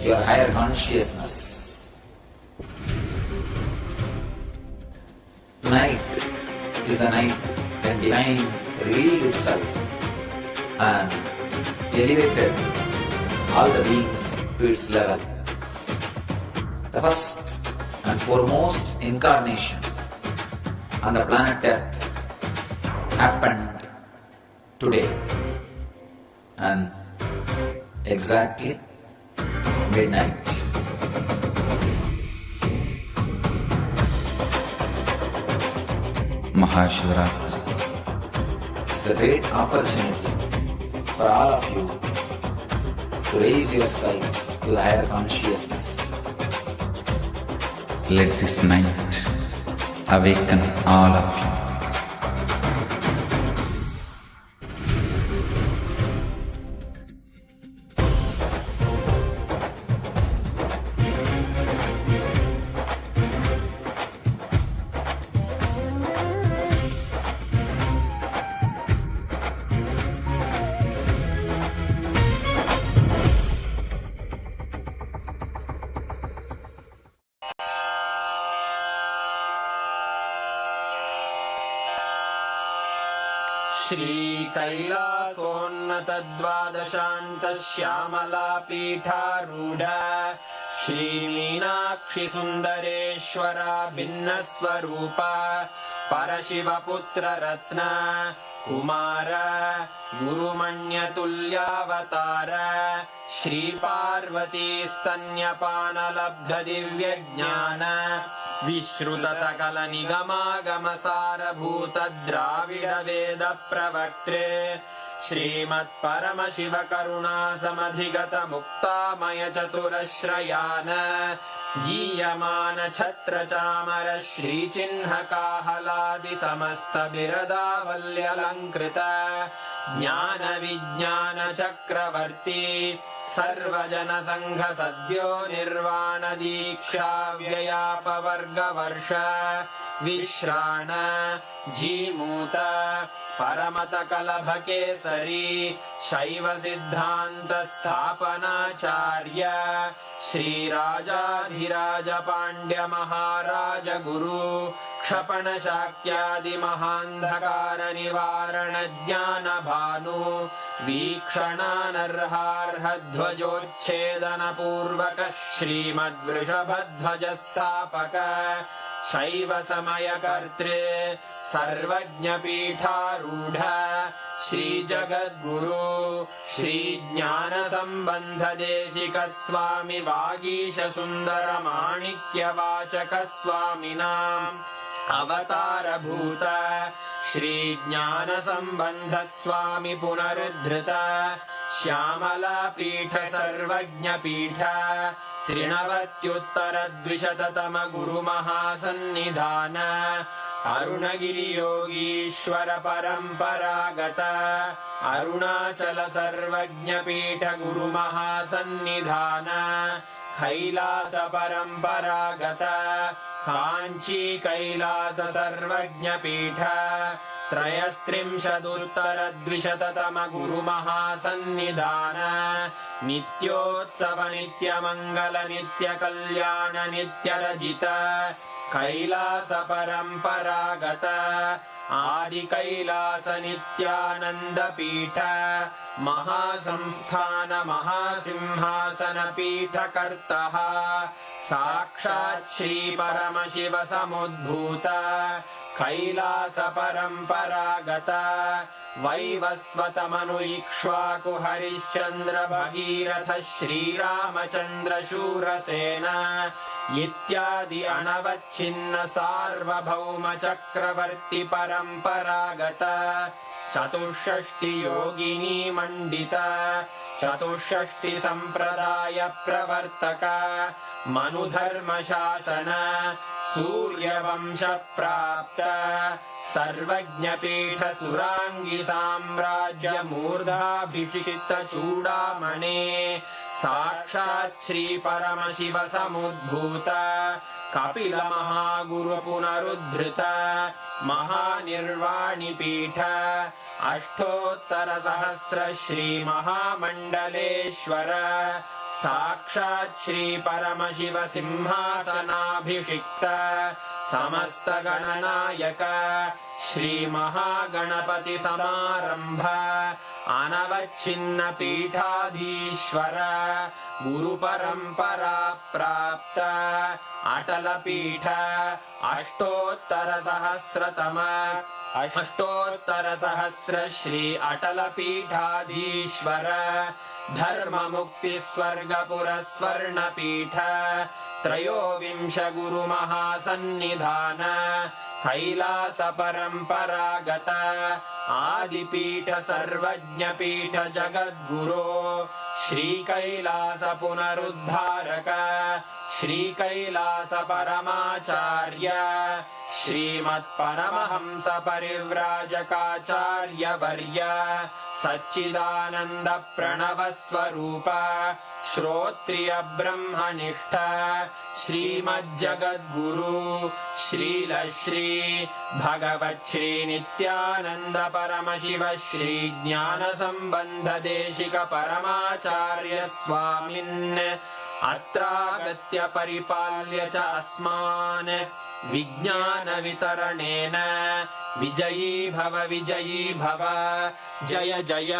your higher consciousness. Tonight is the night when divine revealed itself and elevated all the beings to its level. The first and foremost incarnation on the planet Earth happened today and exactly midnight. Mahashivaratri. It's a great opportunity for all of you to raise yourself to the higher consciousness. Let this night awaken all of you. श्रीकैलासोन्नतद्वादशान्तश्यामलापीठारूढ श्रीमीनाक्षिसुन्दरेश्वरा भिन्नस्वरूप परशिवपुत्ररत्न Kumar गुरुमण्यतुल्यावतार श्रीपार्वतीस्तन्यपानलब्धदिव्यज्ञान विश्रुतसकलनिगमागमसारभूतद्राविडवेदप्रवक्त्रे श्रीमत्परमशिवकरुणासमधिगतमुक्तामयचतुरश्रयान् गीयमानछत्रचामर श्रीचिह्नकाहलादिसमस्तबिरदावल्यलङ्कृत ज्ञानविज्ञानचक्रवर्ती सर्वजनसङ्घसद्यो निर्वाणदीक्षाव्ययापवर्गवर्ष विश्राण Jimuta परमतकलभकेसरी शैवसिद्धान्तस्थापनाचार्य श्रीराजाधिराजपाण्ड्यमहाराजगुरु क्षपणशाक्यादिमहान्धकारनिवारणज्ञानभानु वीक्षणानर्हार्हध्वजोच्छेदनपूर्वक श्रीमद्वृषभध्वजस्थापक शैवसमयकर्त्रे सर्वज्ञपीठारूढ श्रीजगद्गुरु श्रीज्ञानसम्बन्धदेशिकस्वामि वागीशसुन्दरमाणिक्यवाचकस्वामिनाम् अवतारभूत श्रीज्ञानसम्बन्धस्वामि पुनरुद्धृत श्यामलापीठ सर्वज्ञपीठ त्रिनवत्युत्तरद्विशततम गुरुमहासन्निधान अरुणगिरियोगीश्वर परम्परागत अरुणाचल सर्वज्ञपीठ गुरुमहासन्निधान कैलास परम्परागत काञ्ची कैलास सर्वज्ञपीठ त्रयस्त्रिंशदुत्तरद्विशततम गुरुमहासन्निधान नित्योत्सव नित्यमङ्गल नित्यकल्याण नित्यरजित कैलास परम्परागत आदिकैलास नित्यानन्दपीठ महासंस्थान महासिंहासनपीठकर्तः साक्षात् श्रीपरमशिव समुद्भूत कैलास परम्परागत वैवस्वतमनु इक्ष्वाकु हरिश्चन्द्र भगीरथ श्रीरामचन्द्र शूरसेन इत्यादि अनवच्छिन्न सार्वभौम चक्रवर्ति परम्परागत चतुष्षष्टि योगिनी मंडित चतुष्षष्टि संप्रदाय प्रवर्तक मनुधर्म शासन सूर्यवंश प्राप्त सर्वज्ञपीठ सुरांगी साम्राज्य मूर्धाभिषिक्त चूडामणे साक्षात् श्री परमशिव समुद्भूत कपिल महागुरु पुनरुद्धृत महानिर्वाणि पीठ अष्टोत्तर सहस्र श्री महामंडलेश्वर साक्षात् श्री परमशिव सिंहासनाभिषिक्त समस्त गणनायक श्री महागणपति समारंभ अनवच्छिन्न पीठाधीश्वर गुरु परंपरा प्राप्त अटल पीठ अष्टोत्तर सहस्र श्री अटल पीठाधीश्वर धर्म मुक्ति स्वर्गपुर स्वर्ण पीठ त्रयोविंश गुरु महासन्निधान कैलास परंपरागत आदिपीठ सर्वज्ञ पीठ जगद्गुरो श्री कैलास पुनरुद्धारक श्री कैलास परमाचार्य श्रीमत्परमहंस परिव्राजकाचार्य वर्य सच्चिदानंद प्रणव स्वरूप श्रोत्रिय ब्रह्मनिष्ठ श्रीमज्जगद्गुरु श्रील श्री भगवच्छ्री नित्यानंद परमशिव श्री ज्ञान संबंध देशिक परमाचार्य स्वामिन् अत्रागत्य परिपाल्य च अस्मान् विज्ञान वितरणेन विजयी भव जय जय।